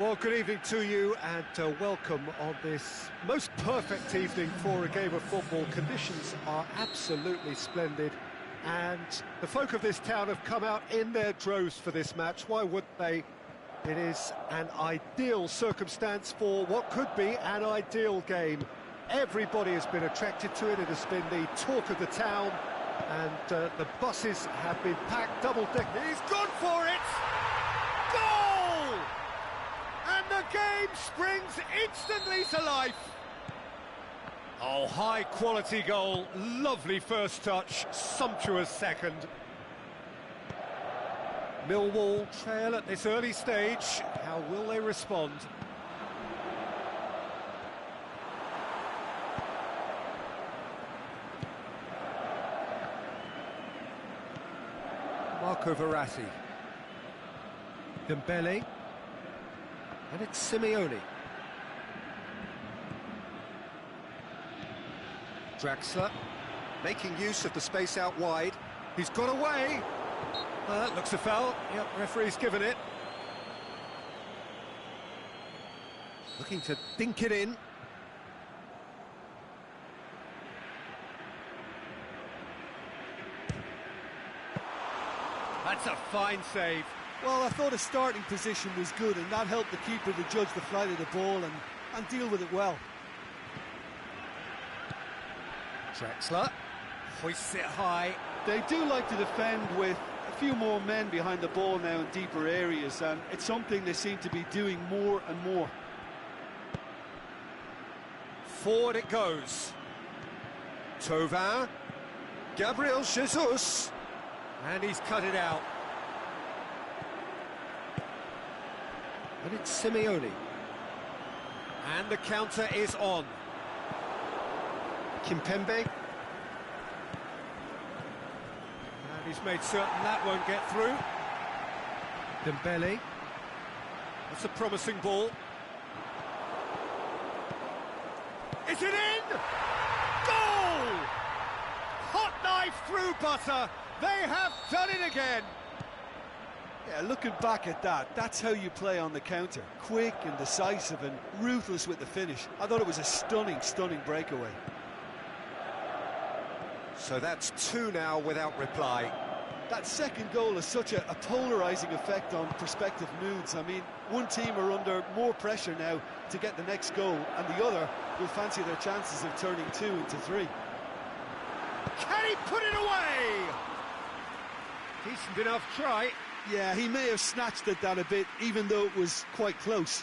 Well, good evening to you and welcome on this most perfect evening for a game of football. Conditions are absolutely splendid and the folk of this town have come out in their droves for this match. Why would they? It is an ideal circumstance for what could be an ideal game. Everybody has been attracted to it. It has been the talk of the town and the buses have been packed double-deck. He's gone for it! Goal! And the game springs instantly to life. Oh, high-quality goal, lovely first touch, sumptuous second. Millwall trail at this early stage. How will they respond? Marco Verratti. Dembele. And it's Simeone. Draxler, making use of the space out wide. He's got away. That looks a foul. Yep, referee's given it. Looking to dink it in. That's a fine save. Well, I thought his starting position was good, and that helped the keeper to judge the flight of the ball and deal with it well. Draxler hoists it high. They do like to defend with a few more men behind the ball now in deeper areas, and it's something they seem to be doing more and more. Forward it goes. Thauvin. Gabriel Jesus. And he's cut it out. And it's Simeone. And the counter is on. Kimpembe. And he's made certain that won't get through. Dembele. That's a promising ball. Is it in? Goal! Hot knife through butter. They have done it again. Yeah, looking back at that, that's how you play on the counter. Quick and decisive and ruthless with the finish. I thought it was a stunning, stunning breakaway. So that's two now without reply. That second goal has such a polarising effect on prospective moods. I mean, one team are under more pressure now to get the next goal, and the other will fancy their chances of turning 2 into 3. Can he put it away? Decent enough try. Yeah, he may have snatched at that a bit, even though it was quite close.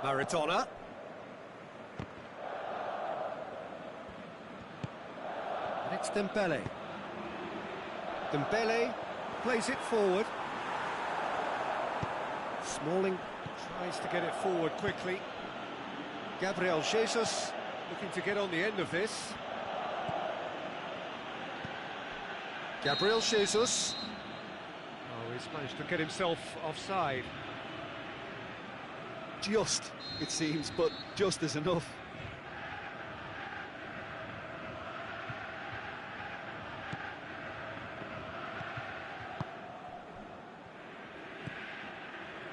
Maradona. And it's Dembele. Dembele plays it forward. Smalling tries to get it forward quickly. Gabriel Jesus looking to get on the end of this. Gabriel Jesus. Oh, he's managed to get himself offside. Just, it seems, but just is enough.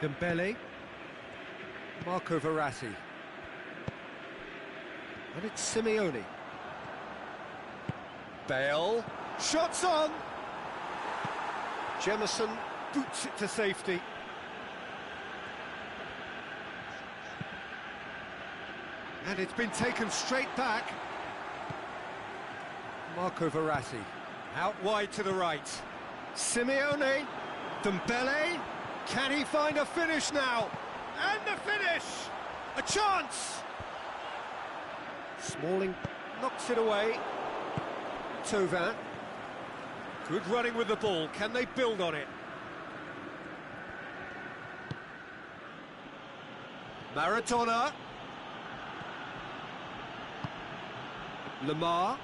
Dembele. Marco Verratti. And it's Simeone. Bale. Shots on! Jemison boots it to safety. And it's been taken straight back. Marco Verratti. Out wide to the right. Simeone. Dembele. Can he find a finish now? And the finish! A chance! Smalling knocks it away. Thauvin. Good running with the ball. Can they build on it? Maradona. Lamar.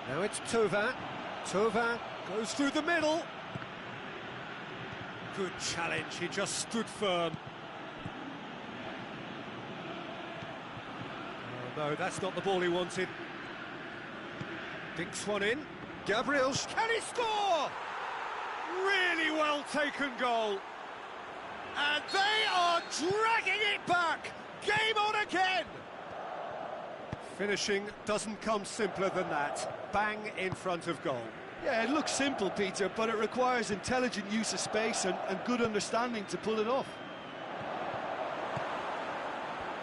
Now it's Thauvin. Thauvin goes through the middle. Good challenge, he just stood firm. No, that's not the ball he wanted. Dinks one in. Gabriel, can he score? Really well taken goal. And they are dragging it back. Game on again. Finishing doesn't come simpler than that. Bang in front of goal. Yeah, it looks simple, Peter, but it requires intelligent use of space and good understanding to pull it off.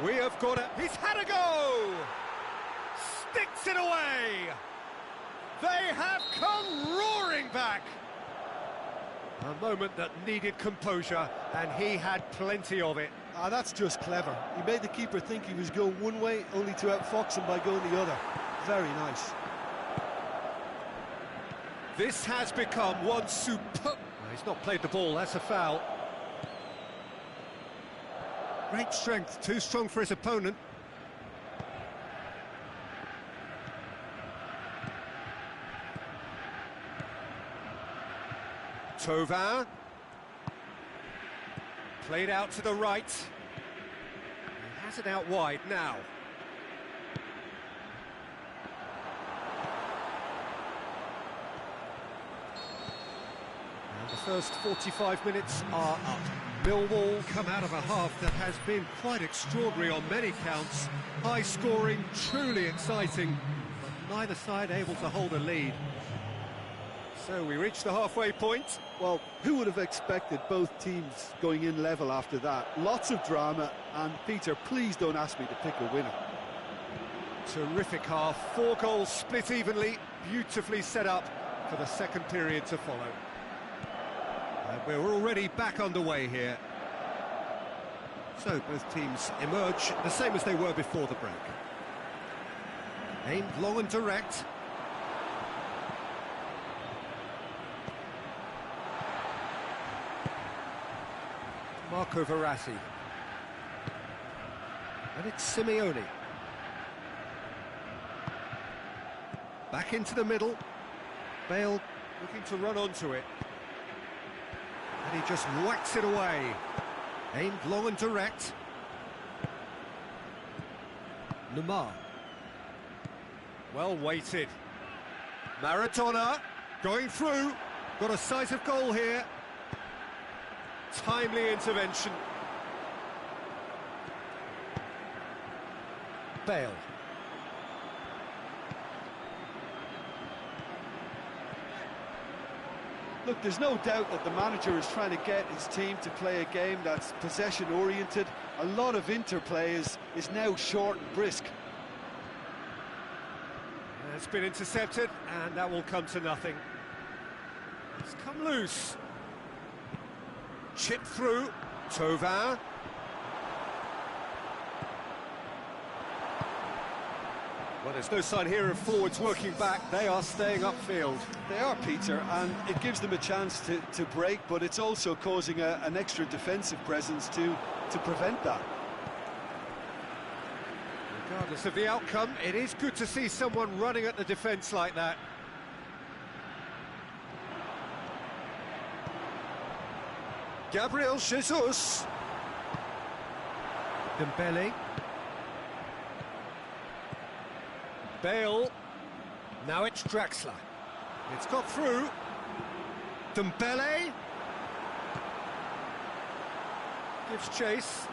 We have got it. He's had a go! Sticks it away! They have come roaring back! A moment that needed composure, and he had plenty of it. Ah, that's just clever. He made the keeper think he was going one way, only to outfox him by going the other. Very nice. This has become one superb... He's not played the ball, that's a foul. Great strength, too strong for his opponent. Tovin. Played out to the right. He has it out wide now. And the first 45 minutes are up. Millwall come out of a half that has been quite extraordinary on many counts. High scoring, truly exciting, but neither side able to hold a lead. So we reach the halfway point. Well, who would have expected both teams going in level after that? Lots of drama, and Peter, please don't ask me to pick a winner. Terrific half, 4 goals split evenly, beautifully set up for the second period to follow. And we're already back underway here. So both teams emerge the same as they were before the break. Aimed long and direct. Marco Verratti. And it's Simeone. Back into the middle. Bale looking to run onto it. And he just whacks it away. Aimed long and direct. Neymar. Well weighted. Maradona going through. Got a sight of goal here. Timely intervention. Bale. Look, there's no doubt that the manager is trying to get his team to play a game that's possession-oriented. A lot of interplay is now short and brisk. It's been intercepted, and that will come to nothing. It's come loose. Chip through. Tovin. Well, there's no sign here of forwards working back. They are staying upfield. They are, Peter, and it gives them a chance to break, but it's also causing an extra defensive presence to prevent that. Regardless of the outcome, it is good to see someone running at the defence like that. Gabriel Jesus. Dembele. Bale. Now it's Draxler. It's got through. Dembele. Gives chase.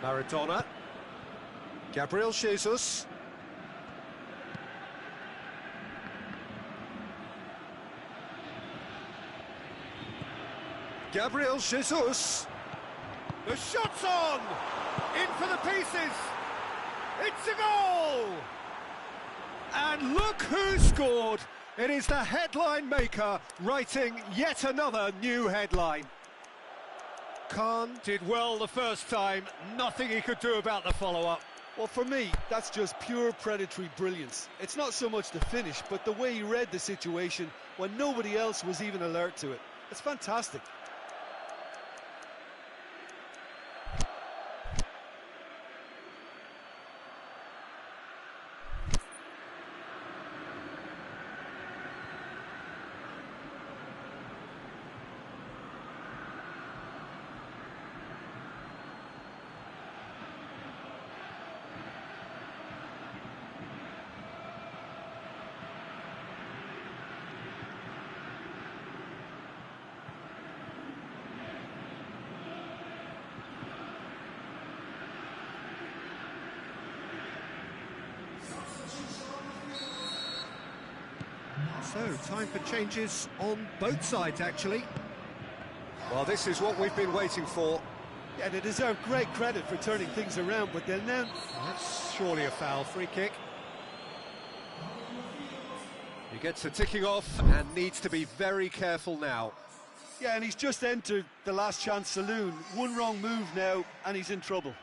Maradona. Gabriel Jesus. Gabriel Jesus. The shot's on! In for the pieces! It's a goal! And look who scored! It is the headline maker writing yet another new headline. Khan did well the first time, nothing he could do about the follow-up. Well, for me, that's just pure predatory brilliance. It's not so much the finish, but the way he read the situation when nobody else was even alert to it. It's fantastic. So, time for changes on both sides, actually. Well, this is what we've been waiting for. Yeah, they deserve great credit for turning things around, but then That's surely a foul. Free kick. He gets a ticking off and needs to be very careful now. yeah, and he's just entered the last chance saloon. One wrong move now, and he's in trouble.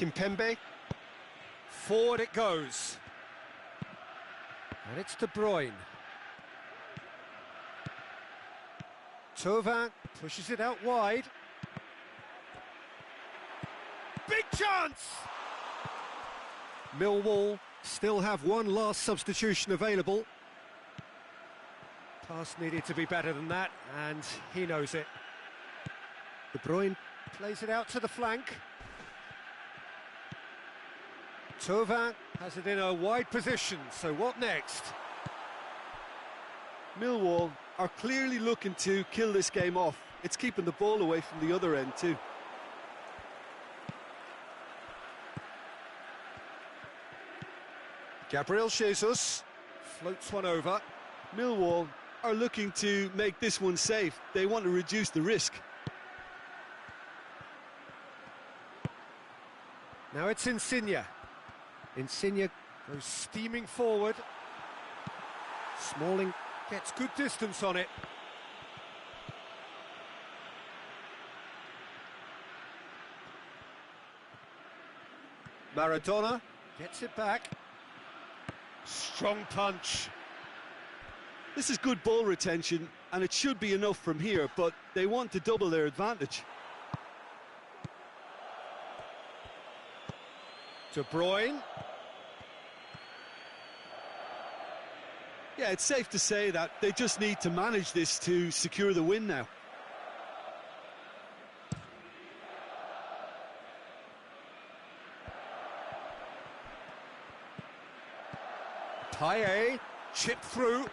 Kimpembe. Forward it goes. And it's De Bruyne. Thauvin pushes it out wide. Big chance! Millwall still have one last substitution available. Pass needed to be better than that, and he knows it. De Bruyne plays it out to the flank. Thauvin has it in a wide position, so what next? Millwall are clearly looking to kill this game off. It's keeping the ball away from the other end too. Gabriel Jesus floats one over. Millwall are looking to make this one safe. They want to reduce the risk. Now it's Insigne. Insigne goes steaming forward. Smalling gets good distance on it. Maradona gets it back. Strong punch. This is good ball retention, and it should be enough from here, but they want to double their advantage. De Bruyne. Yeah, it's safe to say that they just need to manage this to secure the win now. Payet, chip through.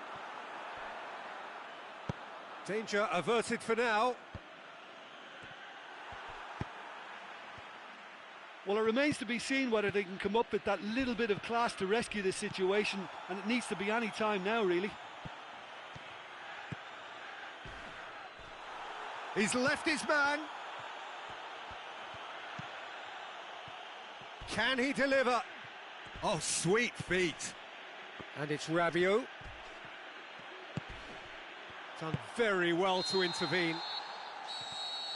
Danger averted for now. Well, it remains to be seen whether they can come up with that little bit of class to rescue this situation, and it needs to be any time now, really. He's left his man. Can he deliver? Oh, sweet feet. And it's Rabiot. Done very well to intervene.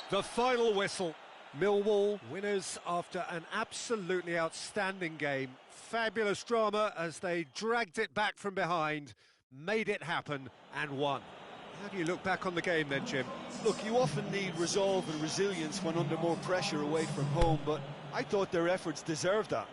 The final whistle. Millwall winners after an absolutely outstanding game. Fabulous drama as they dragged it back from behind, made it happen and won. How do you look back on the game then, Jim? Look, you often need resolve and resilience when under more pressure away from home, but I thought their efforts deserved that.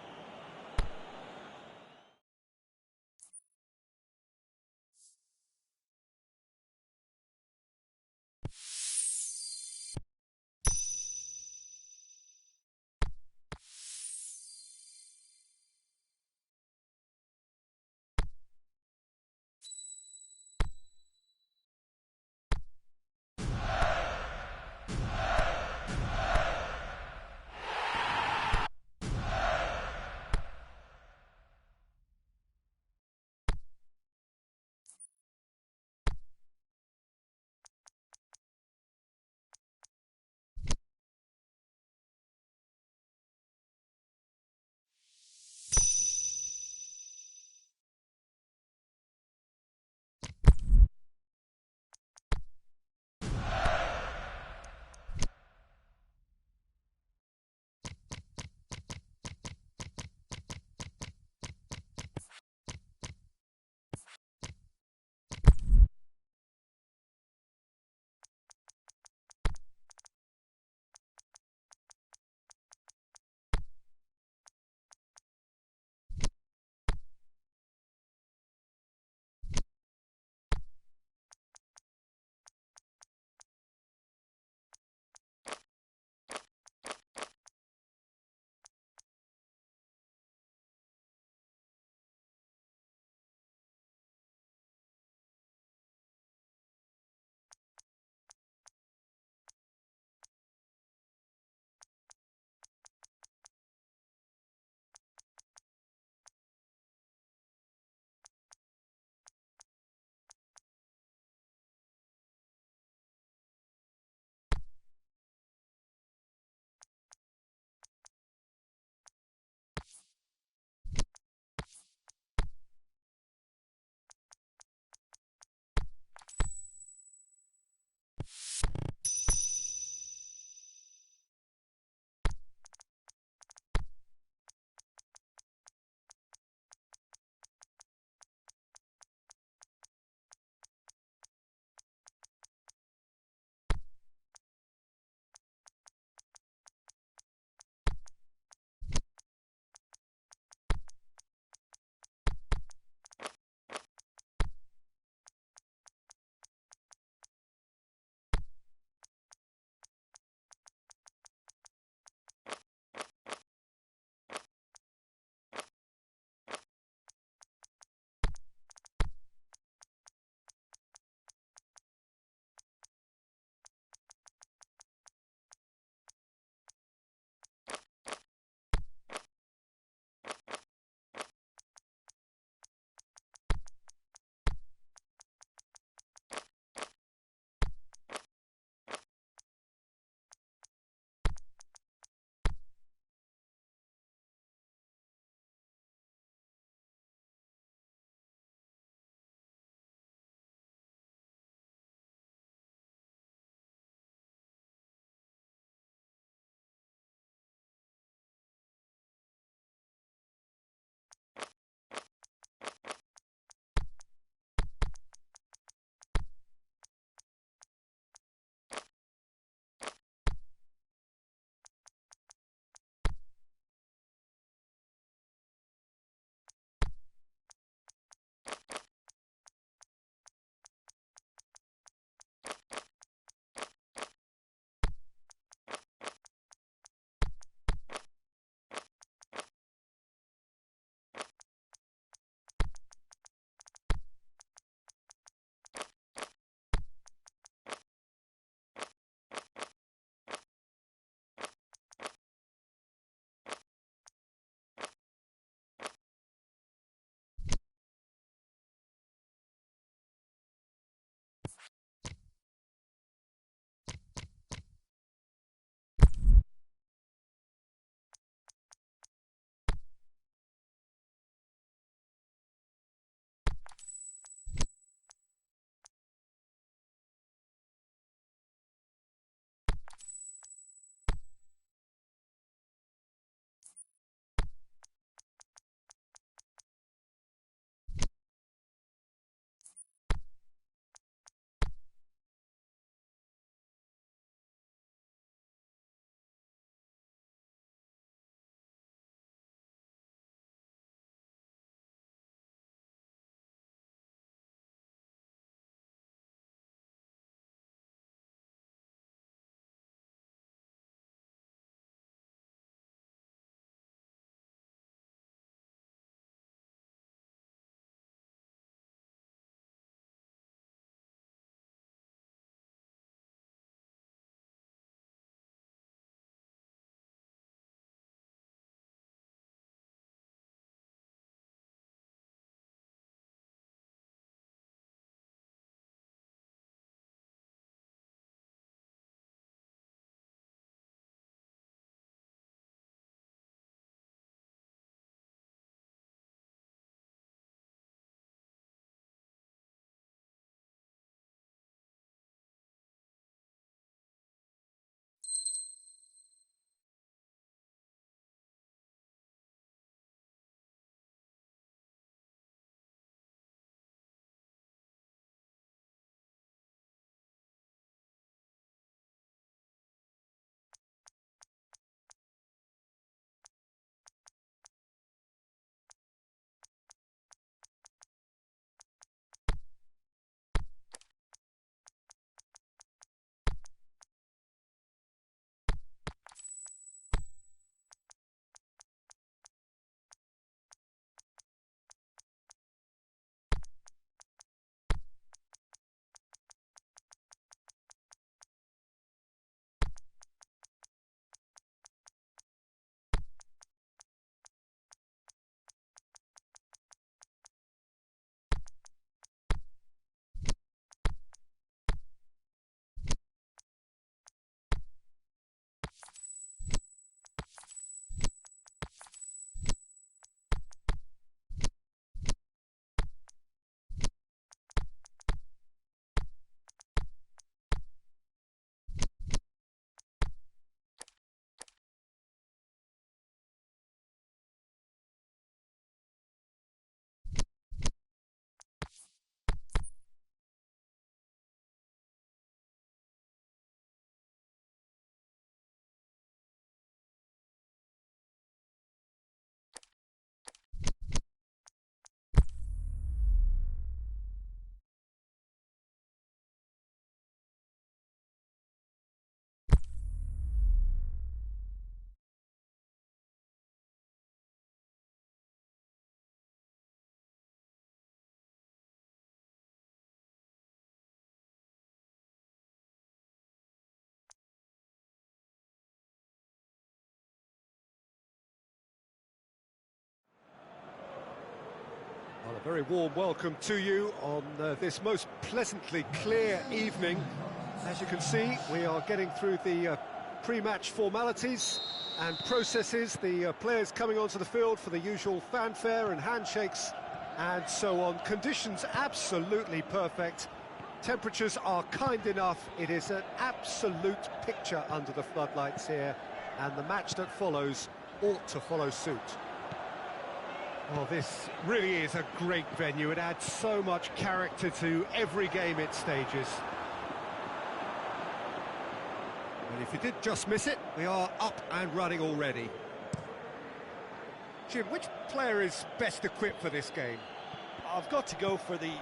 A very warm welcome to you on this most pleasantly clear evening. As you can see, we are getting through the pre-match formalities and processes, the players coming onto the field for the usual fanfare and handshakes and so on. Conditions absolutely perfect. Temperatures are kind enough. It is an absolute picture under the floodlights here, and the match that follows ought to follow suit. Well, this really is a great venue. It adds so much character to every game it stages. And if you did just miss it, we are up and running already. Jim, which player is best equipped for this game? I've got to go for the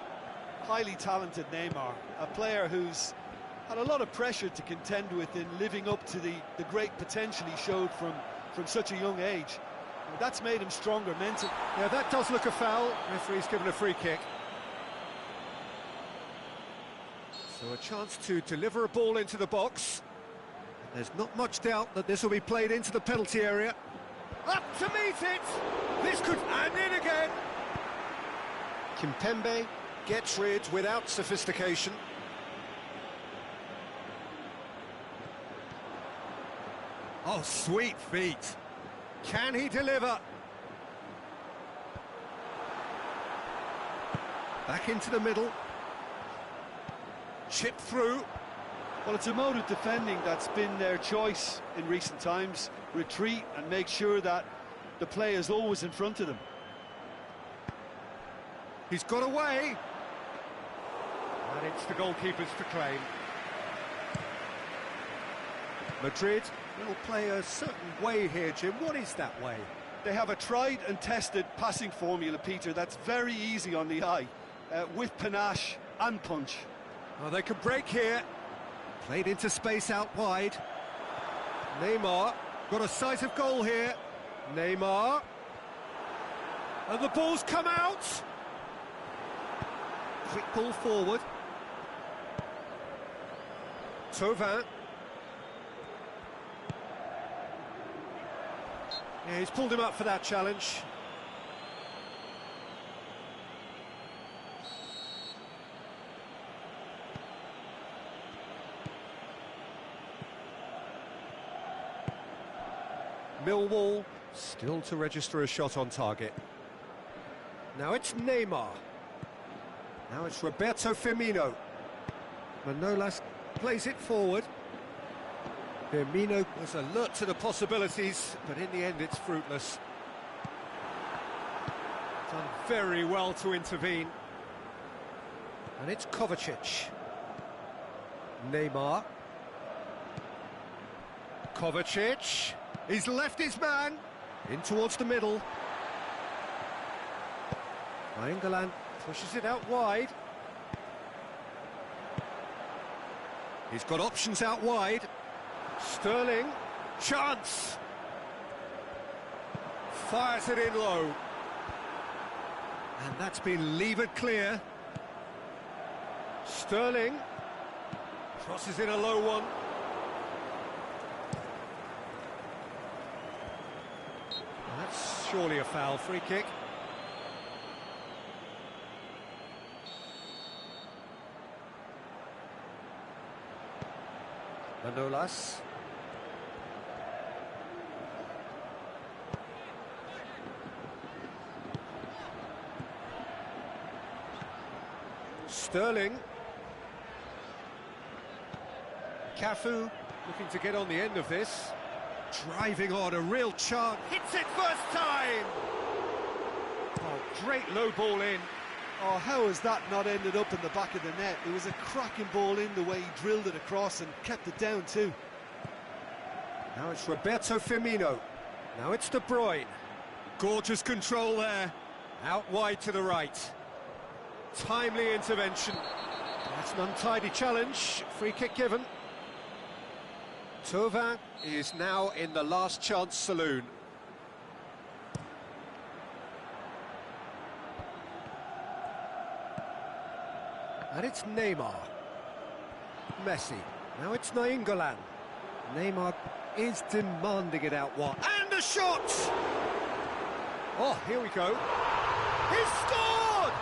highly talented Neymar, a player who's had a lot of pressure to contend with in living up to the great potential he showed from such a young age. That's made him stronger mentally. Yeah, that does look a foul. Referee's given a free kick. So a chance to deliver a ball into the box. There's not much doubt that this will be played into the penalty area. Up to meet it! This could... and in again! Kimpembe gets rid without sophistication. Oh, sweet feet. Can he deliver? Back into the middle. Chip through. Well, it's a mode of defending that's been their choice in recent times. Retreat and make sure that the play is always in front of them. He's got away. And it's the goalkeepers to claim. Madrid will play a certain way here, Jim. What is that way? They have a tried and tested passing formula, Peter, that's very easy on the eye, with panache and punch. Oh, they can break here. Played into space out wide. Neymar got a sight of goal here. Neymar. And the ball's come out. Quick ball forward. Thauvin. Yeah, he's pulled him up for that challenge. Millwall still to register a shot on target. Now it's Neymar. Now it's Roberto Firmino. Manolas plays it forward. Firmino was alert to the possibilities, but in the end it's fruitless. Done very well to intervene. And it's Kovacic. Neymar. Kovacic. He's left his man. In towards the middle. Nainggolan pushes it out wide. He's got options out wide. Sterling, chance! Fires it in low. And that's been levered clear. Sterling crosses in a low one. That's surely a foul. Free kick. Manolas. Sterling. Cafu looking to get on the end of this. Driving on, a real chance. Hits it first time! Oh, great low ball in. Oh, how has that not ended up in the back of the net? It was a cracking ball in the way he drilled it across and kept it down too. Now it's Roberto Firmino. Now it's De Bruyne. Gorgeous control there. Out wide to the right. Timely intervention. That's an untidy challenge. Free kick given. Thauvin is now in the last chance saloon. And it's Neymar. Messi. Now it's Nainggolan. Neymar is demanding it out wide. And a shot! Oh, here we go. He scored!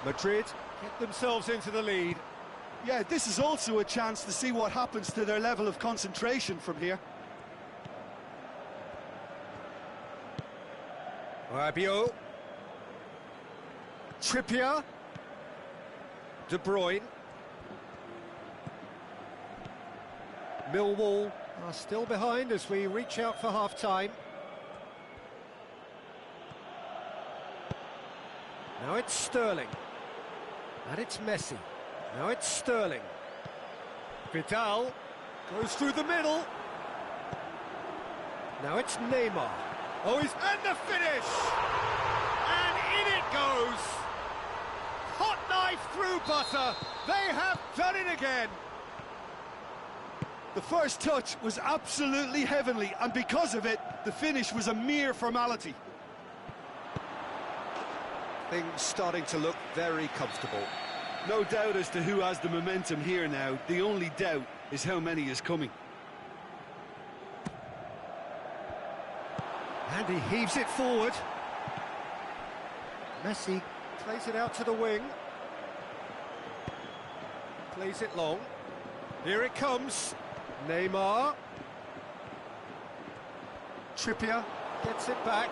Madrid get themselves into the lead. Yeah, this is also a chance to see what happens to their level of concentration from here. Rabiot. Trippier. De Bruyne. Millwall are still behind as we reach out for half-time. Now it's Sterling. And it's Messi. Now it's Sterling. Vidal goes through the middle. Now it's Neymar. Oh, he's... And the finish! And in it goes! Hot knife through butter. They have done it again. The first touch was absolutely heavenly, and because of it, the finish was a mere formality. Things starting to look very comfortable. No doubt as to who has the momentum here now. The only doubt is how many is coming. And he heaves it forward. Messi plays it out to the wing. Plays it long. Here it comes. Neymar. Trippier gets it back.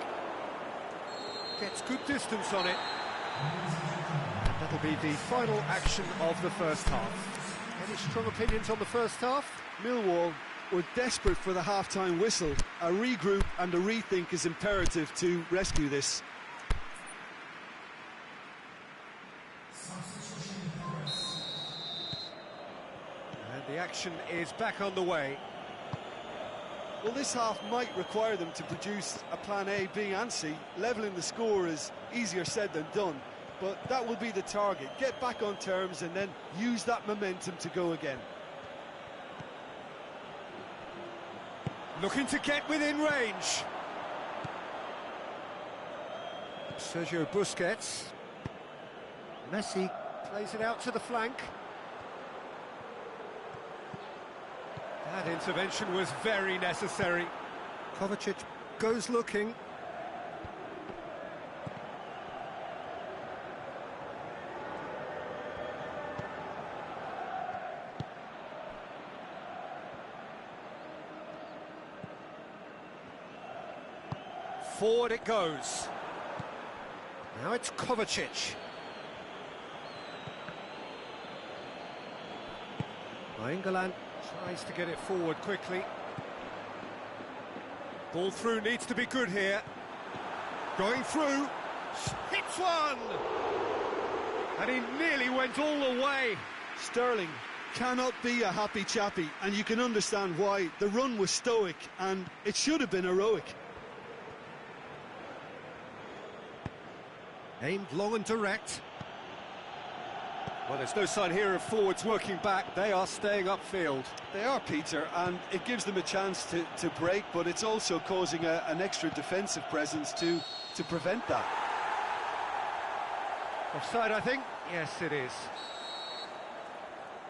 Gets good distance on it. That'll be the final action of the first half. Any strong opinions on the first half? Millwall were desperate for the half-time whistle. A regroup and a rethink is imperative to rescue this. And the action is back on the way. Well, this half might require them to produce a plan A, B and C. Levelling the score is easier said than done, but that will be the target. Get back on terms and then use that momentum to go again. Looking to get within range. Sergio Busquets. Messi plays it out to the flank. That intervention was very necessary. Kovacic goes looking. Forward it goes. Now it's Kovacic. Nainggolan tries to get it forward quickly. Ball through needs to be good here. Going through. Hits one! And he nearly went all the way. Sterling cannot be a happy chappy, and you can understand why. The run was stoic, and it should have been heroic. Aimed long and direct. Well, there's no sign here of forwards working back. They are staying upfield. They are, Peter, and it gives them a chance to break, but it's also causing an extra defensive presence to prevent that. Offside, I think? Yes, it is.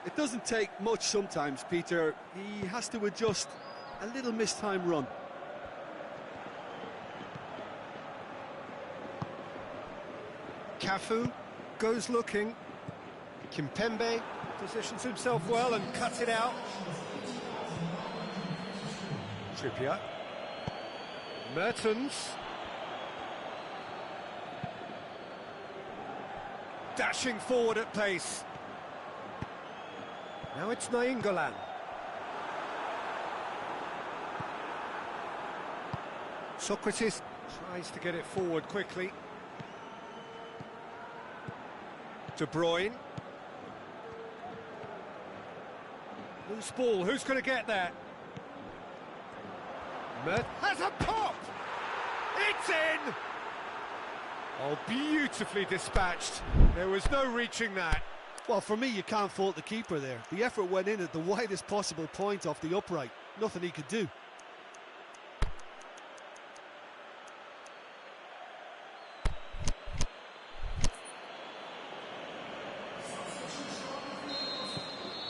It doesn't take much sometimes, Peter. He has to adjust a little mistimed run. Cafu goes looking. Kimpembe positions himself well and cuts it out. Trippier. Mertens. Dashing forward at pace. Now it's Nainggolan. Socrates tries to get it forward quickly. De Bruyne. Loose ball, who's going to get that? Mert has a pop! It's in! Oh, beautifully dispatched. There was no reaching that. Well, for me, you can't fault the keeper there. The effort went in at the widest possible point off the upright. Nothing he could do.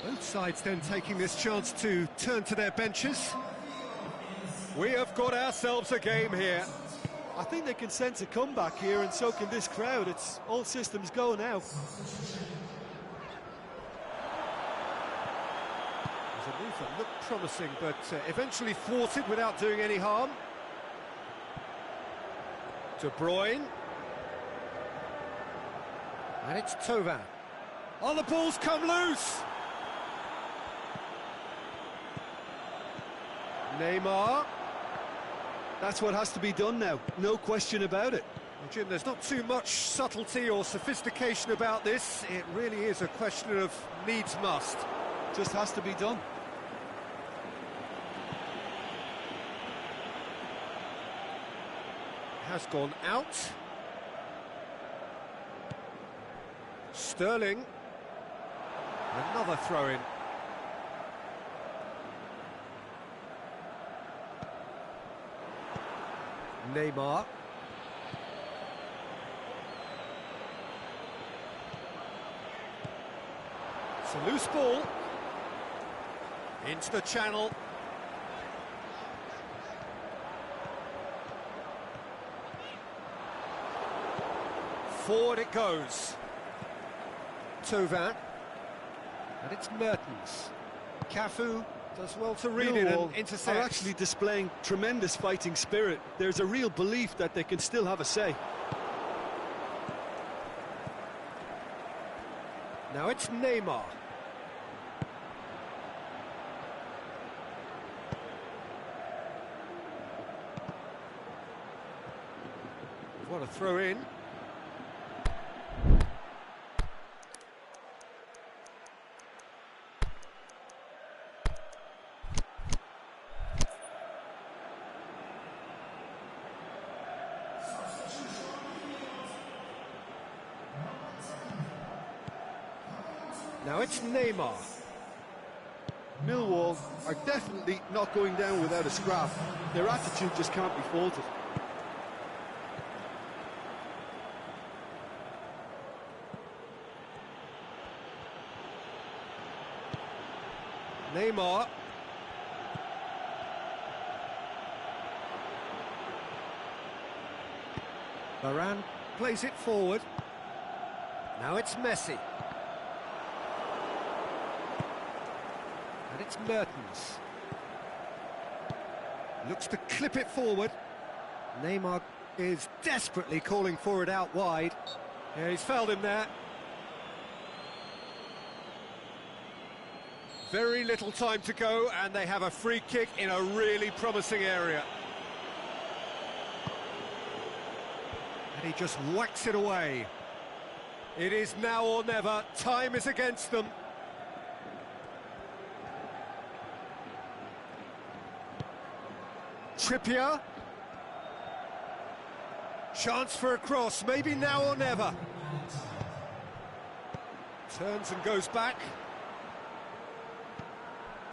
Both sides then taking this chance to turn to their benches. We have got ourselves a game here. I think they can sense a comeback here, and so can this crowd. It's all systems go now. A move that looked promising, but eventually thwarted without doing any harm. De Bruyne. And it's Tovan. Oh, the ball's come loose! Neymar. That's what has to be done now, no question about it. Well, Jim, there's not too much subtlety or sophistication about this. It really is a question of needs must. Just has to be done. Has gone out. Sterling. Another throw-in. Neymar. It's a loose ball. Into the channel. Forward it goes. Tovan. And it's Mertens. Cafu does well to read it and intercept. Are actually displaying tremendous fighting spirit. There's a real belief that they can still have a say. Now it's Neymar. What a throw in. Now it's Neymar. Millwall are definitely not going down without a scrap. Their attitude just can't be faulted. Neymar. Varane plays it forward. Now it's Messi. And it's Mertens. Looks to clip it forward. Neymar is desperately calling for it out wide. Yeah, he's fouled him there. Very little time to go, and they have a free kick in a really promising area. And he just whacks it away. It is now or never. Time is against them. Trippier. Chance for a cross, maybe now or never. Turns and goes back.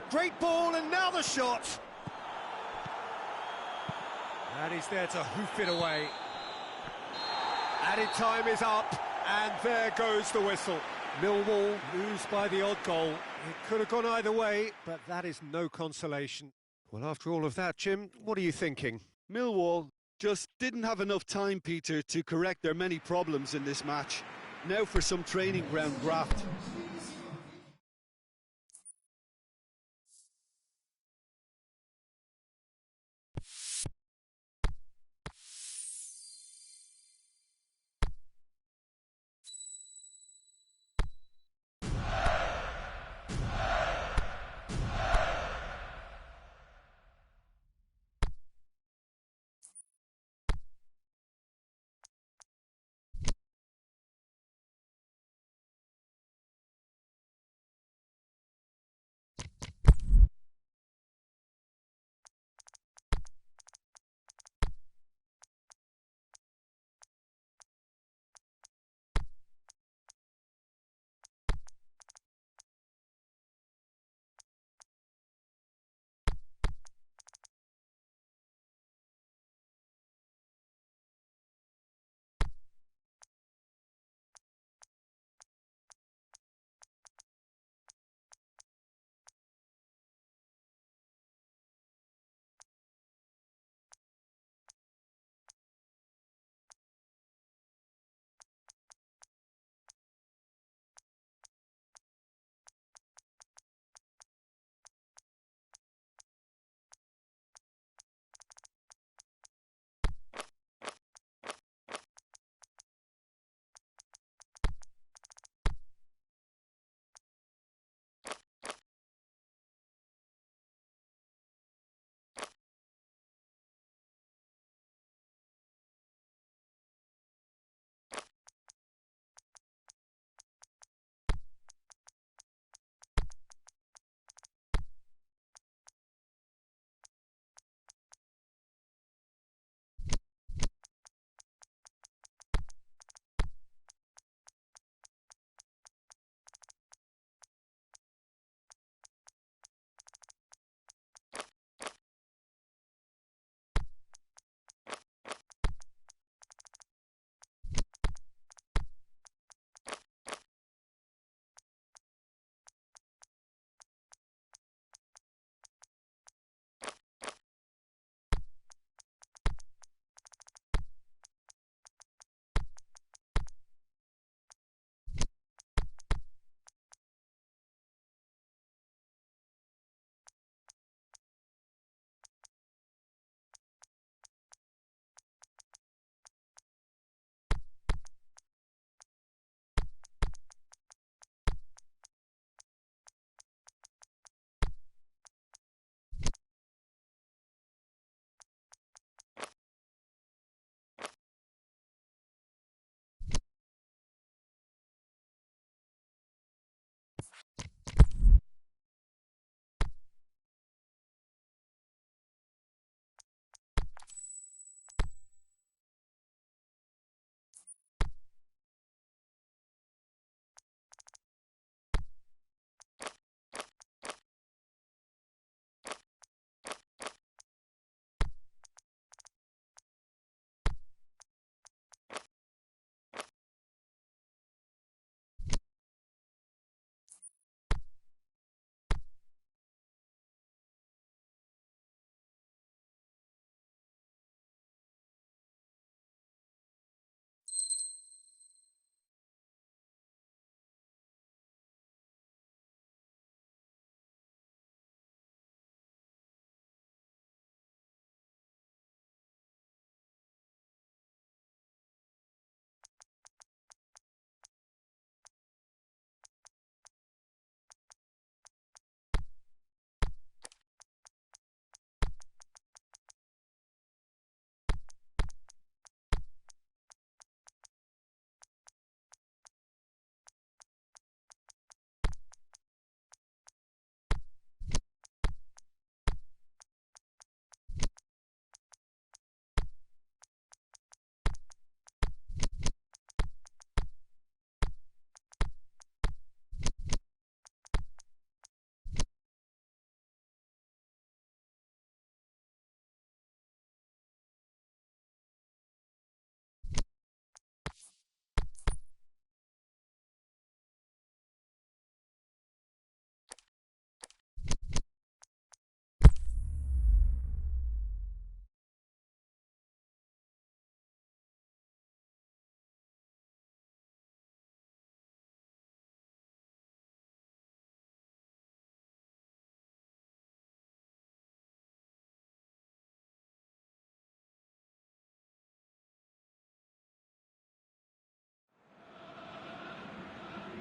Great ball, and now the shot. And he's there to hoof it away. Added time is up, and there goes the whistle. Millwall lose by the odd goal. It could have gone either way, but that is no consolation. Well, after all of that, Jim, what are you thinking? Millwall just didn't have enough time, Peter, to correct their many problems in this match. Now for some training ground graft.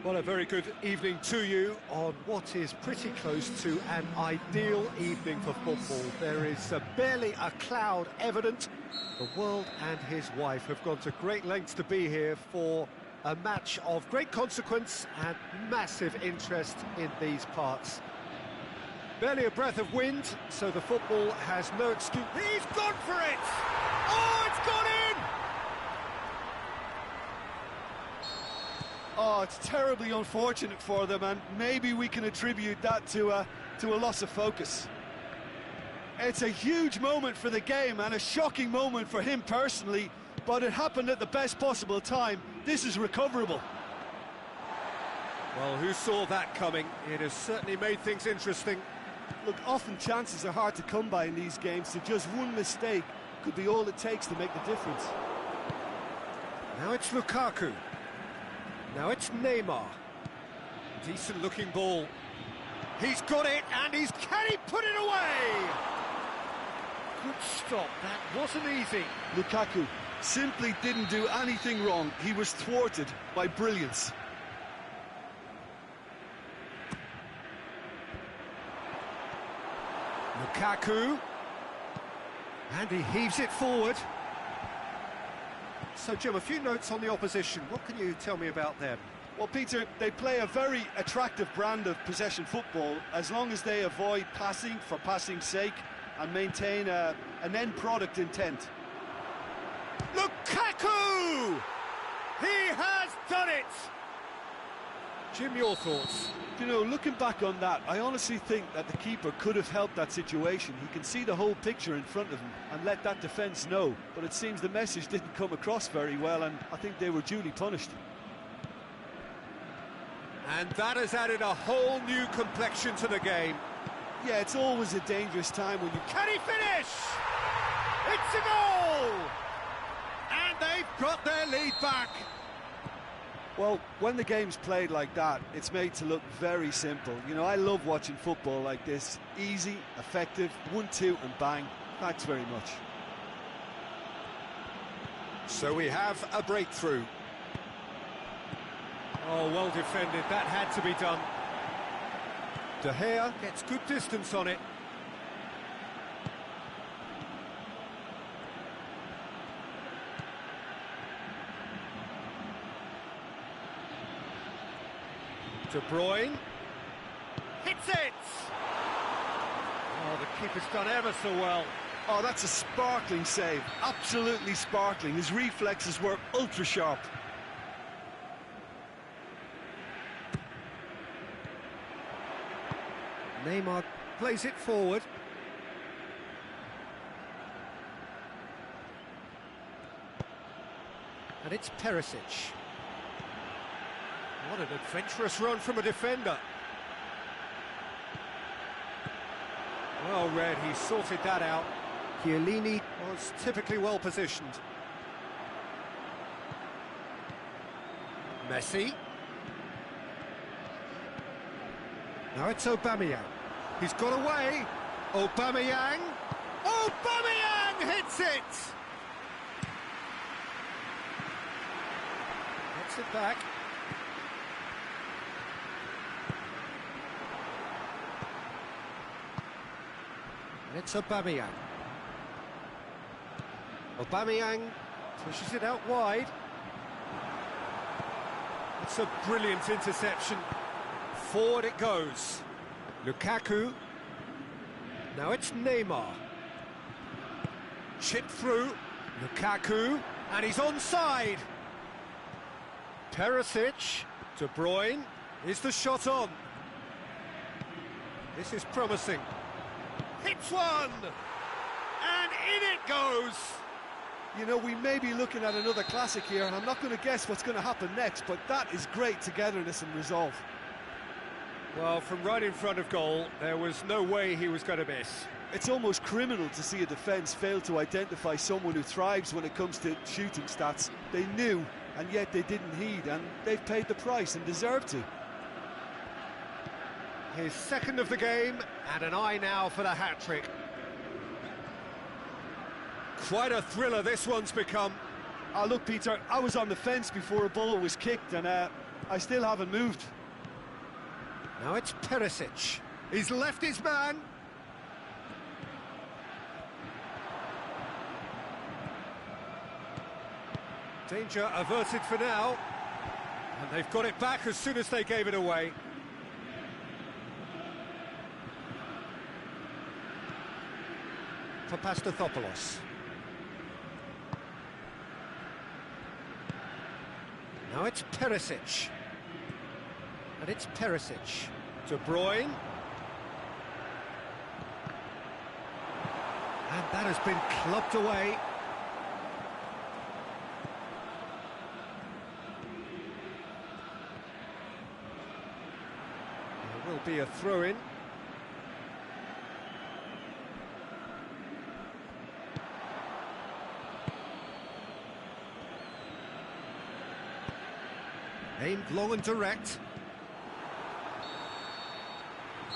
Well, a very good evening to you on what is pretty close to an ideal evening for football. There is barely a cloud evident. The world and his wife have gone to great lengths to be here for a match of great consequence and massive interest in these parts. Barely a breath of wind, so the football has no excuse. He's gone for it! Oh, it's gone in! Oh, it's terribly unfortunate for them, and maybe we can attribute that to a loss of focus. It's a huge moment for the game and a shocking moment for him personally, but it happened at the best possible time. This is recoverable. Well, who saw that coming? It has certainly made things interesting. Look, often chances are hard to come by in these games, so just one mistake could be all it takes to make the difference. Now it's Lukaku. Now it's Neymar. Decent looking ball. He's got it, and can he put it away? Good stop, that wasn't easy. Lukaku simply didn't do anything wrong. He was thwarted by brilliance. Lukaku. And he heaves it forward. So, Jim, a few notes on the opposition. What can you tell me about them? Well, Peter, they play a very attractive brand of possession football as long as they avoid passing for passing's sake and maintain an end product intent. Lukaku! He has done it! Jim, your thoughts? You know, looking back on that, I honestly think that the keeper could have helped that situation. He can see the whole picture in front of him and let that defence know. But it seems the message didn't come across very well, and I think they were duly punished. And that has added a whole new complexion to the game. Yeah, it's always a dangerous time when you... Can he finish? It's a goal! And they've got their lead back. Well, when the game's played like that, it's made to look very simple. You know, I love watching football like this. Easy, effective, 1-2 and bang. Thanks very much. So we have a breakthrough. Oh, well defended. That had to be done. De Gea gets good distance on it. De Bruyne hits it! Oh, the keeper's done ever so well. Oh, that's a sparkling save. Absolutely sparkling. His reflexes were ultra sharp. Neymar plays it forward. And it's Perisic. What an adventurous run from a defender. Well read, he sorted that out. Chiellini was typically well positioned. Messi. Now it's Aubameyang. He's got away. Aubameyang. Aubameyang hits it! Gets it back. And it's Aubameyang. Aubameyang pushes it out wide. It's a brilliant interception. Forward it goes. Lukaku. Now it's Neymar. Chip through. Lukaku. And he's onside. Perisic. De Bruyne. Is the shot on? This is promising. Hits one! And in it goes! You know, we may be looking at another classic here, and I'm not going to guess what's going to happen next, but that is great togetherness and resolve. Well, from right in front of goal, there was no way he was going to miss. It's almost criminal to see a defence fail to identify someone who thrives when it comes to shooting stats. They knew, and yet they didn't heed, and they've paid the price and deserve to. His second of the game, and an eye now for the hat-trick. Quite a thriller this one's become. Look, Peter, I was on the fence before a ball was kicked, and I still haven't moved. Now it's Perisic. He's left his man. Danger averted for now. And they've got it back as soon as they gave it away. For Pastathopoulos. Now it's Perisic. And it's Perisic. De Bruyne. And that has been clubbed away. There will be a throw-in. Aimed long and direct.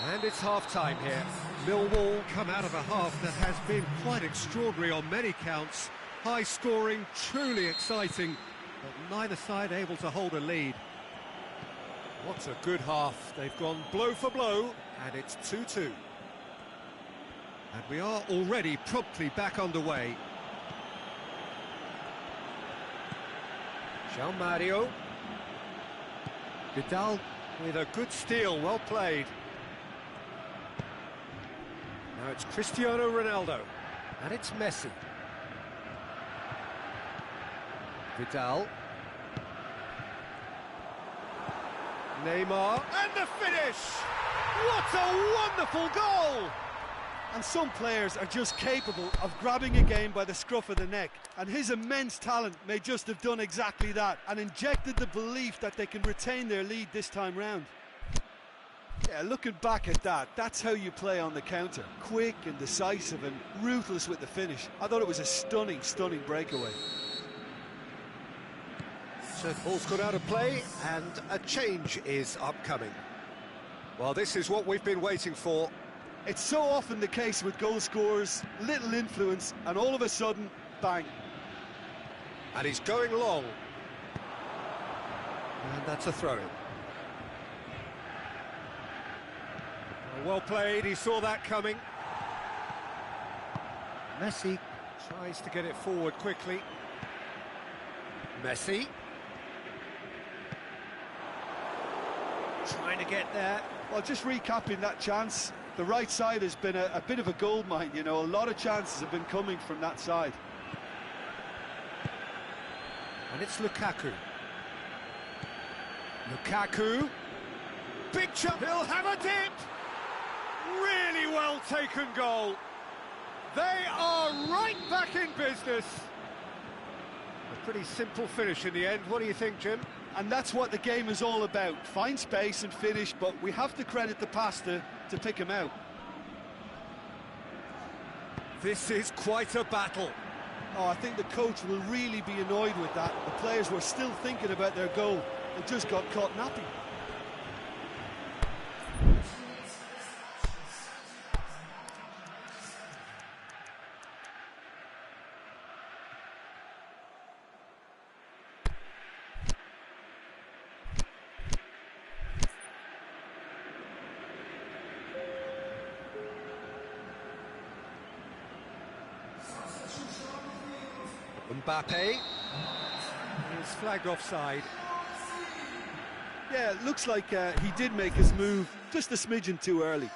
And it's half-time here. Millwall come out of a half that has been quite extraordinary on many counts. High-scoring, truly exciting, but neither side able to hold a lead. What a good half. They've gone blow for blow, and it's 2-2. And we are already promptly back underway. João Mario. Vidal with a good steal, well played. Now it's Cristiano Ronaldo, and it's Messi. Vidal. Neymar, and the finish! What a wonderful goal! And some players are just capable of grabbing a game by the scruff of the neck, and his immense talent may just have done exactly that and injected the belief that they can retain their lead this time round. Yeah, looking back at that, that's how you play on the counter. Quick and decisive and ruthless with the finish. I thought it was a stunning, stunning breakaway. So the ball's gone out of play and a change is upcoming. Well, this is what we've been waiting for. It's so often the case with goal scorers, little influence, and all of a sudden, bang. And he's going long. And that's a throw-in. Well played, he saw that coming. Messi tries to get it forward quickly. Messi. Trying to get there. Well, just recapping that chance, the right side has been a bit of a gold mine, you know, a lot of chances have been coming from that side. And it's Lukaku. Lukaku. Big chance. He'll have a dip. Really well taken goal. They are right back in business. A pretty simple finish in the end. What do you think, Jim? And that's what the game is all about. Find space and finish, but we have to credit the Pasta to pick him out. This is quite a battle. Oh, I think the coach will really be annoyed with that. The players were still thinking about their goal and just got caught napping. Mbappe is flagged offside. Yeah, it looks like he did make his move just a smidgen too early.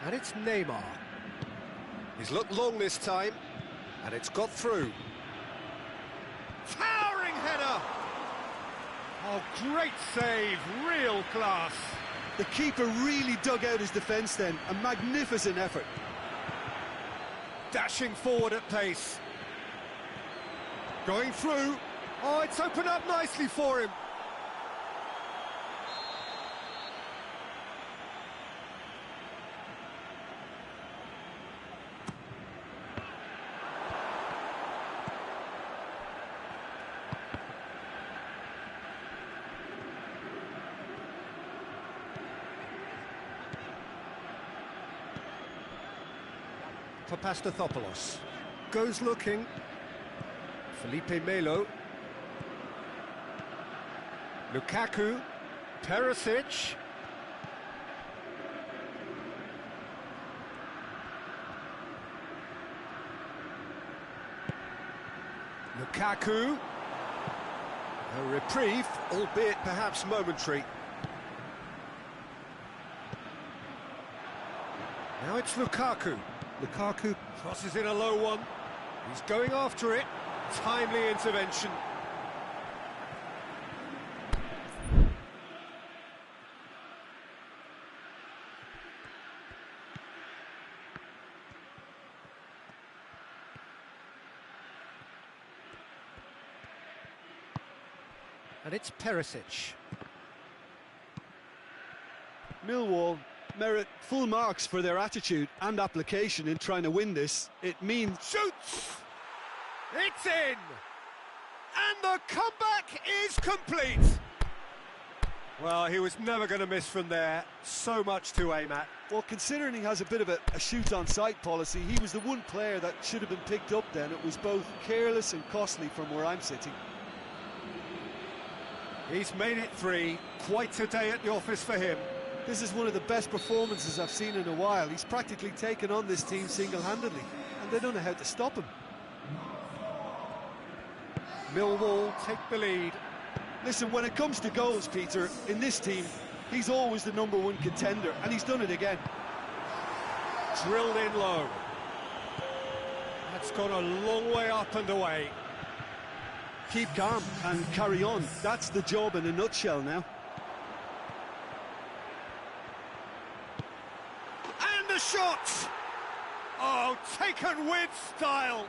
And it's Neymar. He's looked long this time, and it's got through. Towering header! Oh, great save, real class. The keeper really dug out his defence then, a magnificent effort. Dashing forward at pace. Going through. Oh, it's opened up nicely for him. Papastathopoulos goes looking. Felipe Melo. Lukaku. Perisic. Lukaku. A reprieve, albeit perhaps momentary. Now it's Lukaku. Lukaku crosses in a low one. He's going after it. Timely intervention. And it's Perisic. Millwall merit full marks for their attitude and application in trying to win this. It means... Shoots! It's in! And the comeback is complete! Well, he was never going to miss from there. So much to aim at. Well, considering he has a bit of a shoot-on-sight policy, he was the one player that should have been picked up then. It was both careless and costly from where I'm sitting. He's made it 3. Quite a day at the office for him. This is one of the best performances I've seen in a while. He's practically taken on this team single-handedly, and they don't know how to stop him. Millwall take the lead. Listen, when it comes to goals, Peter, in this team, he's always the #1 contender, and he's done it again. Drilled in low. That's gone a long way up and away. Keep calm and carry on. That's the job in a nutshell now. And the shot! Oh, taken with style.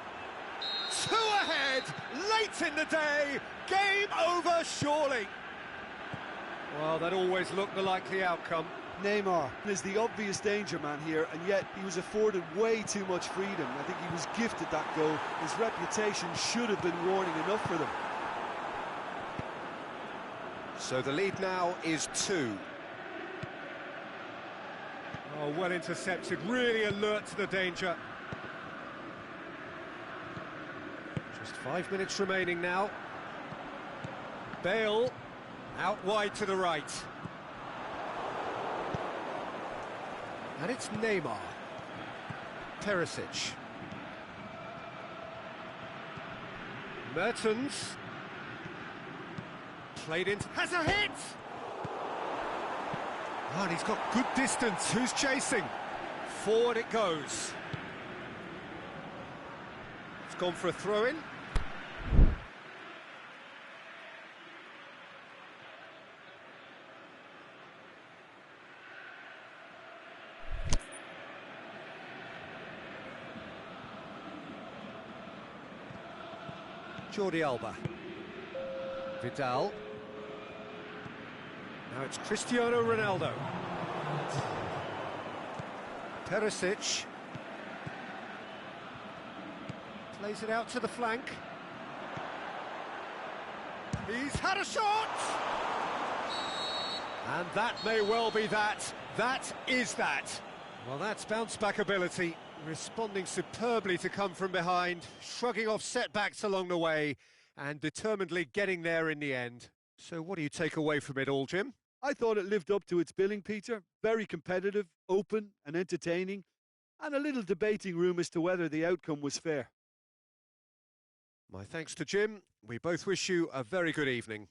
2 ahead, late in the day, game over surely. Well, that always looked the likely outcome. Neymar is the obvious danger man here, and yet he was afforded way too much freedom. I think he was gifted that goal. His reputation should have been warning enough for them. So the lead now is 2. Oh, well intercepted, really alert to the danger. Just 5 minutes remaining now. Bale out wide to the right. And it's Neymar. Perisic. Mertens. Played in. Has a hit! Oh, and he's got good distance. Who's chasing? Forward it goes. It's gone for a throw-in. Jordi Alba. Vidal. Now it's Cristiano Ronaldo. Perisic. Plays it out to the flank. He's had a shot! And that may well be that. That is that. Well, that's bounce-back ability. Responding superbly to come from behind, shrugging off setbacks along the way, and determinedly getting there in the end. So what do you take away from it all, Jim? I thought it lived up to its billing, Peter. Very competitive, open and entertaining, and a little debating room as to whether the outcome was fair. My thanks to Jim. We both wish you a very good evening.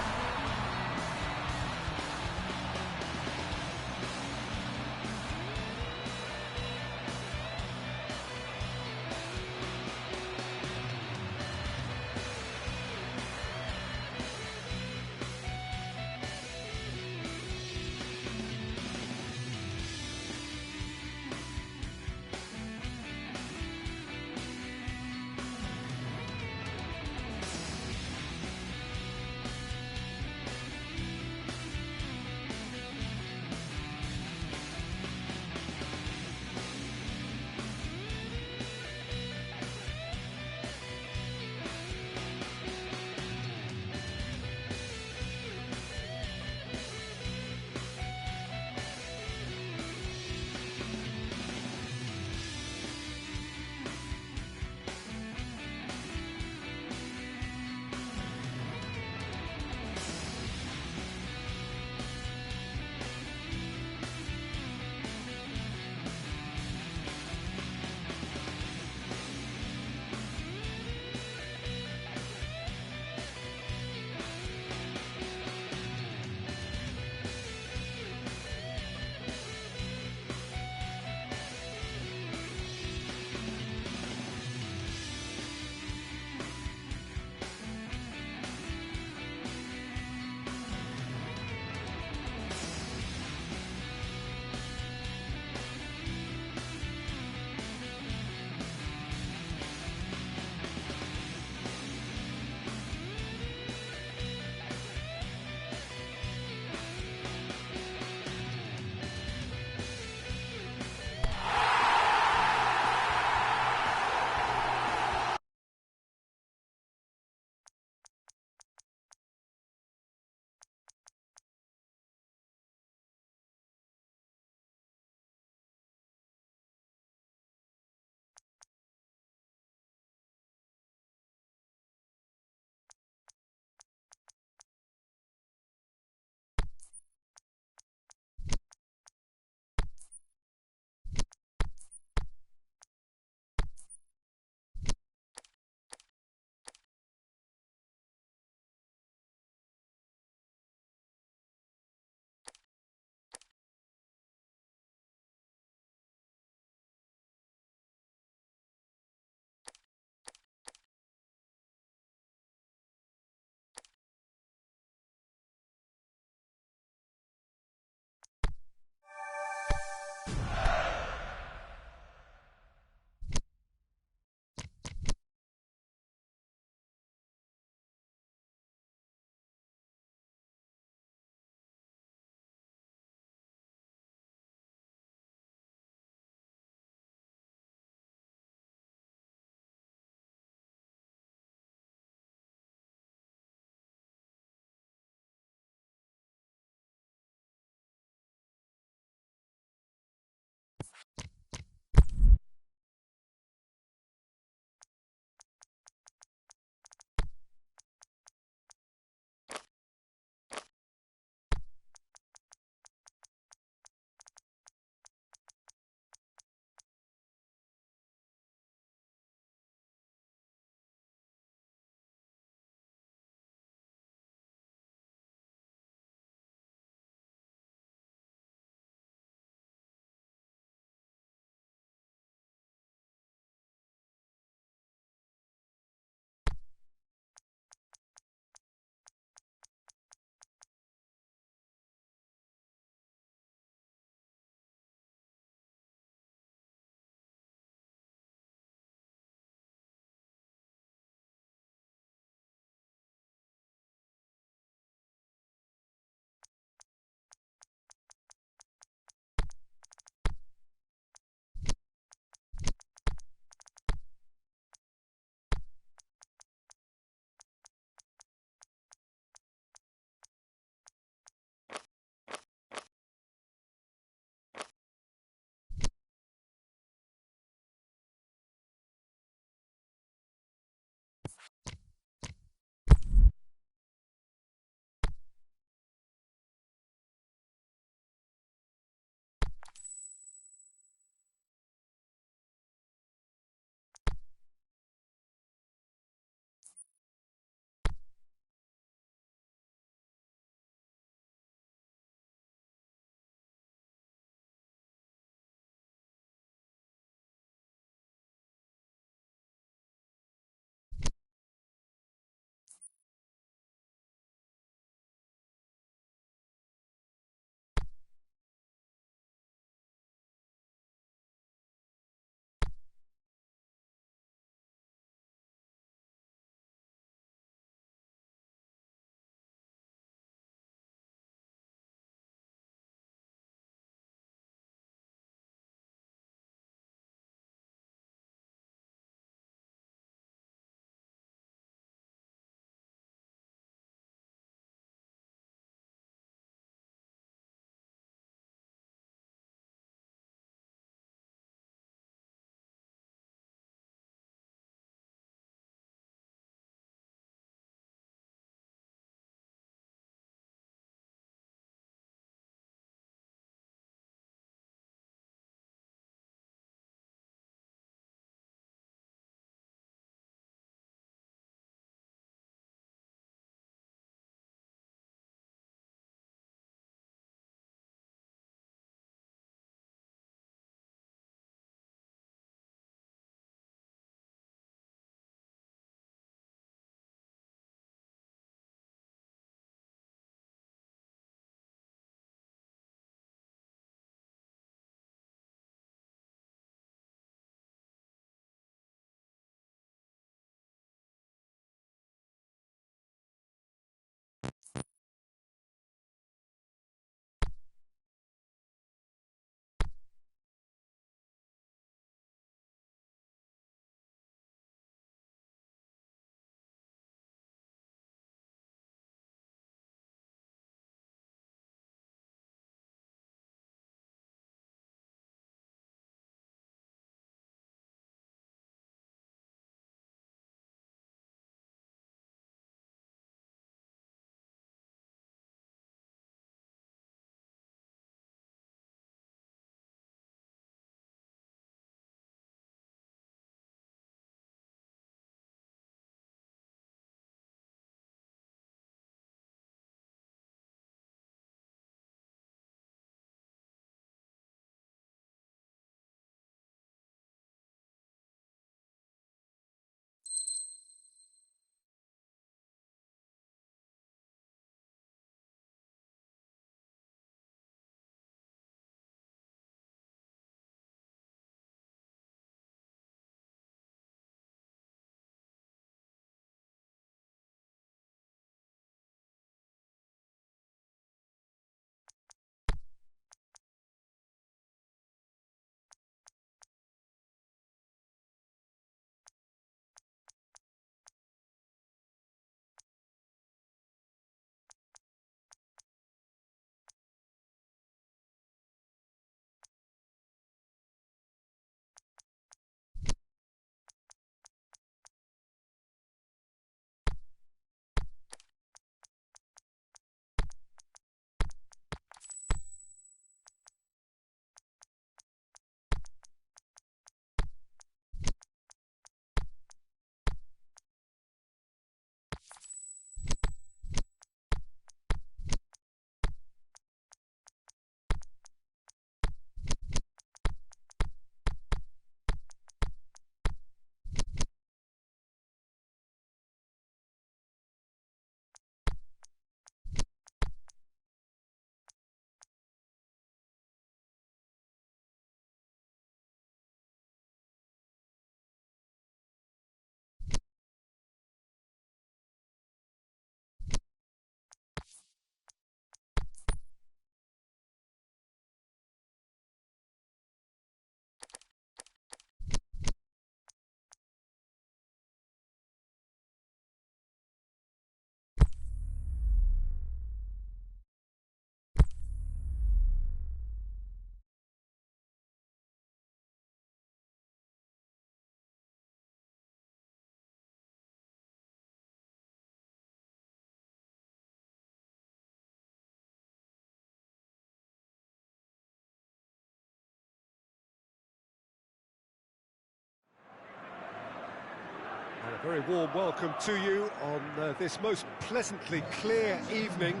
A very warm welcome to you on this most pleasantly clear evening.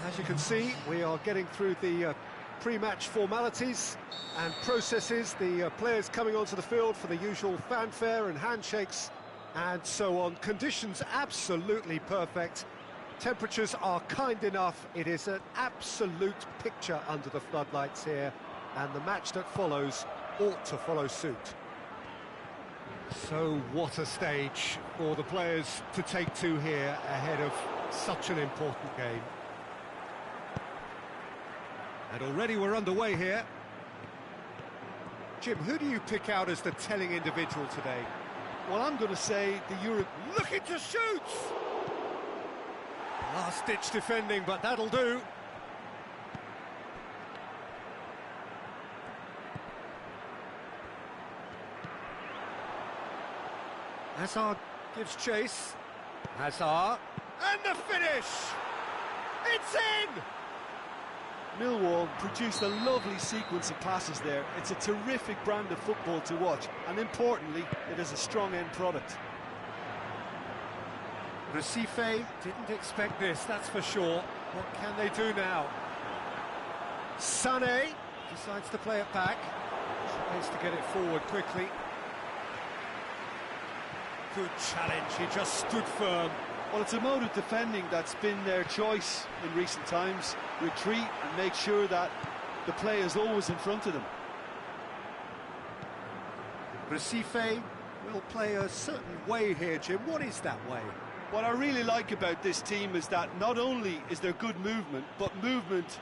As you can see, we are getting through the pre-match formalities and processes, the players coming onto the field for the usual fanfare and handshakes and so on. Conditions absolutely perfect. Temperatures are kind enough. It is an absolute picture under the floodlights here, and the match that follows ought to follow suit. So what a stage for the players to take to here ahead of such an important game. And already we're underway here. Jim, who do you pick out as the telling individual today? Well, I'm going to say the Europe... Looking to shoot! Last-ditch defending, but that'll do. Hazard gives chase. Hazard. And the finish! It's in! Millwall produced a lovely sequence of passes there. It's a terrific brand of football to watch, and importantly, it is a strong end product. Recife didn't expect this, that's for sure. What can they do now? Sané decides to play it back. Tries to get it forward quickly. Good challenge, he just stood firm. Well, it's a mode of defending that's been their choice in recent times. Retreat and make sure that the play is always in front of them. Recife will play a certain way here, Jim. What is that way? What I really like about this team is that not only is there good movement, but movement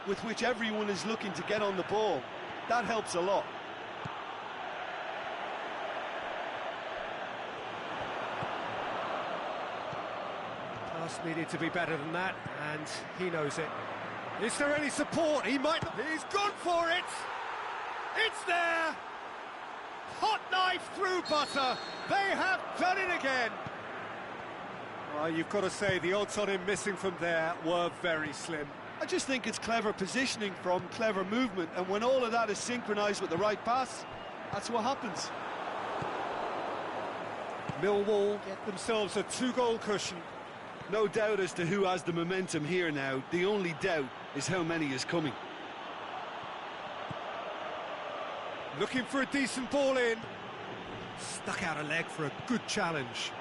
with which everyone is looking to get on the ball. That helps a lot. Pass needed to be better than that, and he knows it. Is there any support? He might... He's gone for it! It's there! Hot knife through butter! They have done it again! Well, you've got to say, the odds on him missing from there were very slim. I just think it's clever positioning from clever movement, and when all of that is synchronised with the right pass, that's what happens. Millwall get themselves a 2-goal cushion. No doubt as to who has the momentum here now. The only doubt is how many is coming. Looking for a decent ball in. Stuck out a leg for a good challenge.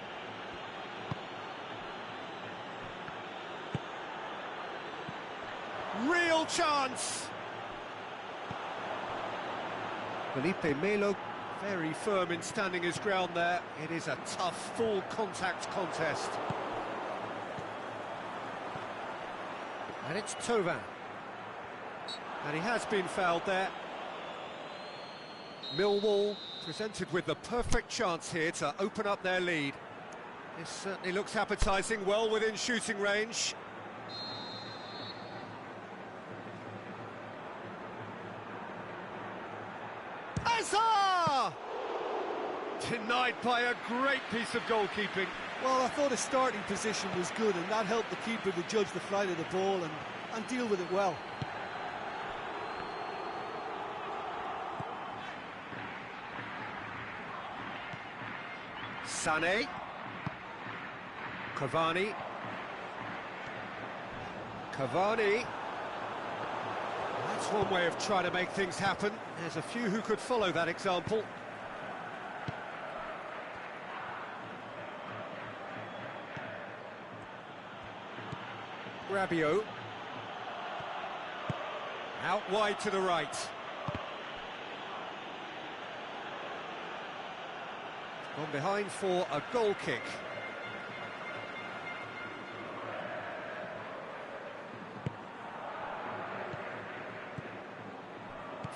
Real chance! Felipe Melo very firm in standing his ground there. It is a tough, full contact contest. And it's Tovan. And he has been fouled there. Millwall presented with the perfect chance here to open up their lead. This certainly looks appetising, well within shooting range. Hazard! Denied by a great piece of goalkeeping. Well, I thought his starting position was good, and that helped the keeper to judge the flight of the ball and deal with it well. Sané. Cavani. Cavani. That's one way of trying to make things happen. There's a few who could follow that example. Rabiot. Out wide to the right. Gone behind for a goal kick.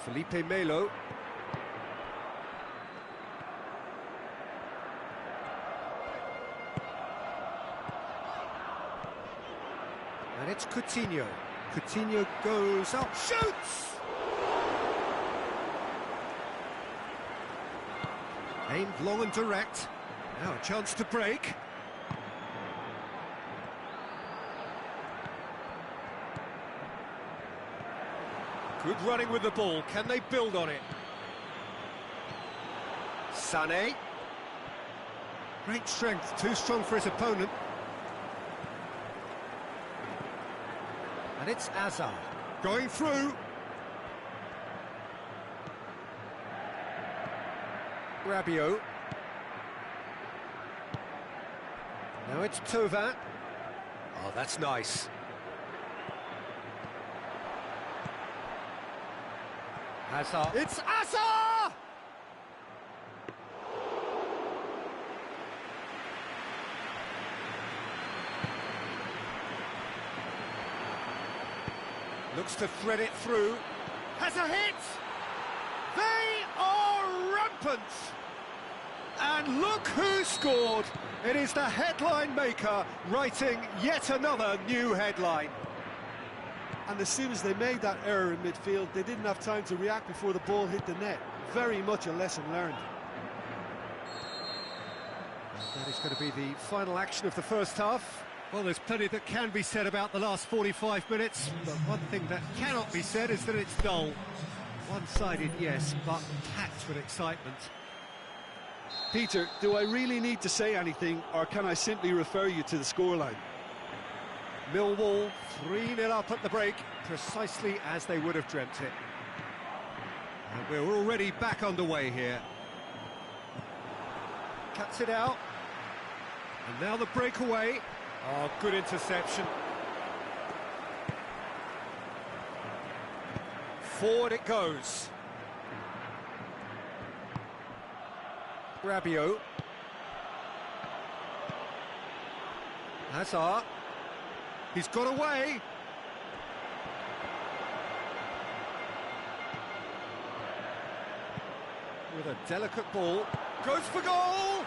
Felipe Melo. And it's Coutinho. Coutinho goes up, shoots! Aimed long and direct. Now a chance to break. Good running with the ball. Can they build on it? Sané. Great strength, too strong for his opponent. And it's Azar going through. Rabiot. Now it's Tova. Oh, that's nice. Hazard. It's Hazard! Looks to thread it through. Has a hit! They are rampant! And look who scored! It is the headline maker writing yet another new headline. And as soon as they made that error in midfield, they didn't have time to react before the ball hit the net. Very much a lesson learned. That is going to be the final action of the first half. Well, there's plenty that can be said about the last 45 minutes, but one thing that cannot be said is that it's dull. One-sided, yes, but packed with excitement. Peter, do I really need to say anything, or can I simply refer you to the scoreline? Millwall 3-0 up at the break, precisely as they would have dreamt it. And we're already back underway here. Cuts it out. And now the breakaway. Oh, good interception. Forward it goes. Rabiot. Hazard. He's got away. With a delicate ball. Goes for goal!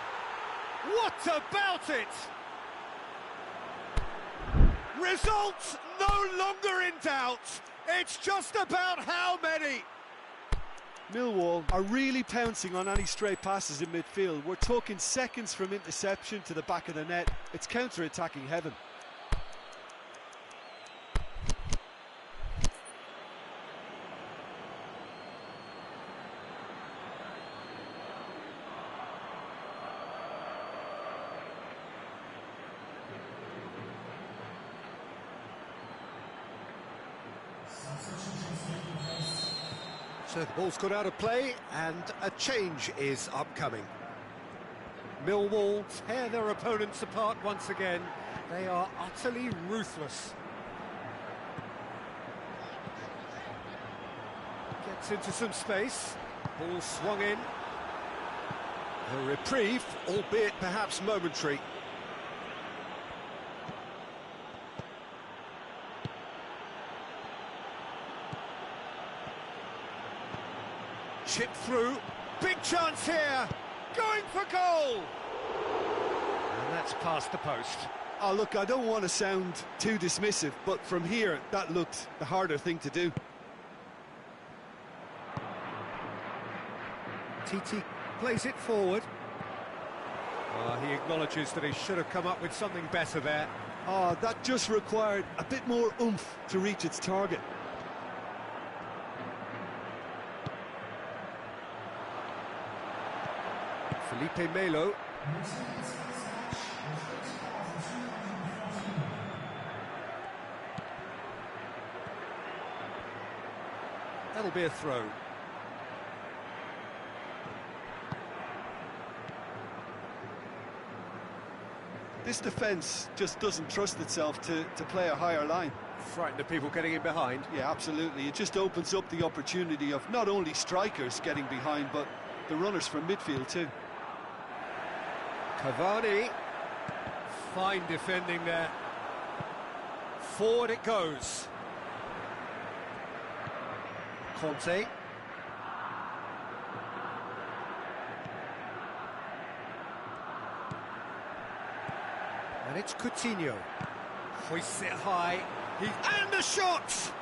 What about it? Result no longer in doubt. It's just about how many. Millwall are really pouncing on any stray passes in midfield. We're talking seconds from interception to the back of the net. It's counter-attacking heaven. So the ball's got out of play and a change is upcoming. Millwall tear their opponents apart once again. They are utterly ruthless. Gets into some space. Ball swung in. A reprieve, albeit perhaps momentary. Chip through, big chance here, going for goal! And that's past the post. Oh, look, I don't want to sound too dismissive, but from here, that looked the harder thing to do. TT plays it forward. He acknowledges that he should have come up with something better there. Oh, that just required a bit more oomph to reach its target. Felipe Melo. That'll be a throw. This defence just doesn't trust itself to play a higher line. Frightened of people getting in behind. Yeah, absolutely. It just opens up the opportunity of not only strikers getting behind, but the runners from midfield too. Cavani, fine defending there. Forward it goes. Conte. And it's Coutinho. Hoists it high. And the shot!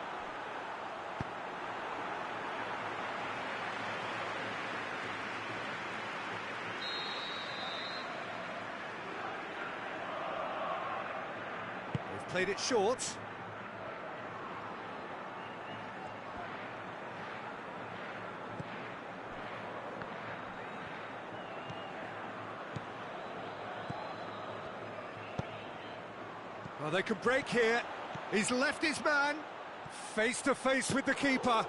Played it short. Well, they can break here. He's left his man face to face with the keeper.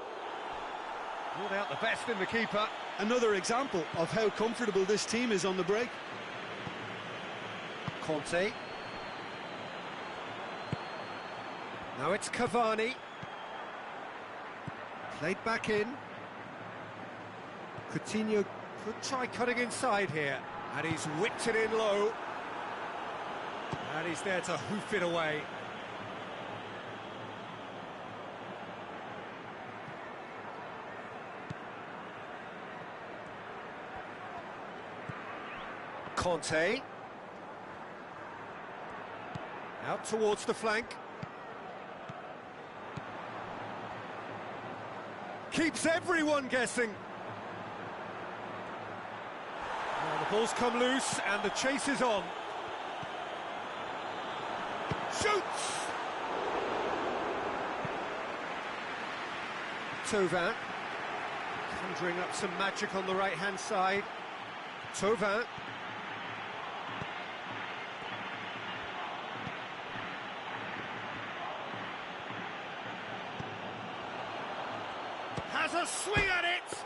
Pulled out the best in the keeper. Another example of how comfortable this team is on the break. Conte. Now it's Cavani. Played back in. Coutinho could try cutting inside here. And he's whipped it in low. And he's there to hoof it away. Conte. Out towards the flank. Keeps everyone guessing. Now the ball's come loose and the chase is on. Shoots! Thauvin. Conjuring up some magic on the right-hand side. Thauvin. Has a swing at it!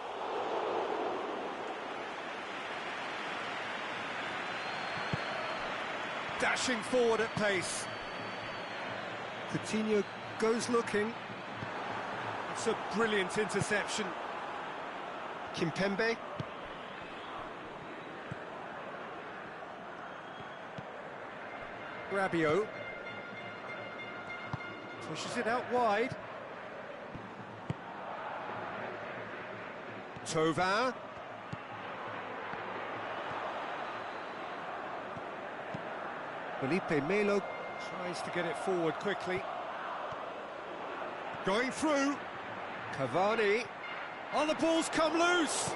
Dashing forward at pace. Coutinho goes looking. It's a brilliant interception. Kimpembe. Rabiot. Pushes it out wide. Thauvin. Felipe Melo tries to get it forward quickly. Going through. Cavani. Oh, the ball's come loose.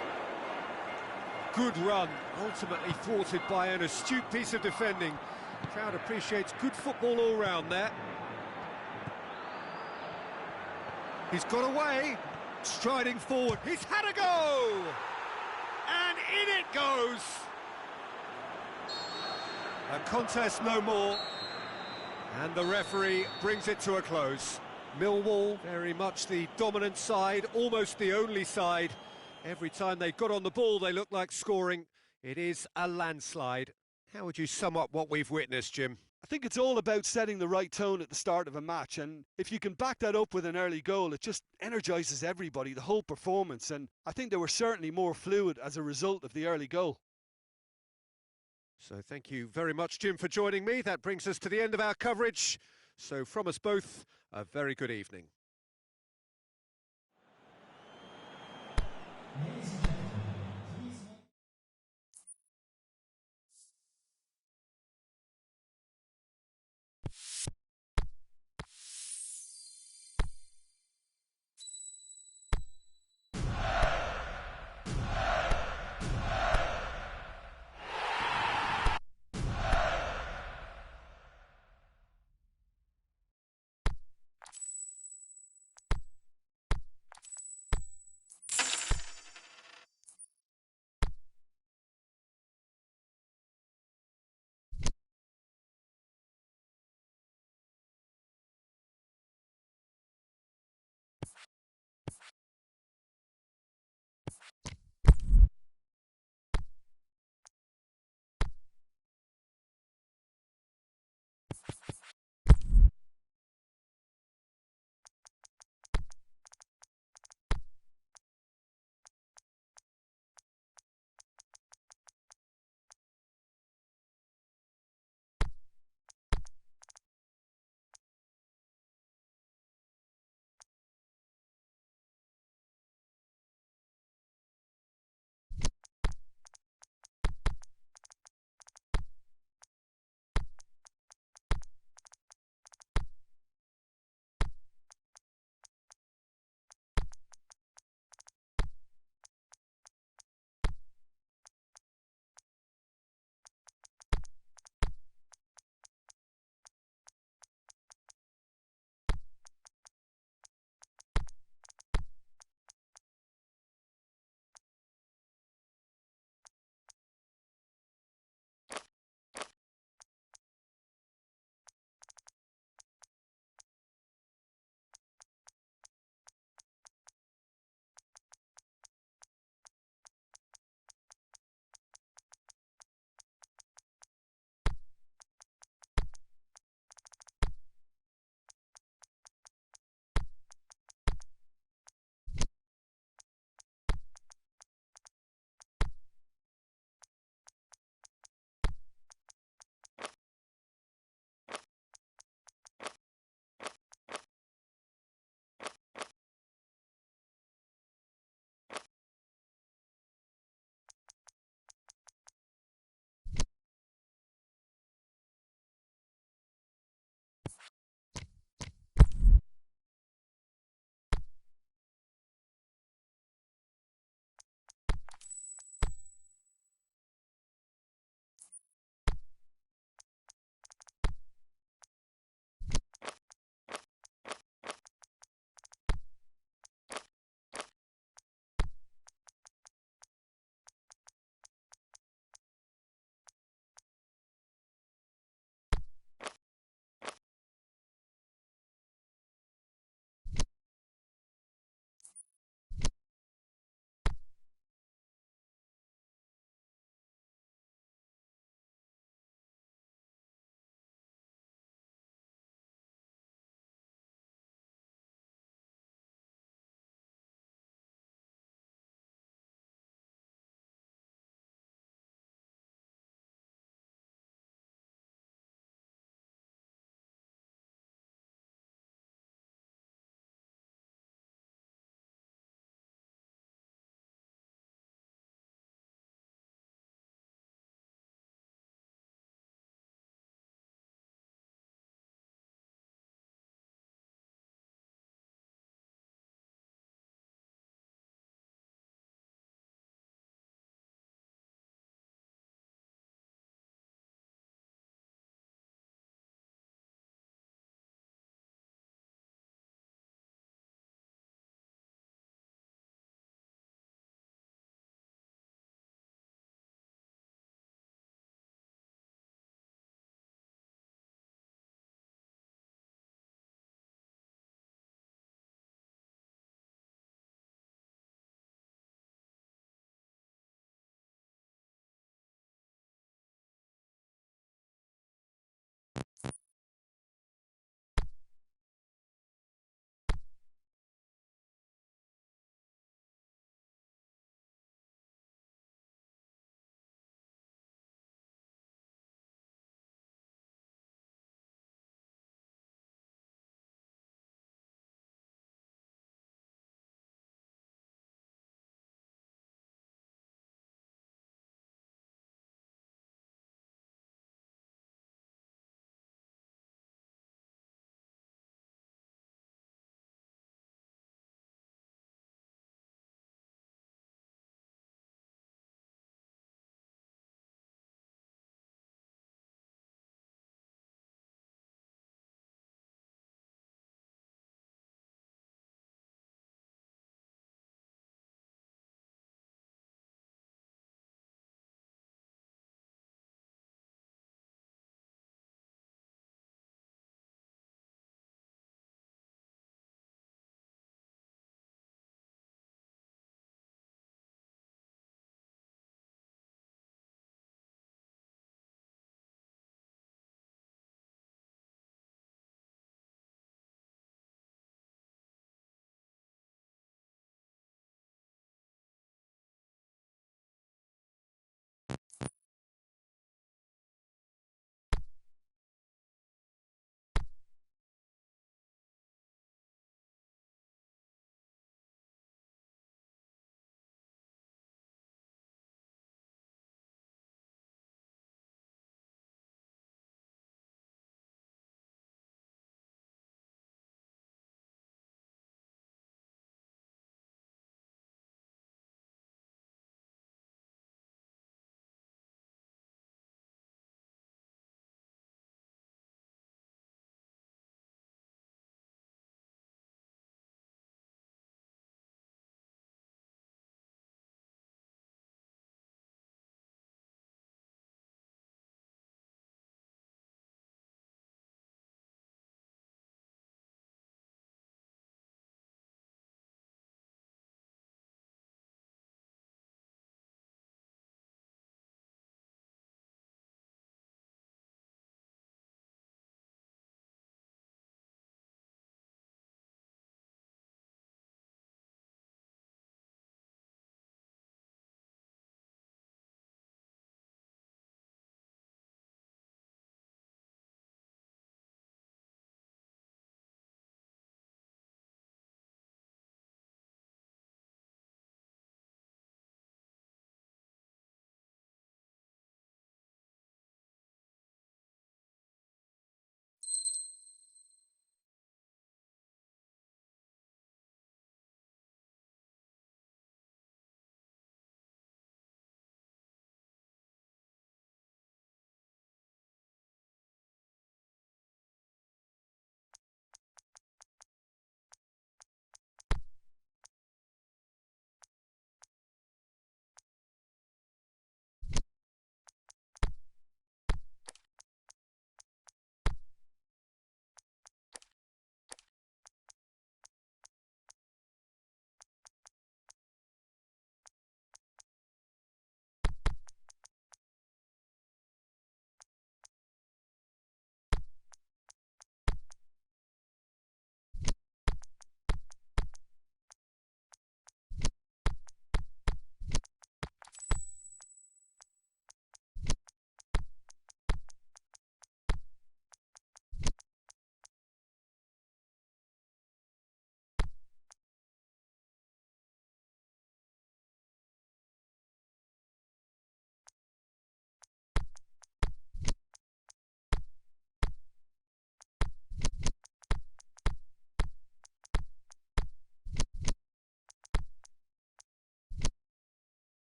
Good run, ultimately thwarted by an astute piece of defending. Crowd appreciates good football all round there. He's got away. Striding forward, he's had a go! And in it goes! A contest no more. And the referee brings it to a close. Millwall, very much the dominant side, almost the only side. Every time they got on the ball, they looked like scoring. It is a landslide. How would you sum up what we've witnessed, Jim? I think it's all about setting the right tone at the start of a match, and if you can back that up with an early goal, it just energises everybody, the whole performance, and I think they were certainly more fluid as a result of the early goal. So thank you very much, Jim, for joining me. That brings us to the end of our coverage. So from us both, a very good evening.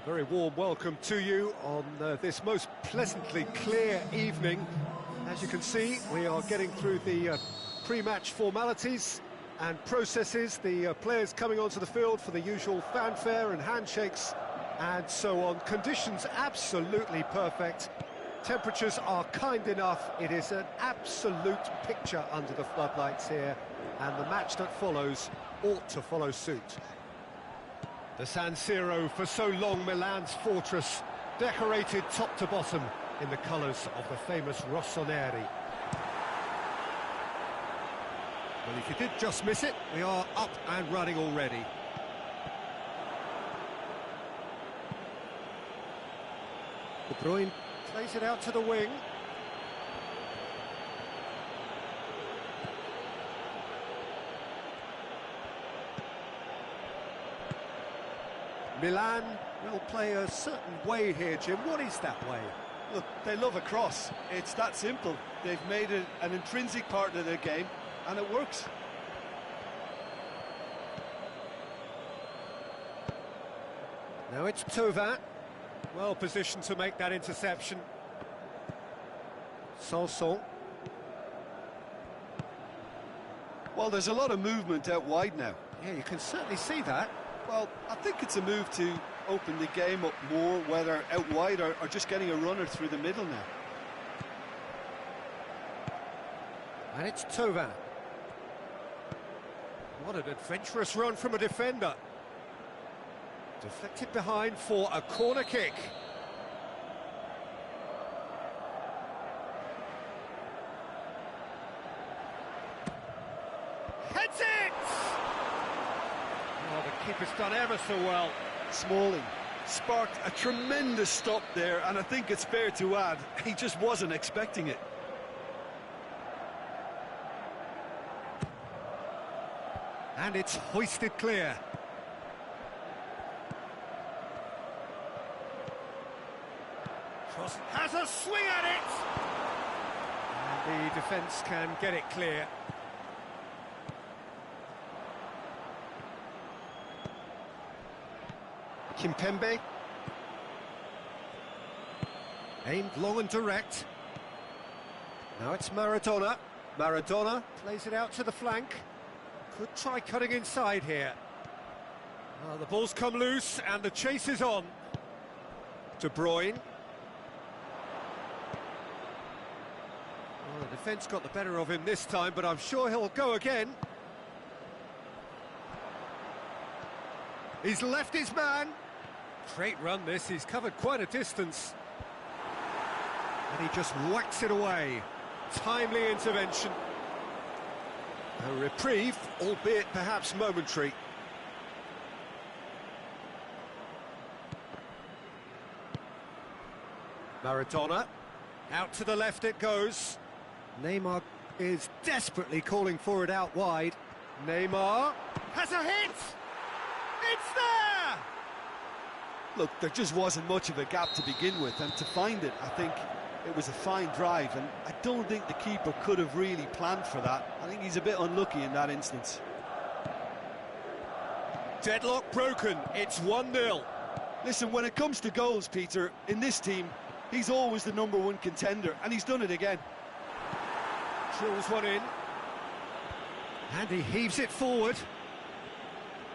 Very warm welcome to you on this most pleasantly clear evening. As you can see, we are getting through the pre-match formalities and processes, the players coming onto the field for the usual fanfare and handshakes and so on. Conditions absolutely perfect. Temperatures are kind enough. It is an absolute picture under the floodlights here, and the match that follows ought to follow suit. The San Siro, for so long Milan's fortress, decorated top to bottom in the colours of the famous Rossoneri. Well, if you did just miss it, we are up and running already. De Bruyne plays it out to the wing. Milan will play a certain way here, Jim. What is that way? Look, they love a cross. It's that simple. They've made it an intrinsic part of their game, and it works. Now it's Thauvin, well positioned to make that interception. Sanson. Well, there's a lot of movement out wide now. Yeah, you can certainly see that. Well, I think it's a move to open the game up more, whether out wide or just getting a runner through the middle now. And it's Thauvin. What an adventurous run from a defender. Deflected behind for a corner kick. Heads it! Oh, the keeper's done ever so well. Smalling sparked a tremendous stop there, and I think it's fair to add, he just wasn't expecting it. And it's hoisted clear. Cross has a swing at it! And the defence can get it clear. Kimpembe. Aimed long and direct. Now it's Maradona. Maradona plays it out to the flank. Could try cutting inside here. Oh, the ball's come loose and the chase is on. De Bruyne. Well, the defence got the better of him this time, but I'm sure he'll go again. He's left his man. Great run this, he's covered quite a distance. And he just whacks it away. Timely intervention. A reprieve, albeit perhaps momentary. Maradona. Out to the left it goes. Neymar is desperately calling for it out wide. Neymar has a hit! It's there! Look, there just wasn't much of a gap to begin with, and to find it, I think it was a fine drive, and I don't think the keeper could have really planned for that. I think he's a bit unlucky in that instance. Deadlock broken, it's 1-0. Listen, when it comes to goals, Peter, in this team, he's always the #1 contender, and he's done it again. Drills one in. And he heaves it forward.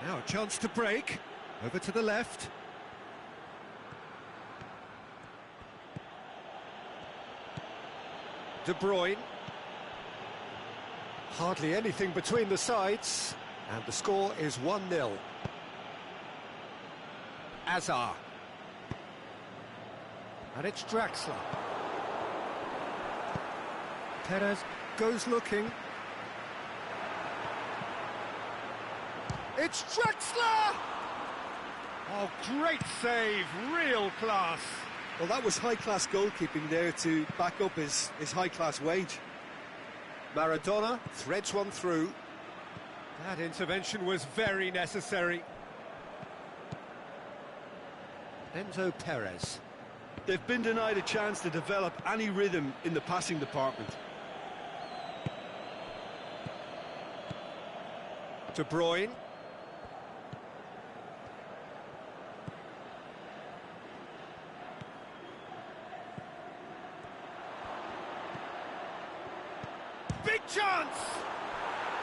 Now a chance to break. Over to the left. De Bruyne. Hardly anything between the sides. And the score is 1-0. Azar. And it's Draxler. Perez goes looking. It's Draxler! Oh, great save, real class. Well, that was high-class goalkeeping there to back up his high-class wage. Maradona threads one through. That intervention was very necessary. Enzo Perez. They've been denied a chance to develop any rhythm in the passing department. De Bruyne. chance!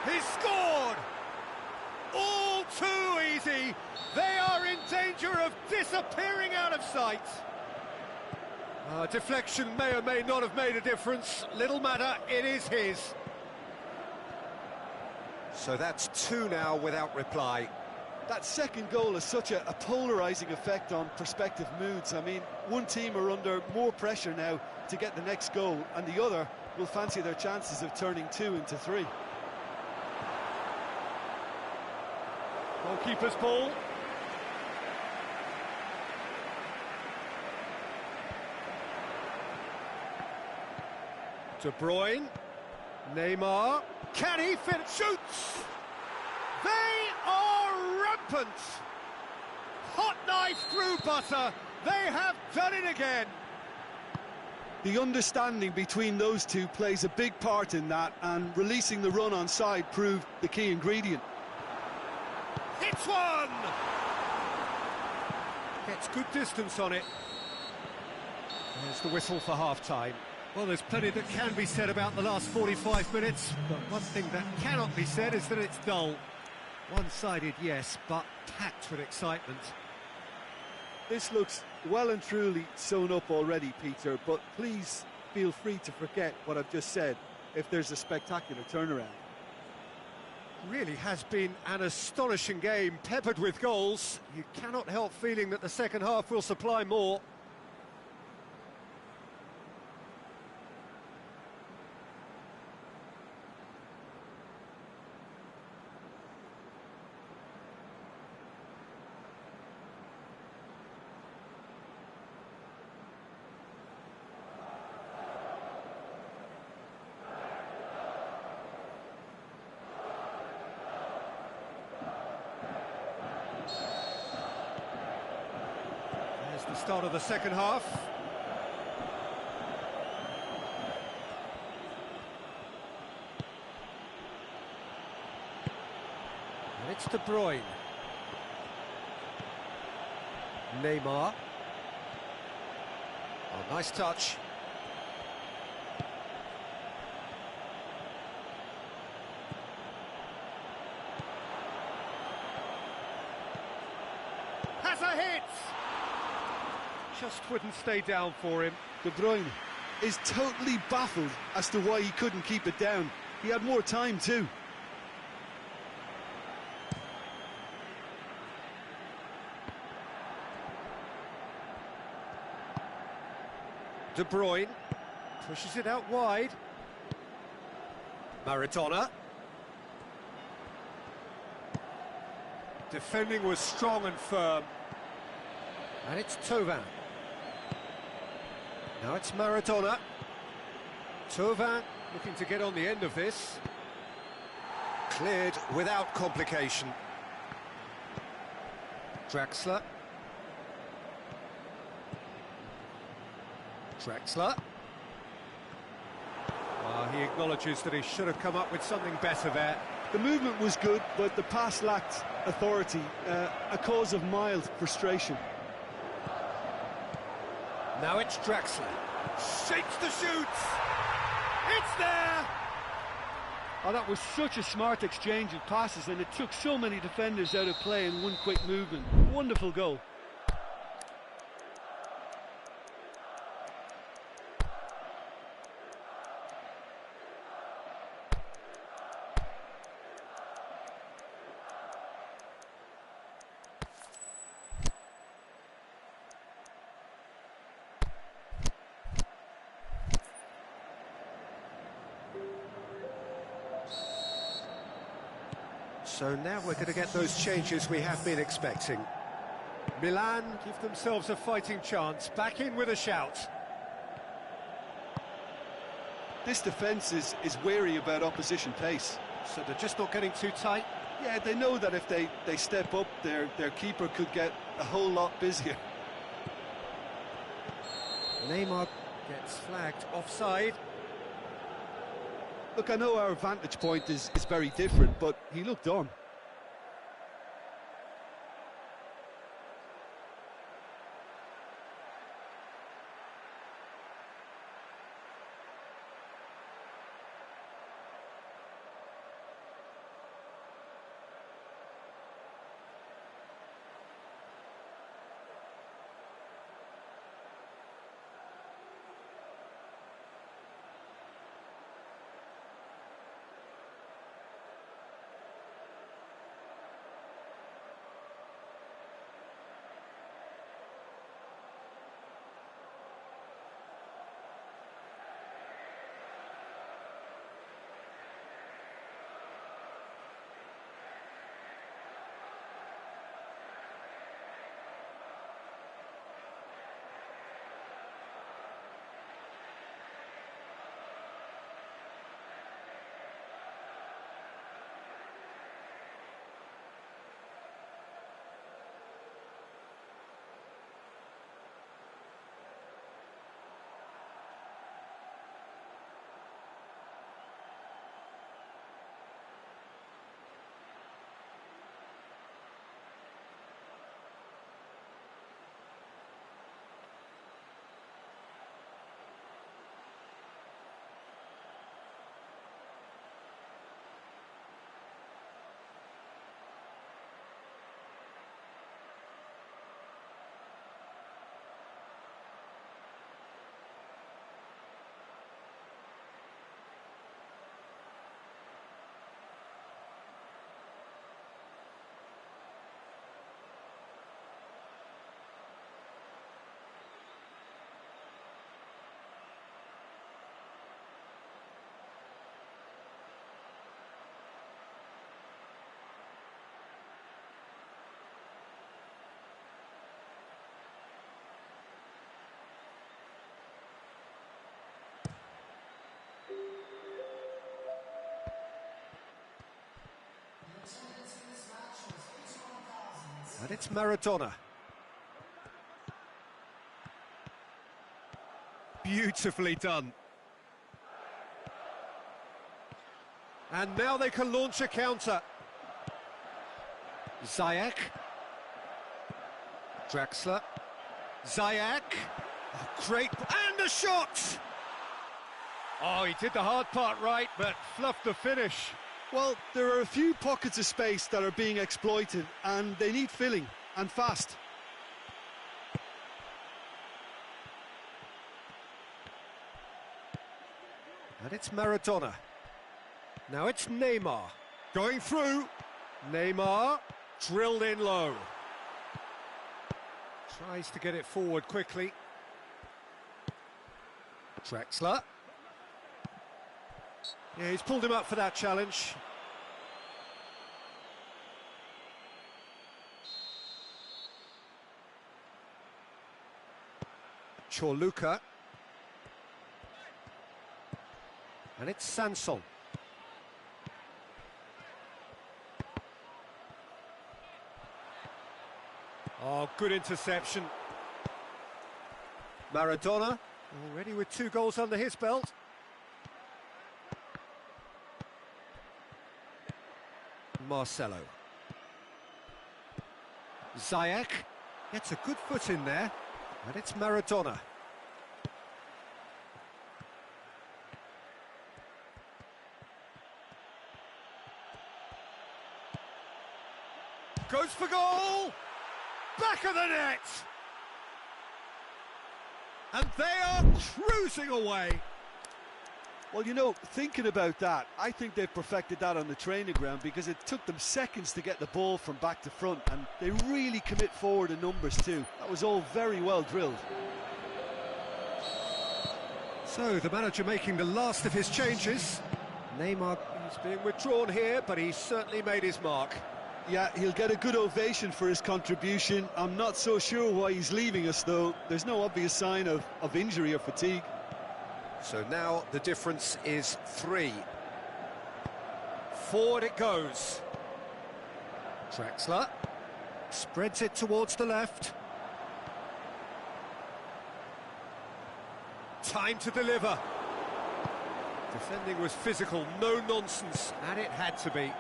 He's scored! All too easy! They are in danger of disappearing out of sight! Deflection may or may not have made a difference. Little matter, it is his. So that's two now without reply. That second goal has such a polarising effect on prospective moods. I mean, one team are under more pressure now to get the next goal, and the other will fancy their chances of turning 2 into 3. Goalkeeper's ball. De Bruyne. Neymar. Can he finish? Shoots! They are rampant! Hot knife through butter. They have done it again. The understanding between those two plays a big part in that, and releasing the run on side proved the key ingredient. Hits one! Gets good distance on it. There's the whistle for half-time. Well, there's plenty that can be said about the last 45 minutes, but one thing that cannot be said is that it's dull. One-sided, yes, but packed with excitement. This looks well and truly sewn up already, Peter, but please feel free to forget what I've just said if there's a spectacular turnaround. Really has been an astonishing game, peppered with goals. You cannot help feeling that the second half will supply more. The start of the second half. And it's De Bruyne. Neymar. Oh, nice touch. Has a hit! Just wouldn't stay down for him. De Bruyne is totally baffled as to why he couldn't keep it down. He had more time too. De Bruyne pushes it out wide. Maradona. Defending was strong and firm. And it's Thauvin. Now it's Maradona. Thauvin looking to get on the end of this. Cleared without complication. Draxler. He acknowledges that he should have come up with something better there. The movement was good, but the pass lacked authority, a cause of mild frustration. Now it's Draxler. Shapes the shoot! It's there! Oh, that was such a smart exchange of passes, and it took so many defenders out of play in one quick movement. Wonderful goal. So now we're going to get those changes we have been expecting. Milan give themselves a fighting chance, back in with a shout. This defence is wary about opposition pace. So they're just not getting too tight? Yeah, they know that if they step up, their keeper could get a whole lot busier. Neymar gets flagged offside. Look, I know our vantage point is very different, but he looked on. And it's Maradona. Beautifully done. And now they can launch a counter. Ziyech. Draxler. Ziyech. Oh, great. And a shot! Oh, he did the hard part right, but fluffed the finish. Well, there are a few pockets of space that are being exploited, and they need filling, and fast. And it's Maradona. Now it's Neymar. Going through. Neymar. Drilled in low. Tries to get it forward quickly. Draxler. Yeah, he's pulled him up for that challenge. Chorluka. And it's Sanson. Oh, good interception. Maradona, already with 2 goals under his belt. Marcelo. Ziyech gets a good foot in there, and it's Maradona. Goes for goal! Back of the net! And they are cruising away. Well, you know, thinking about that, I think they've perfected that on the training ground because it took them seconds to get the ball from back to front, and they really commit forward in numbers too. That was all very well drilled. So, the manager making the last of his changes. Neymar is being withdrawn here, but he's certainly made his mark. Yeah, he'll get a good ovation for his contribution. I'm not so sure why he's leaving us, though. There's no obvious sign of injury or fatigue. So now the difference is 3. Forward it goes. Draxler spreads it towards the left. Time to deliver. Defending was physical, no nonsense, and it had to be.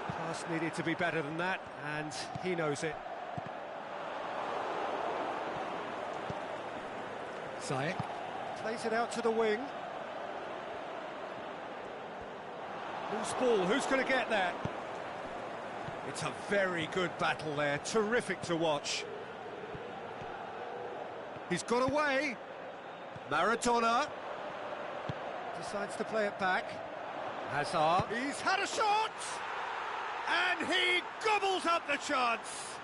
Pass needed to be better than that, and he knows it. Ziyech plays it out to the wing. Loose ball, who's going to get that? It's a very good battle there, terrific to watch. He's got away. Maradona decides to play it back. Hazard, he's had a shot! And he gobbles up the chance.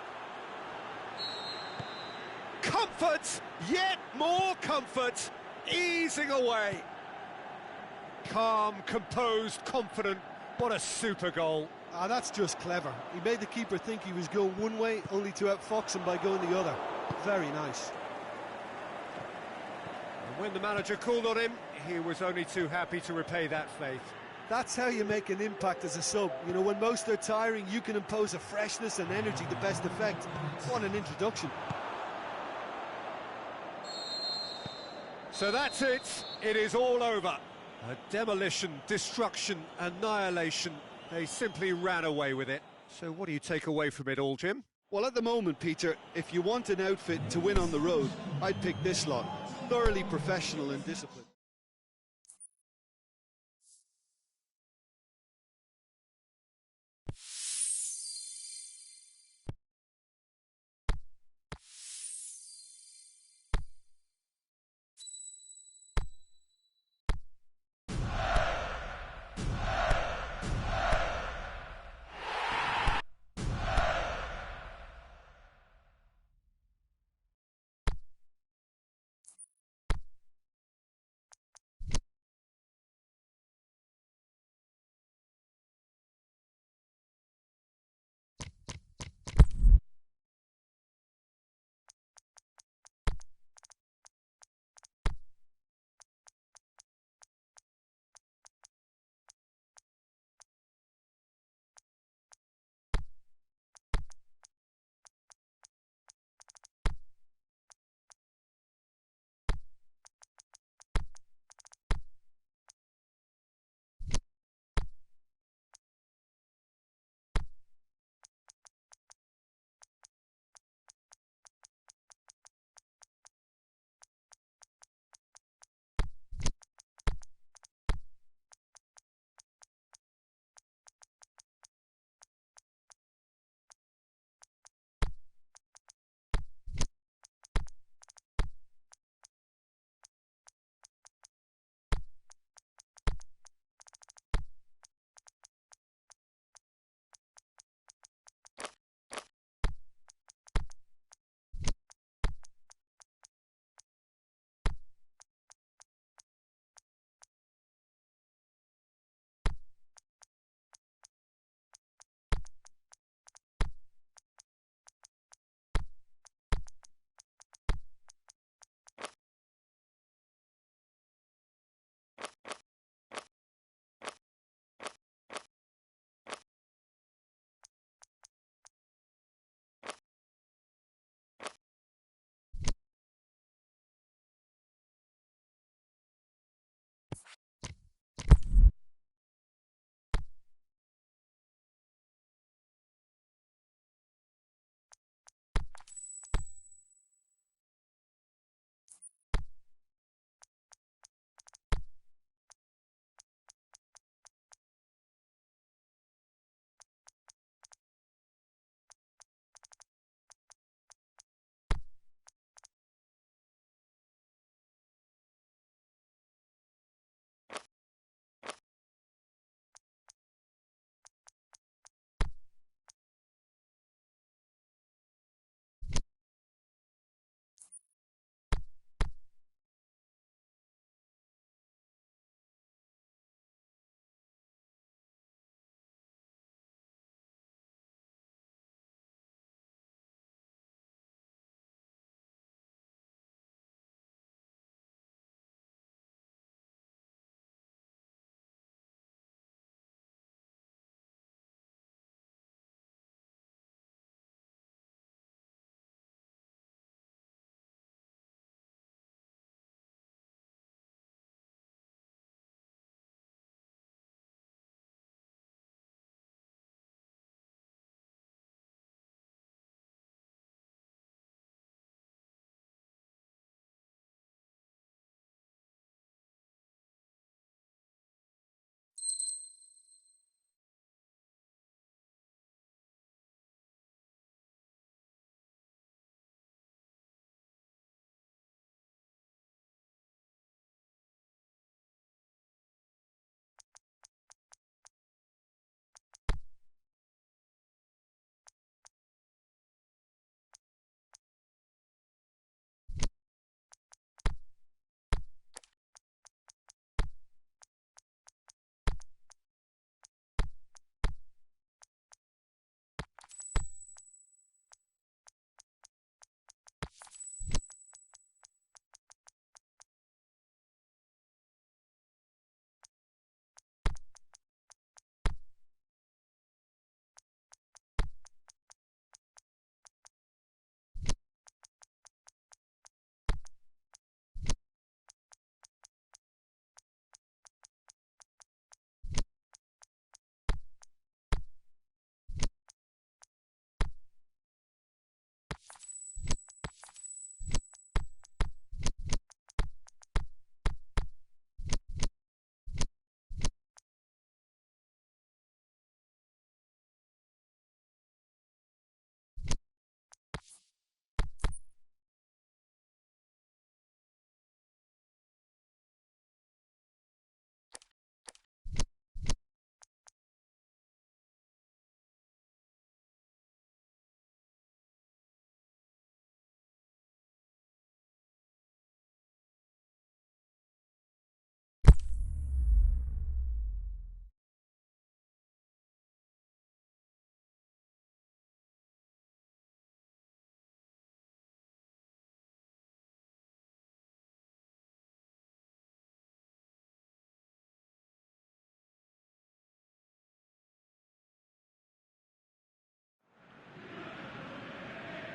Comfort, yet more comfort, easing away. Calm, composed, confident. What a super goal. Ah, that's just clever. He made the keeper think he was going one way, only to outfox him by going the other. Very nice. And when the manager called on him, he was only too happy to repay that faith. That's how you make an impact as a sub. You know, when most are tiring, you can impose a freshness and energy to best effect. What an introduction. So that's it. It is all over. A demolition, destruction, annihilation. They simply ran away with it. So what do you take away from it all, Jim? Well, at the moment, Peter, if you want an outfit to win on the road, I'd pick this lot. Thoroughly professional and disciplined.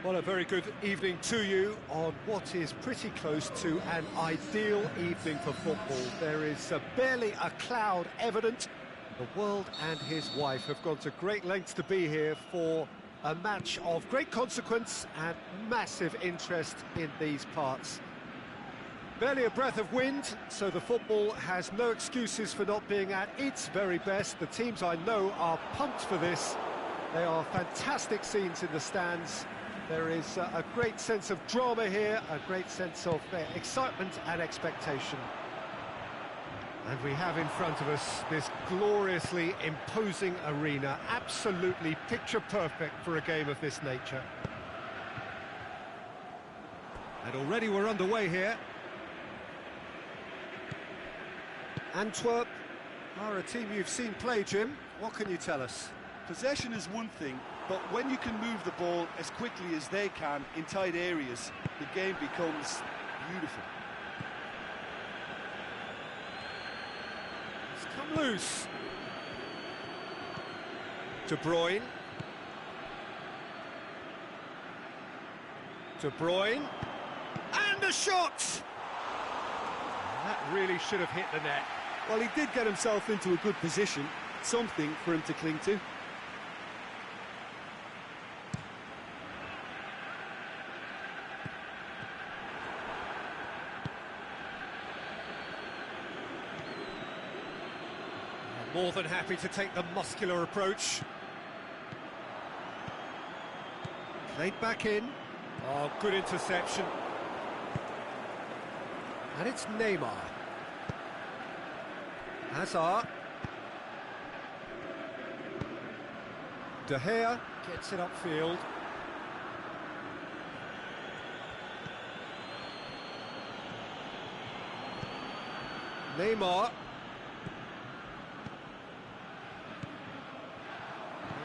Well, a very good evening to you on what is pretty close to an ideal evening for football. There is barely a cloud evident. The world and his wife have gone to great lengths to be here for a match of great consequence and massive interest in these parts. Barely a breath of wind, so the football has no excuses for not being at its very best. The teams I know are pumped for this. They are fantastic scenes in the stands. There is a great sense of drama here, a great sense of excitement and expectation. And we have in front of us this gloriously imposing arena, absolutely picture perfect for a game of this nature. And already we're underway here. Antwerp are a team you've seen play, Jim. What can you tell us? Possession is one thing, but when you can move the ball as quickly as they can in tight areas, the game becomes beautiful. It's come loose. De Bruyne. De Bruyne. And a shot! That really should have hit the net. Well, he did get himself into a good position, something for him to cling to. More than happy to take the muscular approach. Played back in. Oh, good interception. And it's Neymar. Hazard. De Gea gets it upfield. Neymar.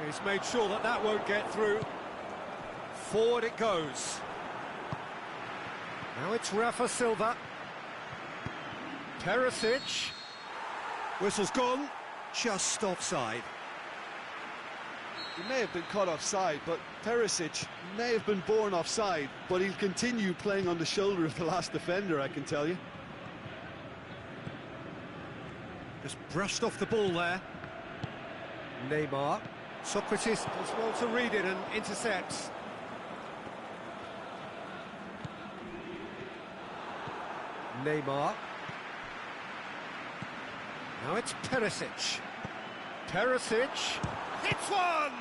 He's made sure that that won't get through. Forward it goes. Now it's Rafa Silva. Perisic. Whistle's gone. Just offside. He may have been caught offside, but Perisic may have been born offside, but he'll continue playing on the shoulder of the last defender, I can tell you. Just brushed off the ball there. Neymar. Socrates does well to read it and intercepts. Neymar. Now it's Perisic. Perisic hits one!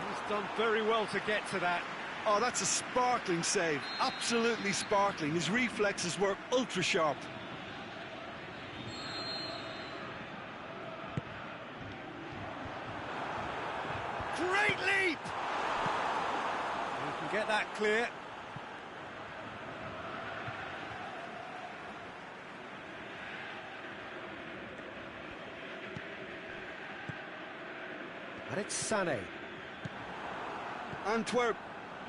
He's done very well to get to that. Oh, that's a sparkling save. Absolutely sparkling. His reflexes were ultra sharp. Great leap! You can get that clear. And it's Sané. Antwerp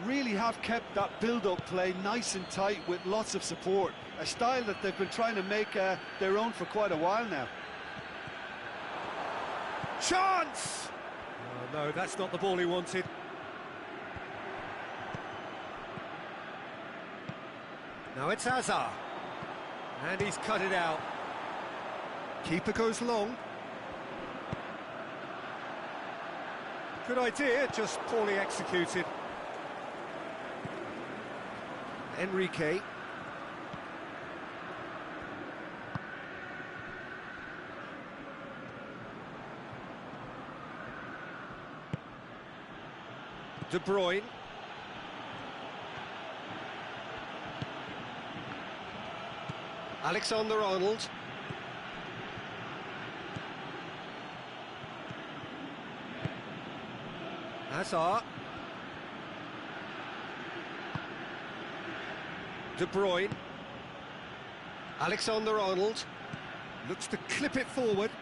really have kept that build-up play nice and tight with lots of support. A style that they've been trying to make their own for quite a while now. Chance! Oh, no, that's not the ball he wanted. Now it's Hazard. And he's cut it out. Keeper goes long. Good idea, just poorly executed. Enrique. De Bruyne. Alexander-Arnold. Hazard. De Bruyne. Alexander-Arnold. Looks to clip it forward.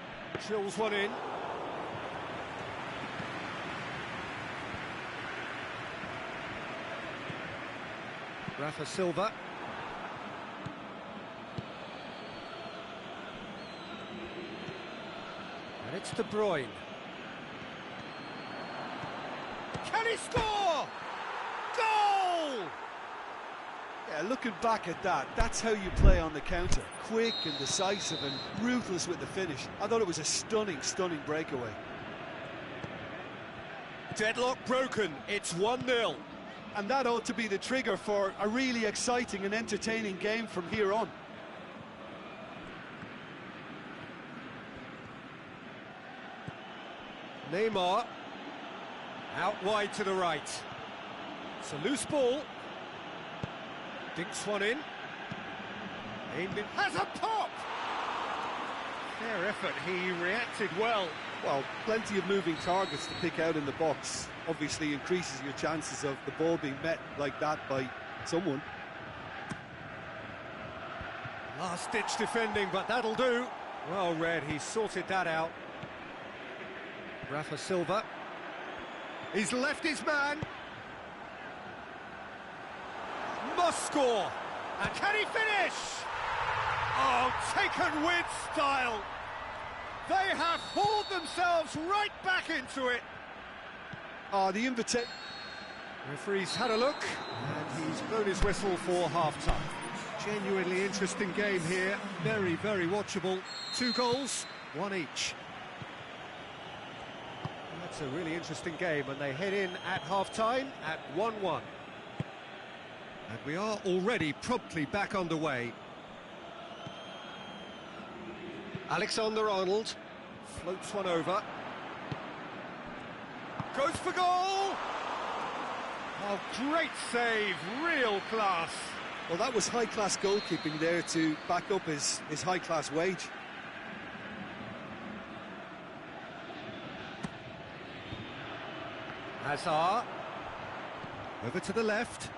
Drills one in. Rafa Silva. And it's De Bruyne. Can he score? looking back at that, that's how you play on the counter. Quick and decisive and ruthless with the finish. I thought it was a stunning, stunning breakaway. Deadlock broken, it's 1-0. And that ought to be the trigger for a really exciting and entertaining game from here on. Neymar, out wide to the right. It's a loose ball. Dinks one in. Aimed in. Has a pop! Fair effort, he reacted well. Well, plenty of moving targets to pick out in the box. Obviously increases your chances of the ball being met like that by someone. Last-ditch defending, but that'll do. Well read, he sorted that out. Rafa Silva. He's left his man. Must score. And can he finish? Oh, taken with style. They have hauled themselves right back into it. Oh, the invitation. Referee's had a look, and he's blown his whistle for half-time. Genuinely interesting game here. Very, very watchable. 2 goals, 1 each. That's a really interesting game, and they head in at half-time at 1-1. And we are already promptly back underway. Alexander-Arnold floats one over. Goes for goal! Oh, great save, real class. Well, that was high-class goalkeeping there to back up his high-class wage. Hazard. Over to the left.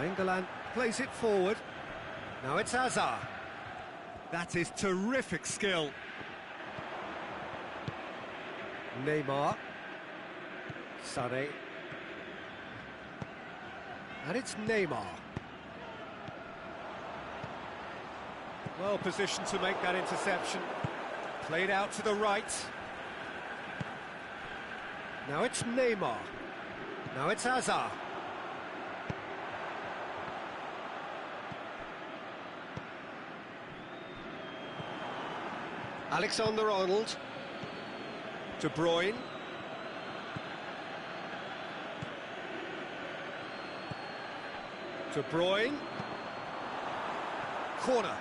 England plays it forward. Now it's Hazard. That is terrific skill. Neymar. Sané. And it's Neymar. Well positioned to make that interception. Played out to the right. Now it's Neymar. Now it's Hazard. Alexander-Arnold. De Bruyne. De Bruyne. Corner.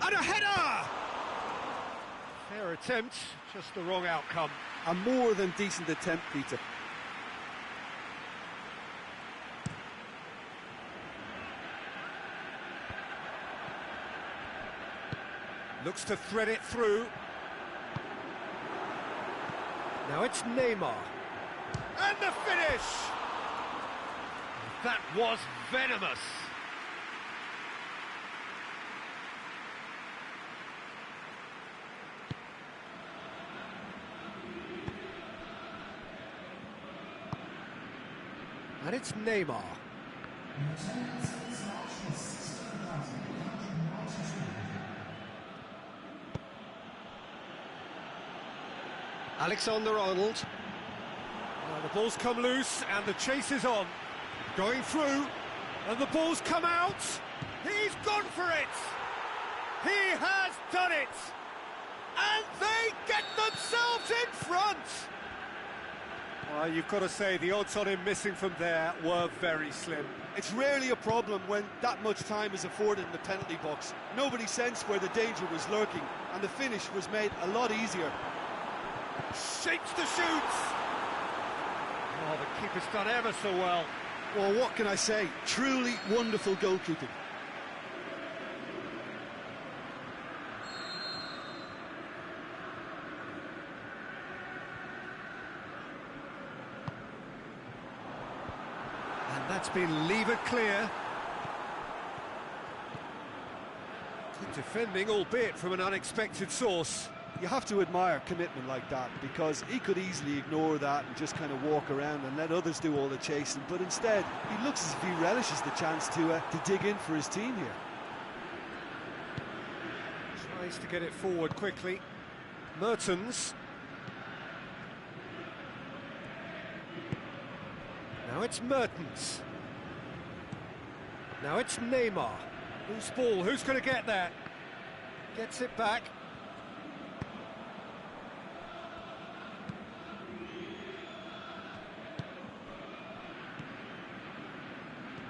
And a header! Fair attempt, just the wrong outcome. A more than decent attempt, Peter. Looks to thread it through. Now it's Neymar. And the finish! That was venomous. And it's Neymar. Alexander-Arnold. The ball's come loose and the chase is on. Going through, and the ball's come out. He's gone for it. He has done it. And they get themselves in front. Well, you've got to say, the odds on him missing from there were very slim. It's rarely a problem when that much time is afforded in the penalty box. Nobody sensed where the danger was lurking, and the finish was made a lot easier. Shakes the shoots. Oh, the keeper's done ever so well. Well, what can I say? Truly wonderful goalkeeping. And been levered clear. Good defending, albeit from an unexpected source. You have to admire commitment like that, because he could easily ignore that and just kind of walk around and let others do all the chasing, but instead he looks as if he relishes the chance to dig in for his team here. Tries to get it forward quickly. Mertens. Now it's Mertens. Now it's Neymar. Loose ball, who's going to get that? Gets it back.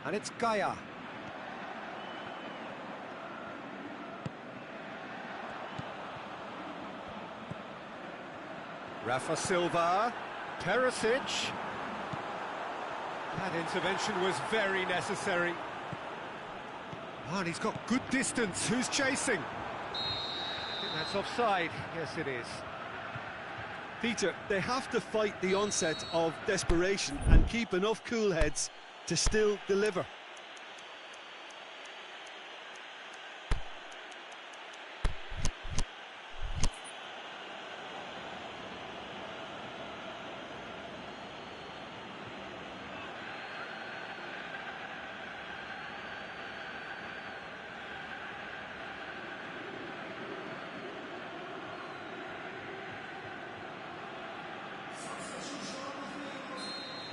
And it's Gaia. Rafa Silva, Perisic. That intervention was very necessary. Oh, and he's got good distance. Who's chasing? I think that's offside. Yes, it is. Peter, they have to fight the onset of desperation and keep enough cool heads to still deliver.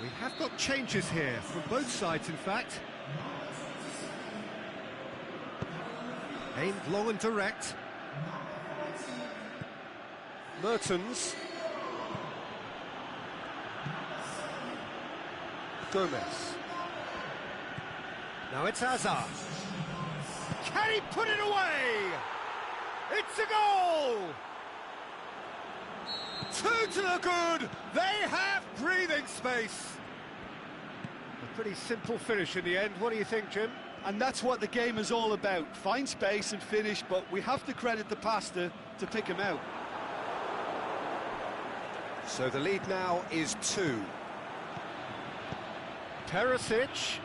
We have got changes here, from both sides in fact. Aimed long and direct. Mertens. Gomez. Now it's Hazard. Can he put it away? It's a goal! Two to the good, they have breathing space. A pretty simple finish in the end, what do you think, Jim? And that's what the game is all about, find space and finish, but we have to credit the passer to pick him out. So the lead now is 2. Perisic.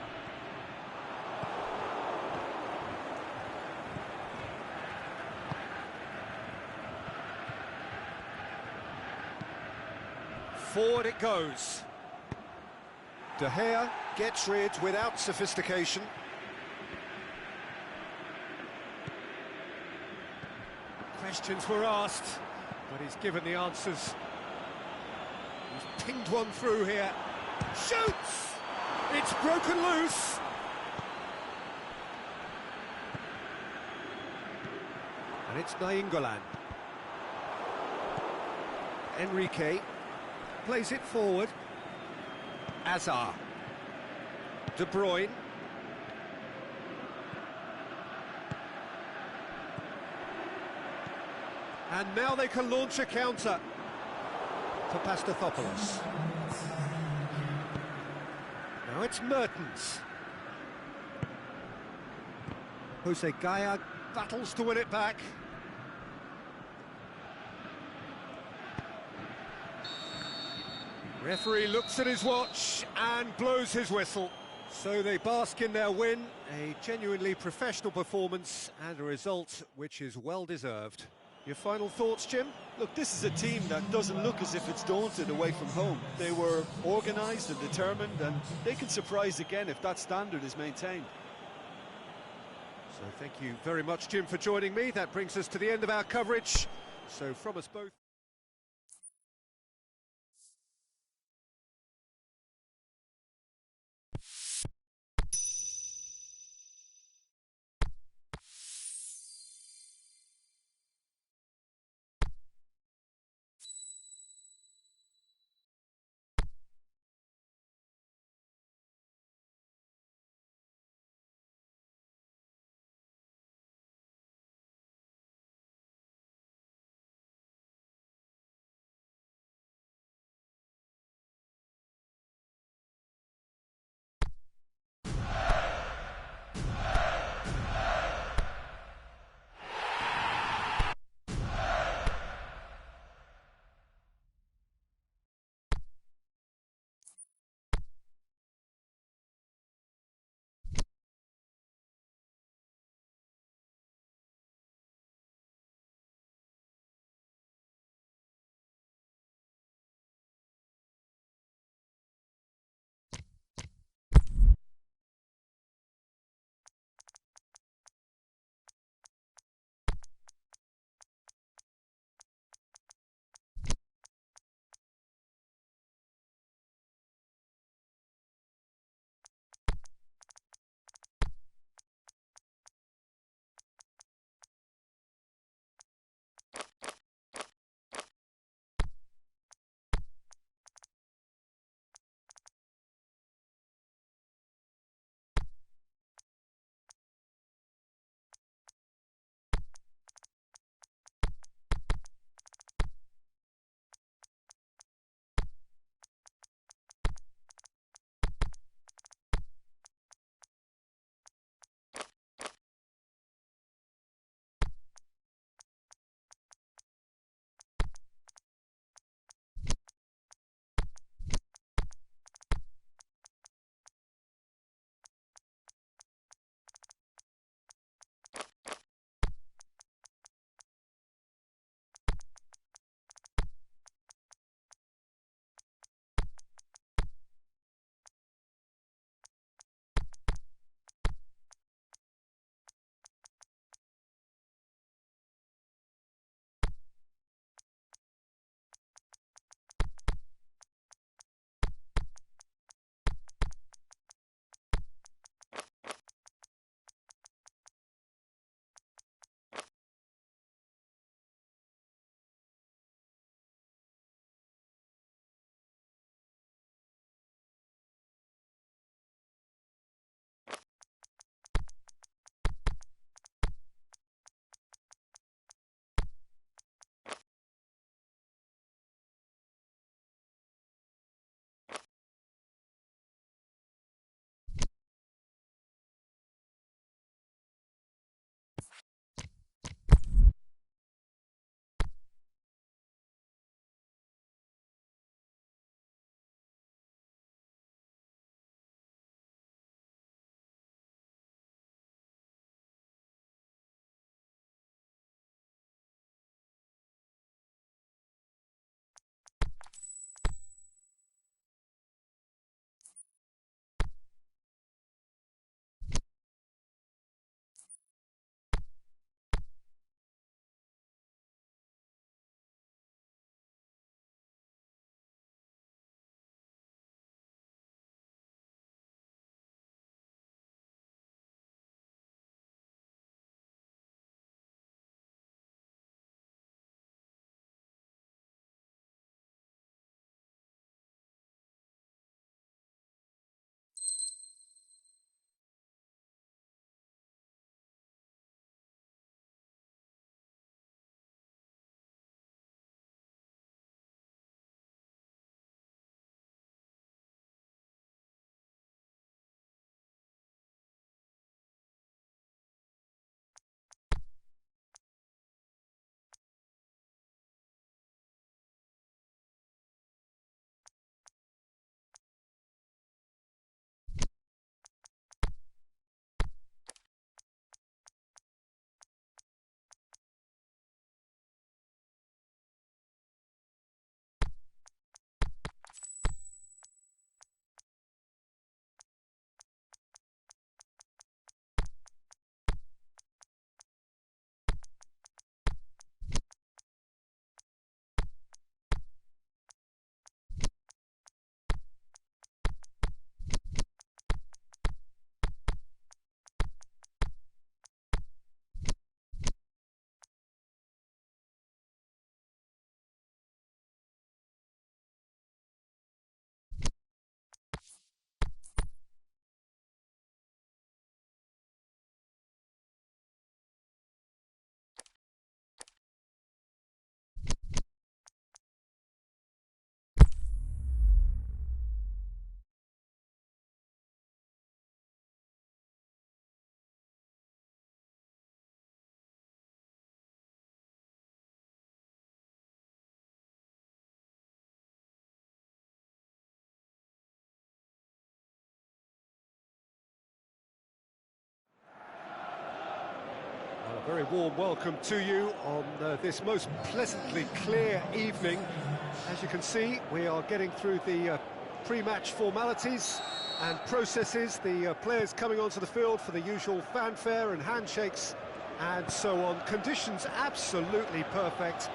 Forward it goes. De Gea gets rid without sophistication. Questions were asked, but he's given the answers. He's pinged one through here. Shoots! It's broken loose. And it's Nainggolan. Enrique plays it forward. Hazard. De Bruyne. And now they can launch a counter for Pastathopoulos. Now it's Mertens. Jose Gaia battles to win it back. Referee looks at his watch and blows his whistle. So they bask in their win, a genuinely professional performance and a result which is well deserved. Your final thoughts, Jim? Look, this is a team that doesn't look as if it's daunted away from home. They were organised and determined, and they can surprise again if that standard is maintained. So thank you very much, Jim, for joining me. That brings us to the end of our coverage. So from us both... Very warm welcome to you on this most pleasantly clear evening. As you can see, we are getting through the pre-match formalities and processes, the players coming onto the field for the usual fanfare and handshakes and so on. Conditions absolutely perfect.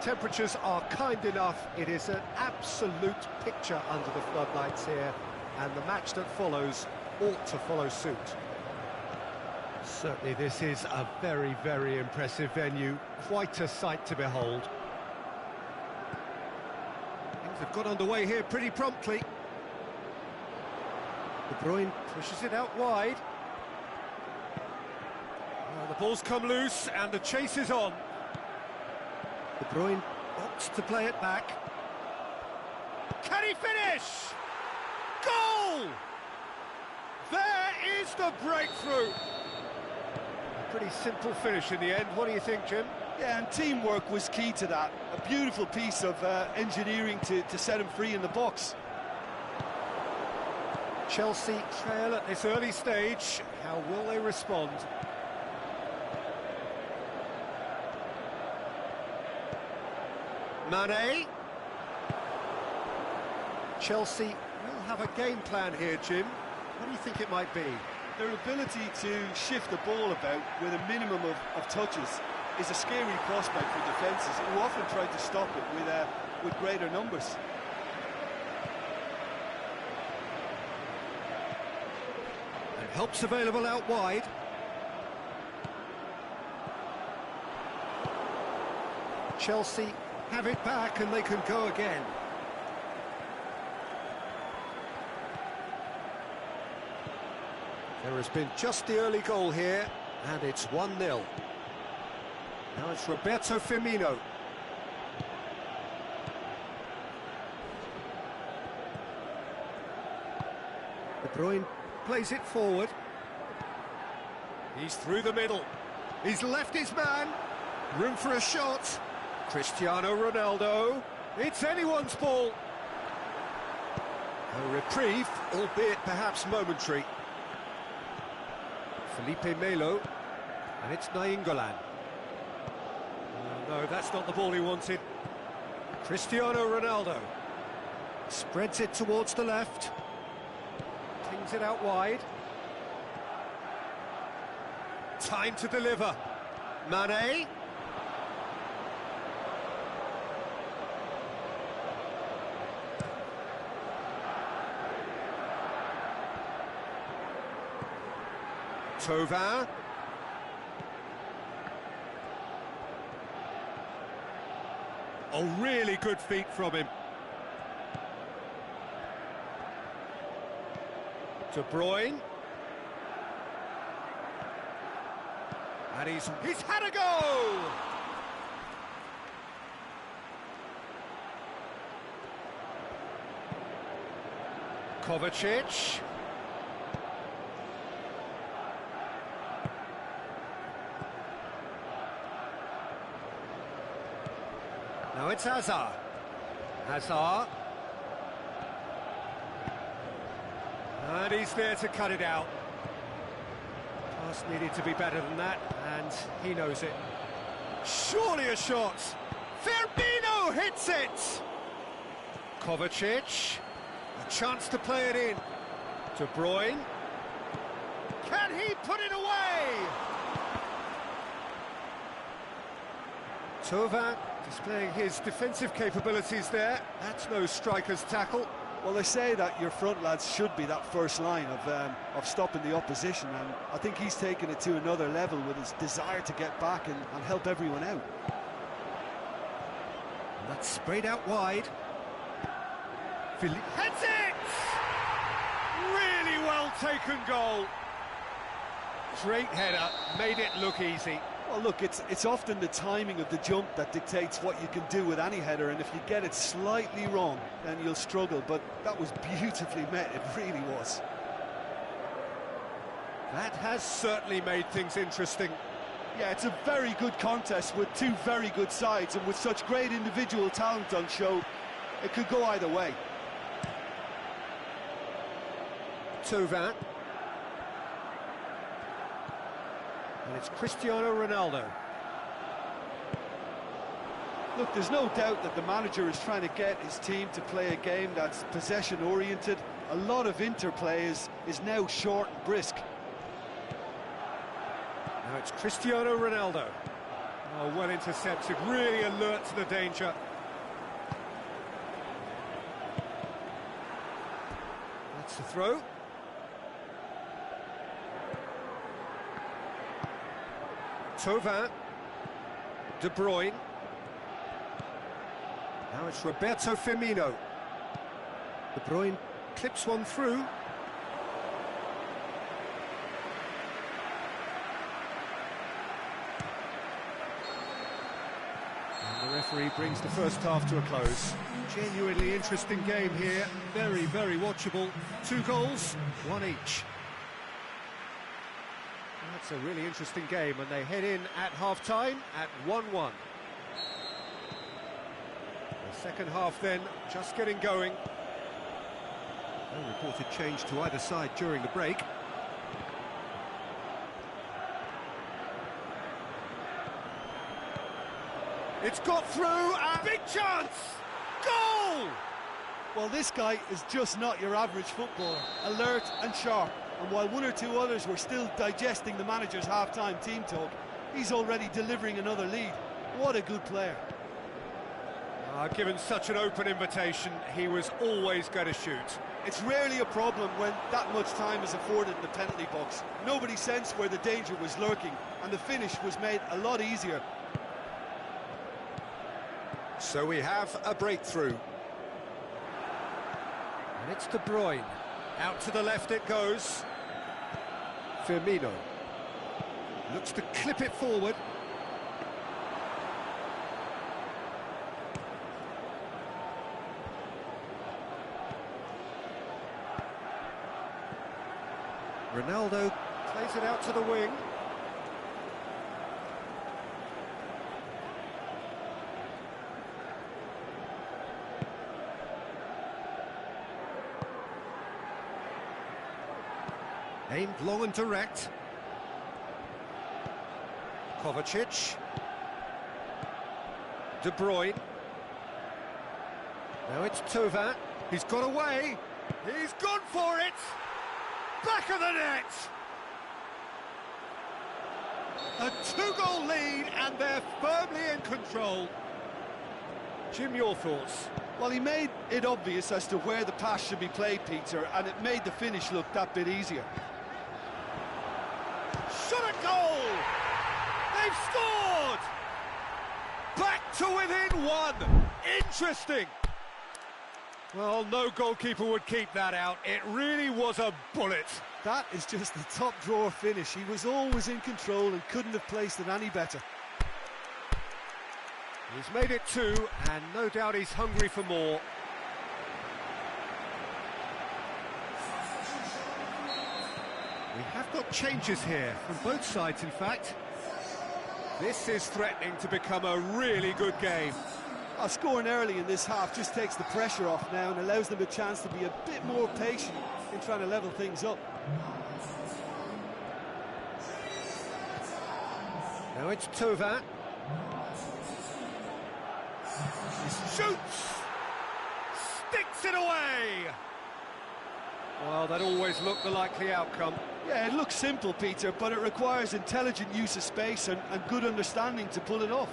Temperatures are kind enough. It is an absolute picture under the floodlights here, and the match that follows ought to follow suit. Certainly this is a very, very impressive venue. Quite a sight to behold. Things have got underway here pretty promptly. De Bruyne pushes it out wide. Oh, the ball's come loose and the chase is on. De Bruyne opts to play it back. Can he finish? Goal! There is the breakthrough. Pretty simple finish in the end. What do you think, Jim? Yeah, and teamwork was key to that. A beautiful piece of engineering to set him free in the box. Chelsea trail at this early stage. How will they respond? Mane. Chelsea will have a game plan here, Jim. What do you think it might be? Their ability to shift the ball about with a minimum of touches is a scary prospect for defences who often try to stop it with greater numbers. And help's available out wide. Chelsea have it back and they can go again. There has been just the early goal here, and it's 1-0. Now it's Roberto Firmino. De Bruyne plays it forward. He's through the middle. He's left his man. Room for a shot. Cristiano Ronaldo. It's anyone's ball. A reprieve, albeit perhaps momentary. Felipe Melo, and it's Nainggolan. No, that's not the ball he wanted. Cristiano Ronaldo spreads it towards the left, tings it out wide. Time to deliver. Mane. Thauvin. Oh, really good feet from him. De Bruyne. And he's had a go! Kovacic. Now it's Hazard. Hazard. And he's there to cut it out. Pass needed to be better than that, and he knows it. Surely a shot. Firmino hits it! Kovacic. A chance to play it in. De Bruyne. Can he put it away? Thauvin displaying his defensive capabilities there. That's no striker's tackle. Well, they say that your front lads should be that first line of stopping the opposition, and I think he's taken it to another level with his desire to get back and help everyone out. And that's sprayed out wide. Heads it! Really well taken goal. Great header, made it look easy. Well, look, it's often the timing of the jump that dictates what you can do with any header, and if you get it slightly wrong, then you'll struggle, but that was beautifully met, it really was. That has certainly made things interesting. Yeah, it's a very good contest with two very good sides, and with such great individual talent on show, it could go either way. Thauvin. And it's Cristiano Ronaldo. Look, there's no doubt that the manager is trying to get his team to play a game that's possession-oriented. A lot of interplay is now short and brisk. Now it's Cristiano Ronaldo. Oh, well intercepted, really alert to the danger. That's the throw. Thauvin. De Bruyne. Now it's Roberto Firmino. De Bruyne clips one through. And the referee brings the first half to a close. Genuinely interesting game here. Very, very watchable. 2 goals, 1 each. That's a really interesting game, and they head in at half-time at 1-1. The second half then, just getting going. No reported change to either side during the break. It's got through, a big chance! Goal! Well, this guy is just not your average footballer. Alert and sharp. And while 1 or 2 others were still digesting the manager's half-time team talk, he's already delivering another lead. What a good player. Given such an open invitation, he was always going to shoot. It's rarely a problem when that much time is afforded in the penalty box. Nobody sensed where the danger was lurking, and the finish was made a lot easier. So we have a breakthrough. And it's De Bruyne. Out to the left it goes. Firmino. Looks to clip it forward. Ronaldo plays it out to the wing. Aimed long and direct. Kovacic. De Bruyne. Now it's Thauvin. He's got away. He's gone for it. Back of the net. A 2-goal lead, and they're firmly in control. Jim, your thoughts? Well, he made it obvious as to where the pass should be played, Peter, and it made the finish look that bit easier. Shot a goal! They've scored! Back to within 1. Interesting. Well, no goalkeeper would keep that out. It really was a bullet. That is just the top drawer finish. He was always in control and couldn't have placed it any better. He's made it 2, and no doubt he's hungry for more. We have got changes here, from both sides in fact. This is threatening to become a really good game. Scoring early in this half just takes the pressure off now and allows them a chance to be a bit more patient in trying to level things up. Now it's Thauvin. He shoots! Sticks it away! Well, that always looked the likely outcome. Yeah, it looks simple, Peter, but it requires intelligent use of space and good understanding to pull it off.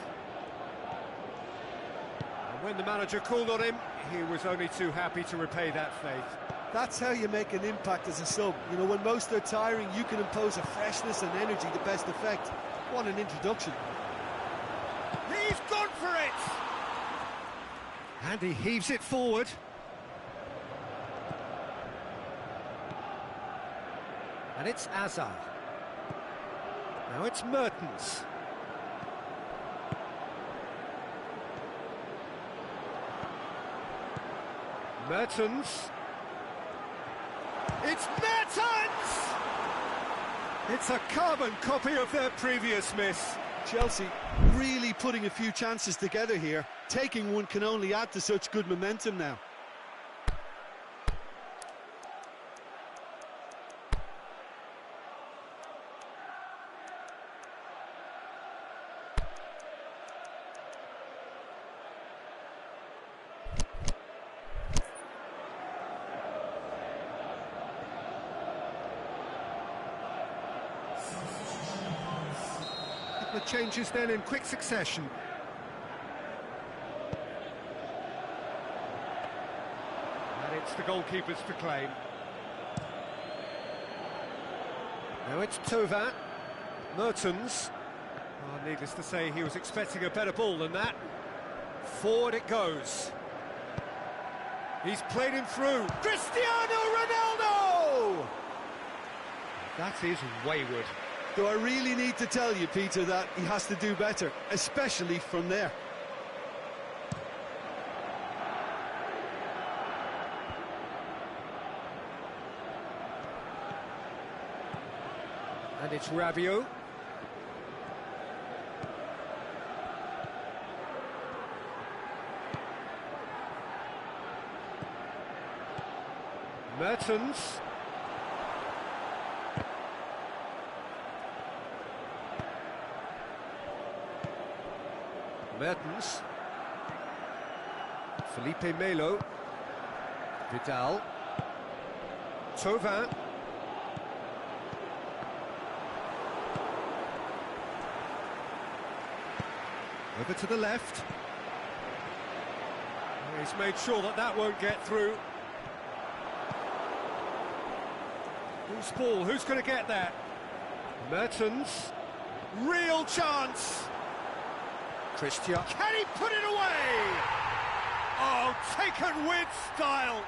And when the manager called on him, he was only too happy to repay that faith. That's how you make an impact as a sub. You know, when most are tiring, you can impose a freshness and energy to best effect. What an introduction. He's gone for it! And he heaves it forward. And it's Hazard. Now it's Mertens. Mertens. It's Mertens! It's a carbon copy of their previous miss. Chelsea really putting a few chances together here. Taking one can only add to such good momentum now. couple of changes then in quick succession. And it's the goalkeepers to claim. Now it's Thauvin. Mertens. Oh, needless to say, he was expecting a better ball than that. Forward it goes. He's played him through. Cristiano Ronaldo! That is wayward. Do I really need to tell you, Peter, that he has to do better, especially from there? And it's Rabiot. Mertens. Mertens. Felipe Melo. Vidal. Thauvin. Over to the left. He's made sure that that won't get through. Who's ball? Who's going to get that? Mertens. Real chance. Christian. Can he put it away? Oh, taken with style.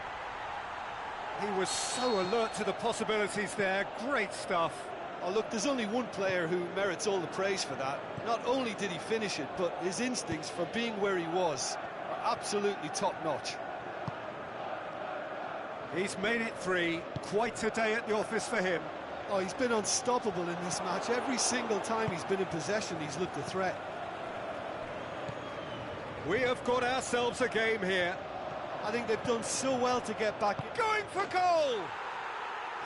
He was so alert to the possibilities there. Great stuff. Oh, look, there's only one player who merits all the praise for that. Not only did he finish it, but his instincts for being where he was are absolutely top-notch. He's made it 3. Quite a day at the office for him. Oh, he's been unstoppable in this match. Every single time he's been in possession, he's looked a threat. We have got ourselves a game here. I think they've done so well to get back. Going for goal!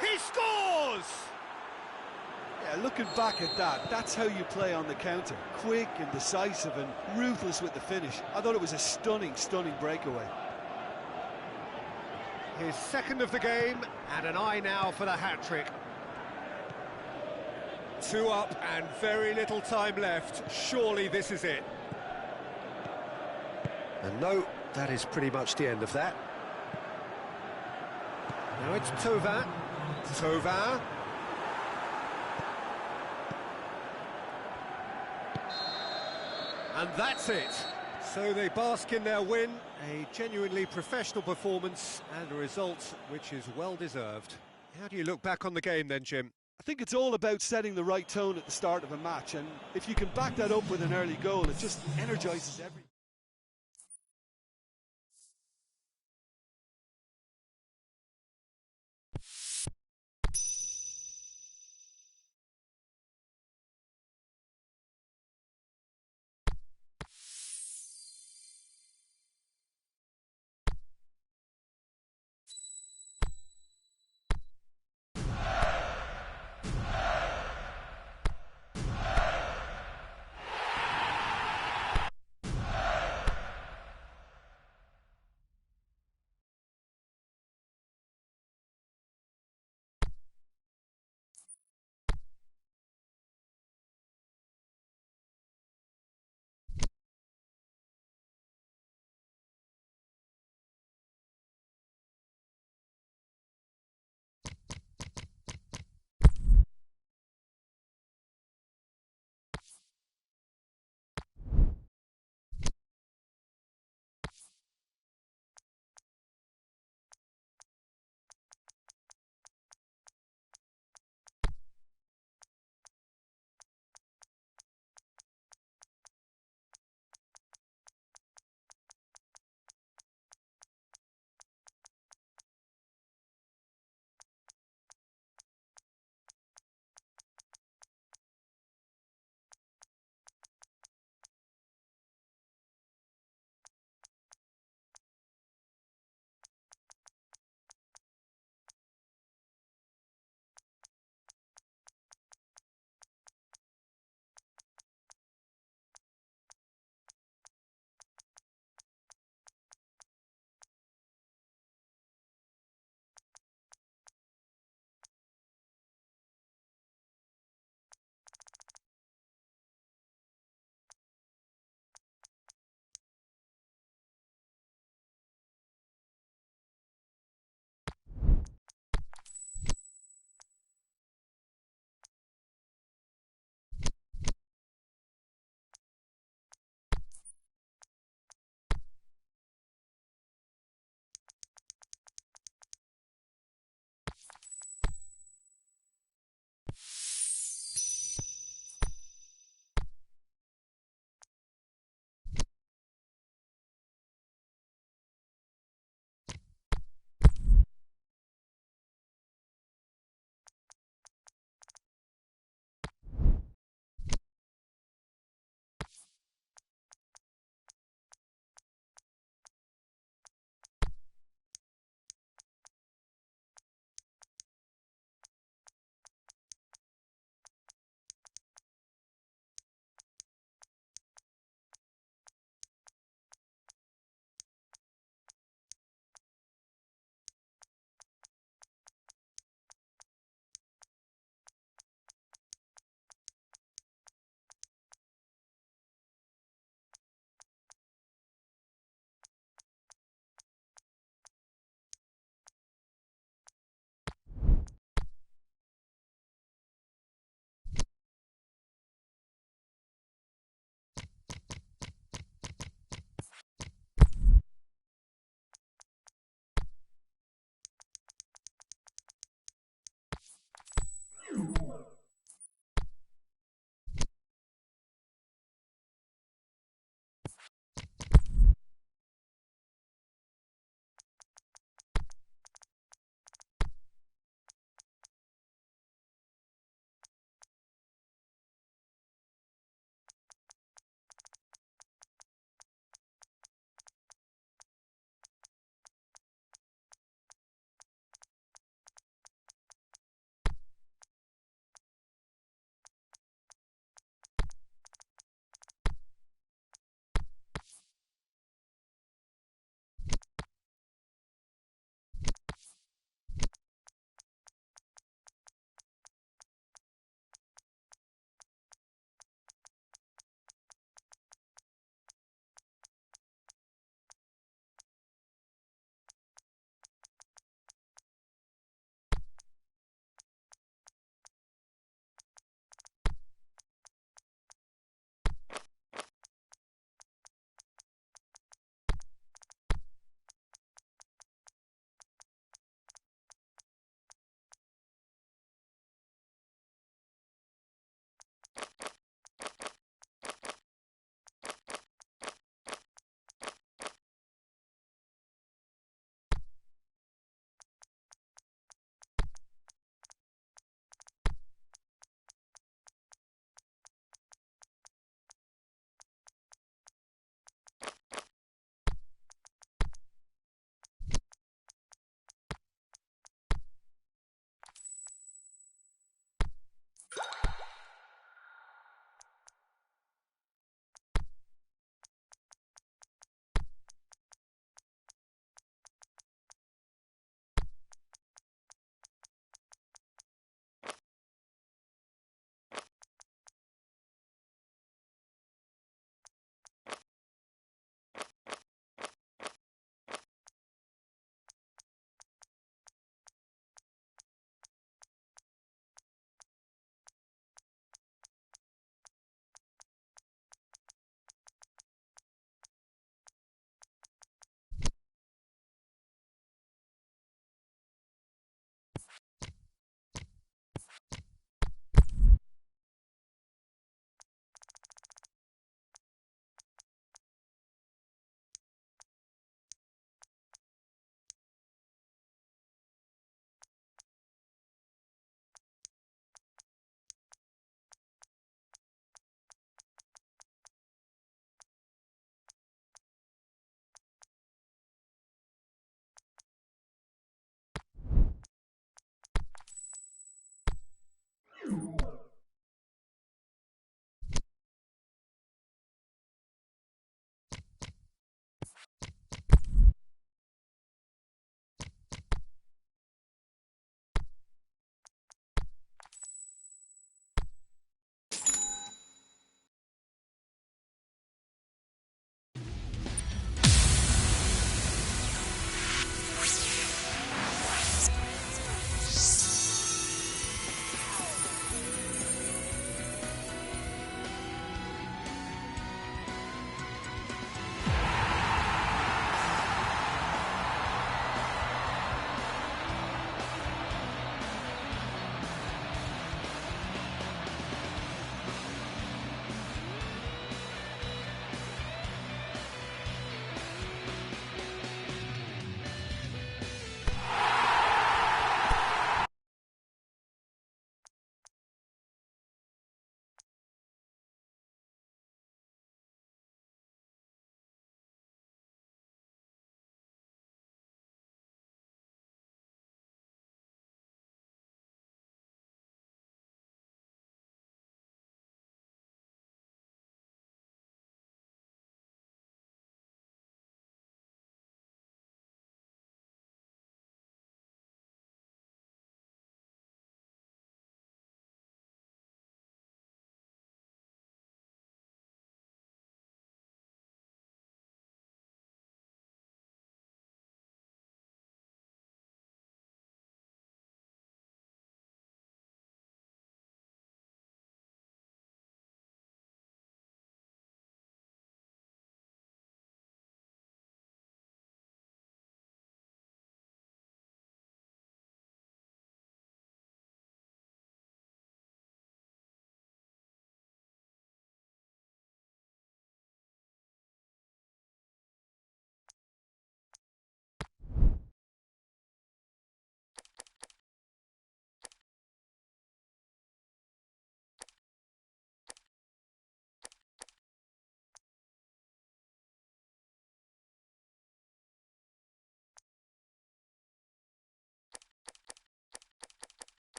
He scores! Yeah, looking back at that, that's how you play on the counter. Quick and decisive and ruthless with the finish. I thought it was a stunning, stunning breakaway. His second of the game, and an eye now for the hat-trick. 2 up and very little time left. Surely this is it. And no, that is pretty much the end of that. Now it's Thauvin. Thauvin. And that's it. So they bask in their win, a genuinely professional performance and a result which is well deserved. How do you look back on the game then, Jim? I think it's all about setting the right tone at the start of a match, and if you can back that up with an early goal, it just energises everything.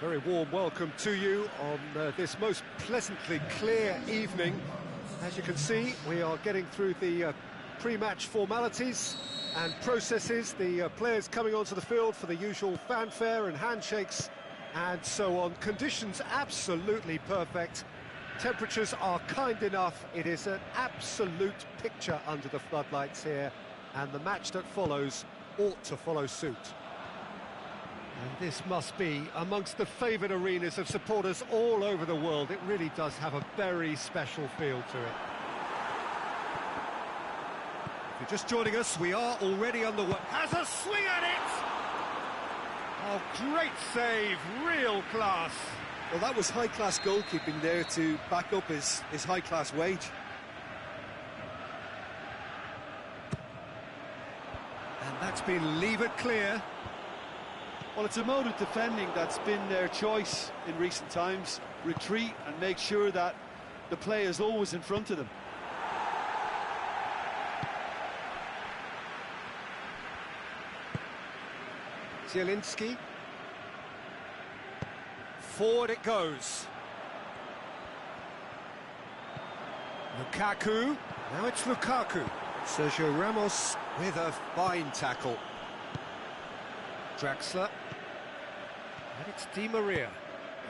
Very warm welcome to you on this most pleasantly clear evening. As you can see, we are getting through the pre-match formalities and processes, the players coming onto the field for the usual fanfare and handshakes and so on. Conditions absolutely perfect. Temperatures are kind enough. It is an absolute picture under the floodlights here, and the match that follows ought to follow suit. And this must be amongst the favoured arenas of supporters all over the world. It really does have a very special feel to it. If you're just joining us, we are already underway. Has a swing at it! Oh, great save, real class. Well, that was high-class goalkeeping there to back up his high-class wage. And that's been levered clear. Well, it's a mode of defending that's been their choice in recent times. Retreat and make sure that the play is always in front of them. Zielinski. Forward it goes. Lukaku. Now it's Lukaku. Sergio Ramos with a fine tackle. Draxler. And it's Di Maria.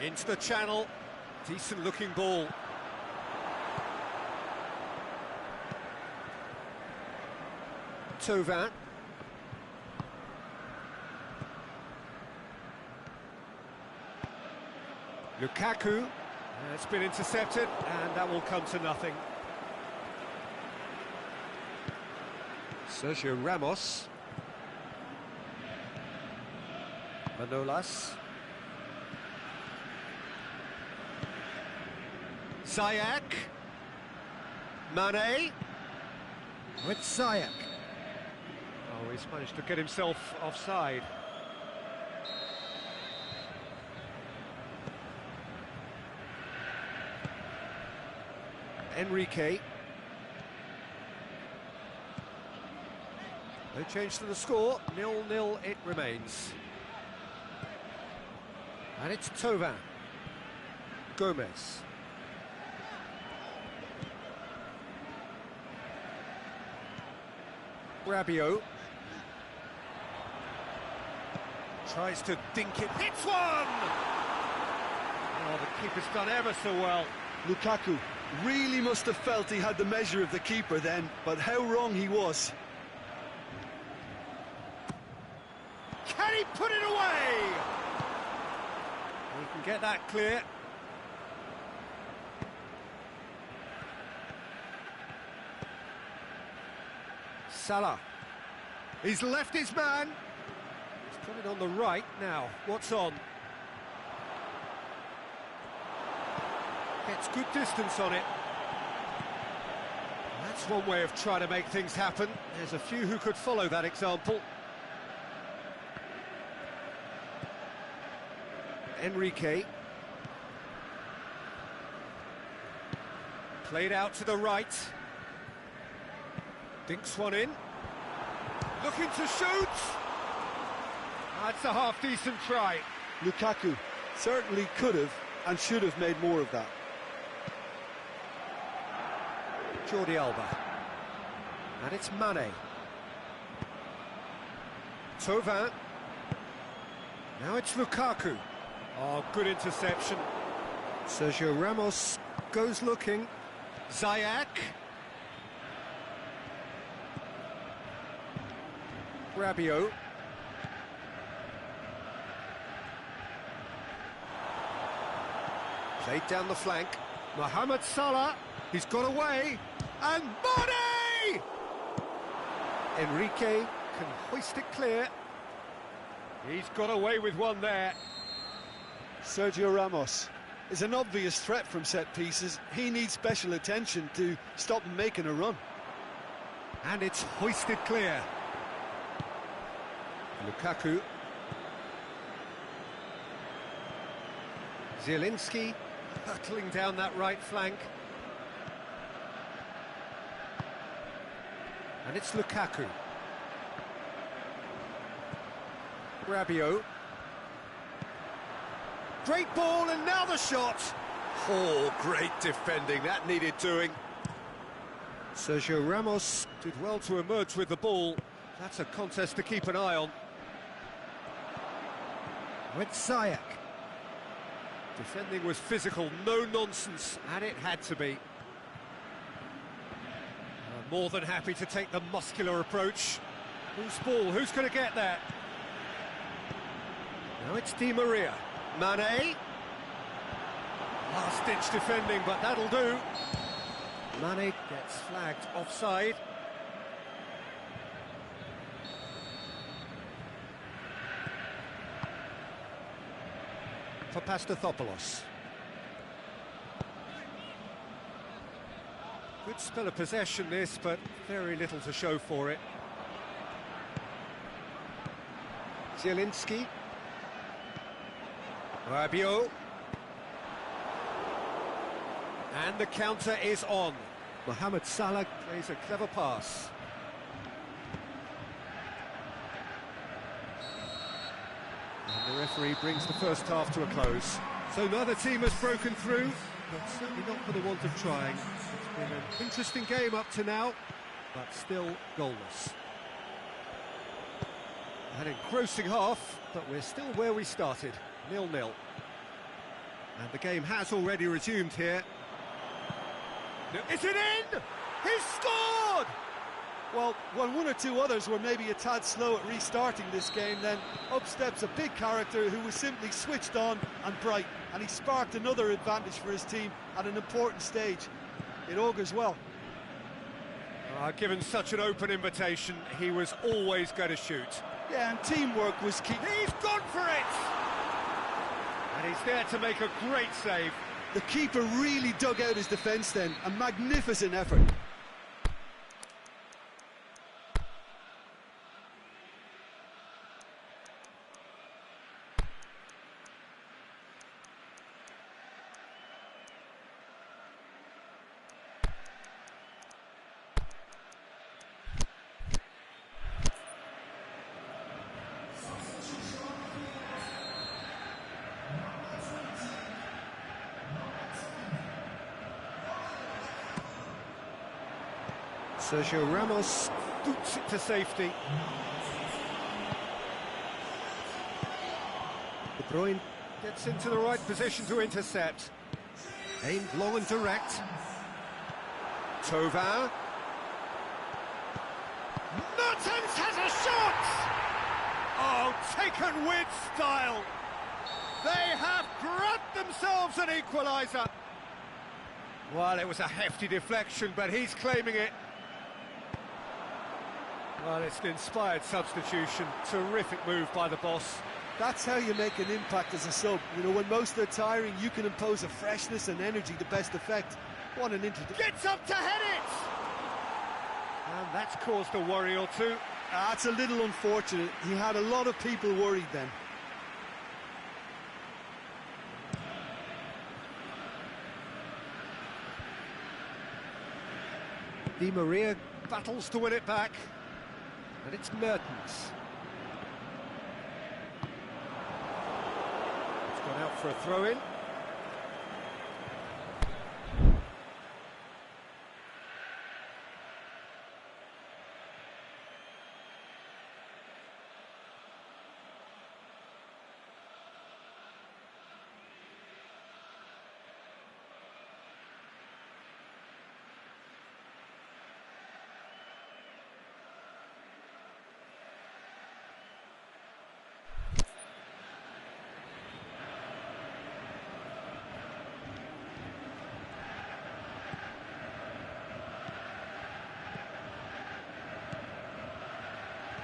Into the channel. Decent looking ball. Thauvin. Lukaku. It's been intercepted, and that will come to nothing. Sergio Ramos. Manolas. Ziyech. Mane. With Ziyech. Oh, he's managed to get himself offside. Enrique. No change to the score, 0-0 it remains. And it's Thauvin. Gomez. Rabiot. Tries to dink it, hits one! Oh, the keeper's done ever so well. Lukaku really must have felt he had the measure of the keeper then, but how wrong he was. Can he put it away? He can get that clear. Salah. He's left his man. He's put it on the right now. What's on? Gets good distance on it. That's one way of trying to make things happen. There's a few who could follow that example. Enrique. Played out to the right. Dinks one in. Looking to shoot. That's a half-decent try. Lukaku certainly could have and should have made more of that. Jordi Alba. And it's Mane. Thauvin. Now it's Lukaku. Oh, good interception. Sergio Ramos goes looking. Ziyech. Rabiot. Played down the flank. Mohamed Salah. He's got away. And Mane! Enrique can hoist it clear. He's got away with one there. Sergio Ramos is an obvious threat from set pieces. He needs special attention to stop him making a run. And it's hoisted clear. Lukaku. Zielinski hurtling down that right flank. And it's Lukaku. Rabiot. Great ball, and now the shot. Oh, great defending, that needed doing. Sergio Ramos did well to emerge with the ball. That's a contest to keep an eye on. With Ziyech. Defending was physical, no nonsense, and it had to be. More than happy to take the muscular approach. Whose ball? Who's going to get that? Now it's Di Maria. Mane. Last-ditch defending, but that'll do. Mane gets flagged offside. For Pastathopoulos. Good spell of possession this, but very little to show for it. Zielinski. Rabiot. And the counter is on. Mohamed Salah plays a clever pass. And the referee brings the first half to a close. So neither team has broken through, but certainly not for the want of trying. It's been an interesting game up to now, but still goalless. An engrossing half, but we're still where we started, 0-0. And the game has already resumed here. Is it in? He's scored! Well, when one or two others were maybe a tad slow at restarting this game, then up steps a big character who was simply switched on and bright, and he sparked another advantage for his team at an important stage. It augurs well. Given such an open invitation, he was always going to shoot. Yeah, and teamwork was key. He's gone for it! And he's there to make a great save. The keeper really dug out his defence then, a magnificent effort. Sergio Ramos boots it to safety. De Bruyne gets into the right position to intercept. Aimed long and direct. Thauvin. Mertens has a shot! Oh, taken with style. They have grabbed themselves an equaliser. Well, it was a hefty deflection, but he's claiming it. Well, it's an inspired substitution. Terrific move by the boss. That's how you make an impact as a sub. You know, when most are tiring, you can impose a freshness and energy to best effect. What an introduction. Gets up to head it! And that's caused a worry or two. That's a little unfortunate. He had a lot of people worried then. Di Maria battles to win it back. And it's Mertens. It's gone out for a throw-in.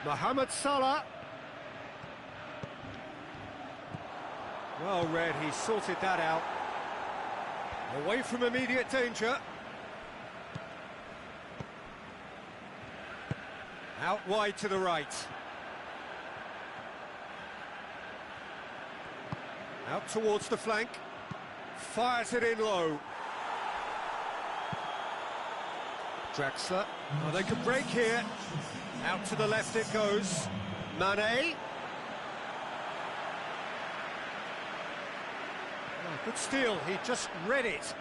Mohamed Salah. Well read, he sorted that out. Away from immediate danger. Out wide to the right. Out towards the flank. Fires it in low. Draxler. Oh, they can break here. Out to the left it goes. Mane. Good steal, he just read it.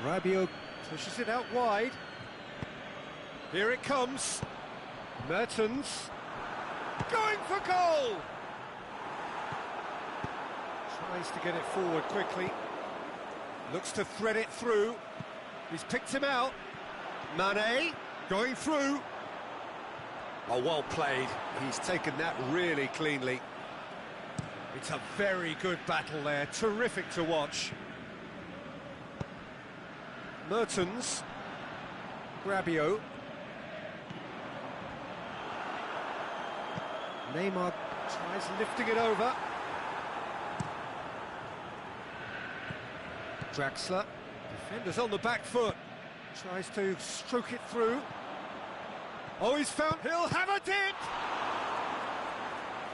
Rabiot pushes it out wide. Here it comes. Mertens going for goal. Tries to get it forward quickly. Looks to thread it through. He's picked him out. Mane going through. Oh, well played. He's taken that really cleanly. It's a very good battle there. Terrific to watch. Mertens. Rabiot. Neymar tries lifting it over. Draxler. Defenders on the back foot. Tries to stroke it through. Oh, he's found... He'll have a dip!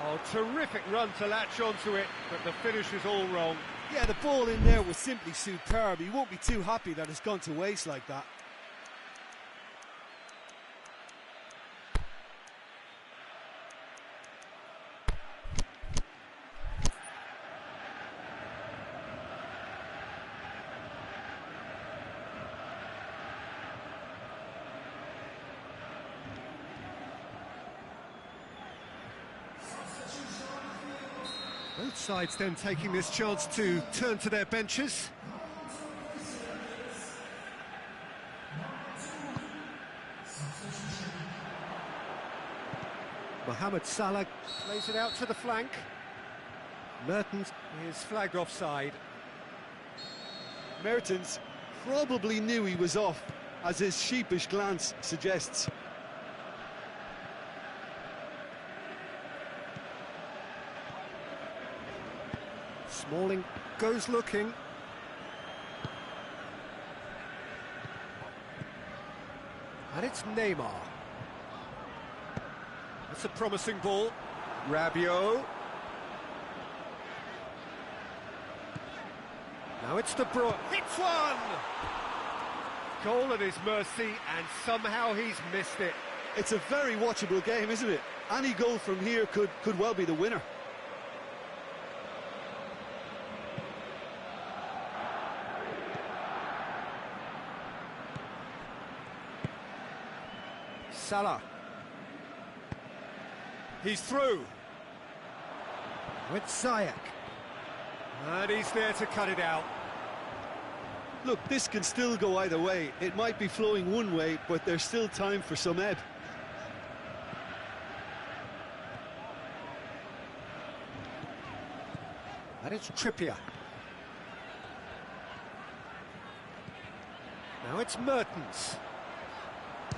Oh, terrific run to latch onto it, but the finish is all wrong. Yeah, the ball in there was simply superb. He won't be too happy that it's gone to waste like that. Both sides then taking this chance to turn to their benches. Mohamed Salah plays it out to the flank. Mertens is flagged offside. Mertens probably knew he was off, as his sheepish glance suggests. Smalling goes looking. And it's Neymar. That's a promising ball. Rabiot. Now it's De Bruyne. Hits one! Goal at his mercy, and somehow he's missed it. It's a very watchable game, isn't it? Any goal from here could well be the winner. Salah. He's through. With Ziyech. And he's there to cut it out. Look, this can still go either way. It might be flowing one way, but there's still time for some ebb. And it's Trippier. Now it's Mertens.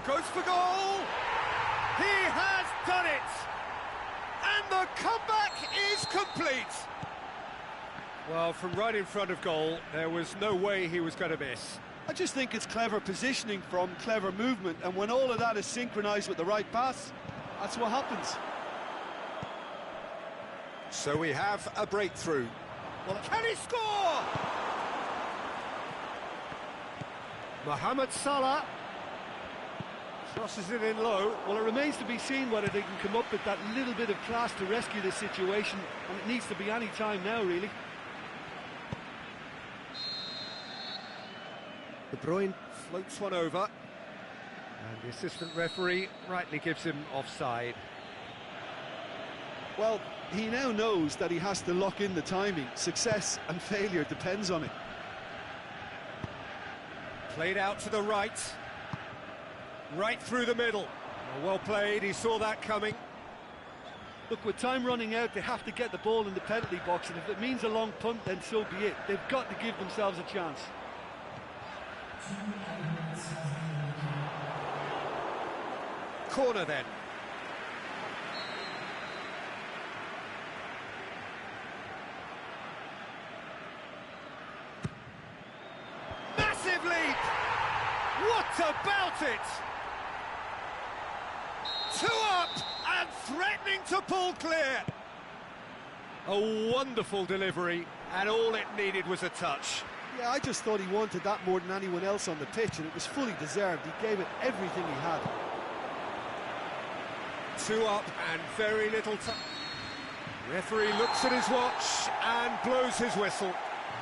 Goes for goal! He has done it! And the comeback is complete! Well, from right in front of goal, there was no way he was going to miss. I just think it's clever positioning from clever movement, and when all of that is synchronised with the right pass, that's what happens. So we have a breakthrough. Well, can he score? Mohamed Salah crosses it in low. Well, it remains to be seen whether they can come up with that little bit of class to rescue this situation, and it needs to be any time now, really. De Bruyne floats one over, and the assistant referee rightly gives him offside. Well, he now knows that he has to lock in the timing. Success and failure depends on it. Played out to the right. Right through the middle. Well played, he saw that coming. Look, with time running out, they have to get the ball in the penalty box, and if it means a long punt, then so be it. They've got to give themselves a chance. Corner then. Massive leap! What about it? Two up and threatening to pull clear. A wonderful delivery, and all it needed was a touch. Yeah, I just thought he wanted that more than anyone else on the pitch, and it was fully deserved. He gave it everything he had. Two up and very little time. Referee looks at his watch and blows his whistle.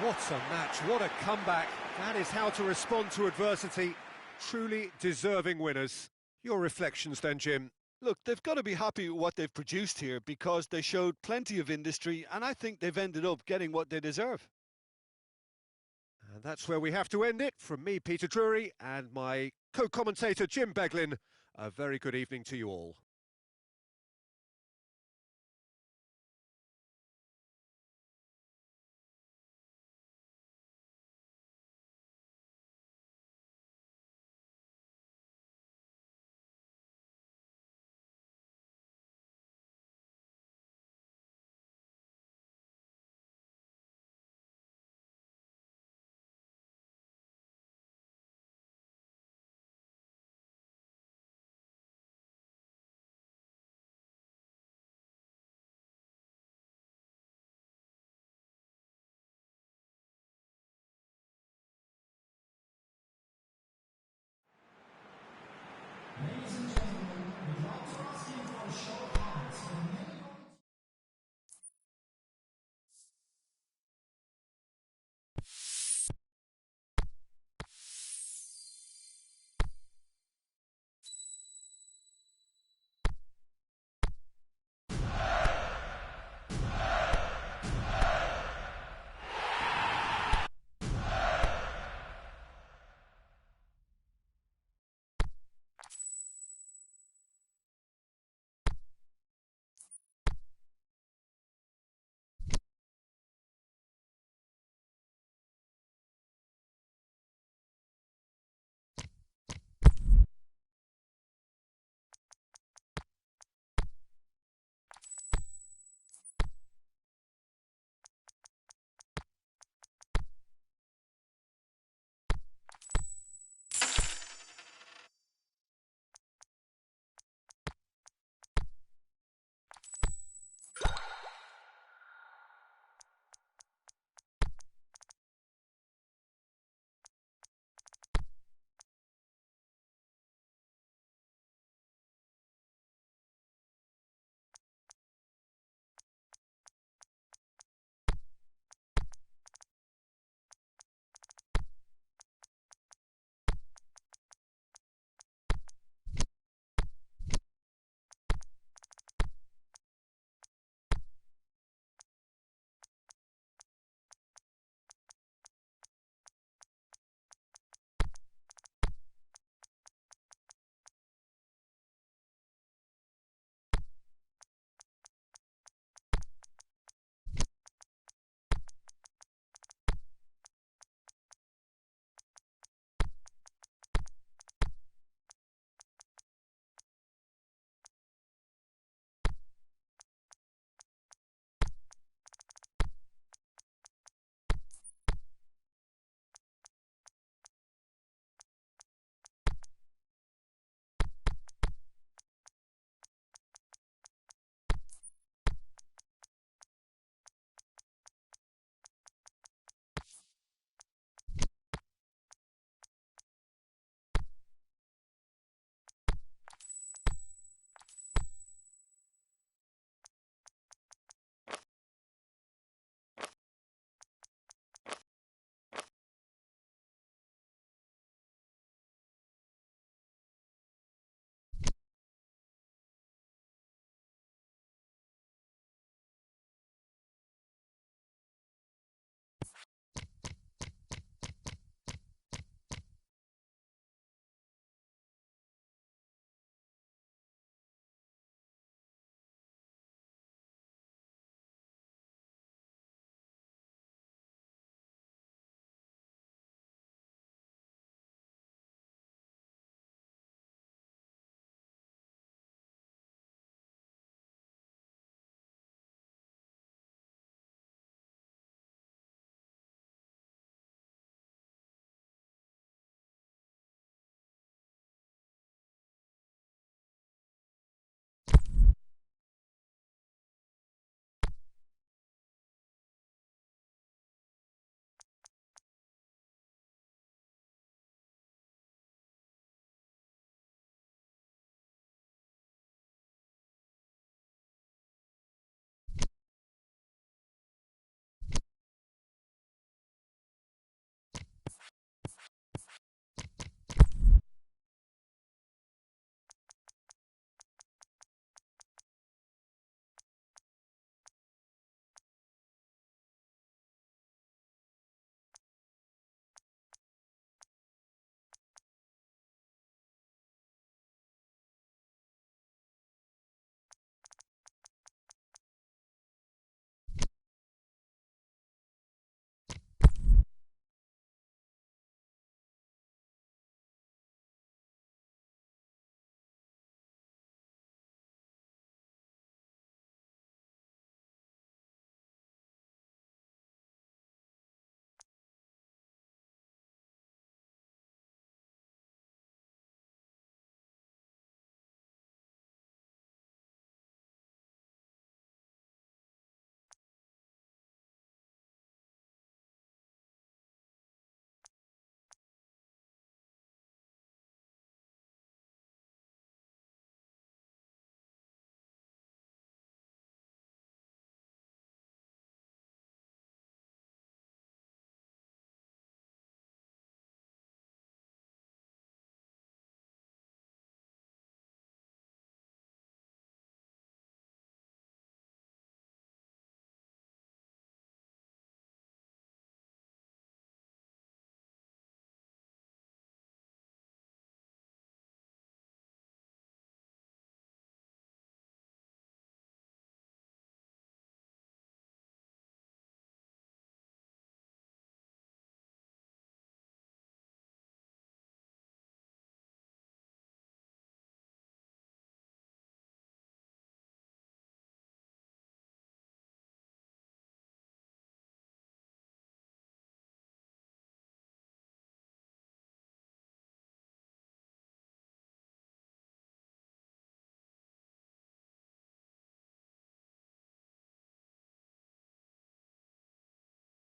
What a match, what a comeback. That is how to respond to adversity. Truly deserving winners. Your reflections then, Jim? Look, they've got to be happy with what they've produced here because they showed plenty of industry and I think they've ended up getting what they deserve. And that's where we have to end it. From me, Peter Drury, and my co-commentator, Jim Beglin, a very good evening to you all.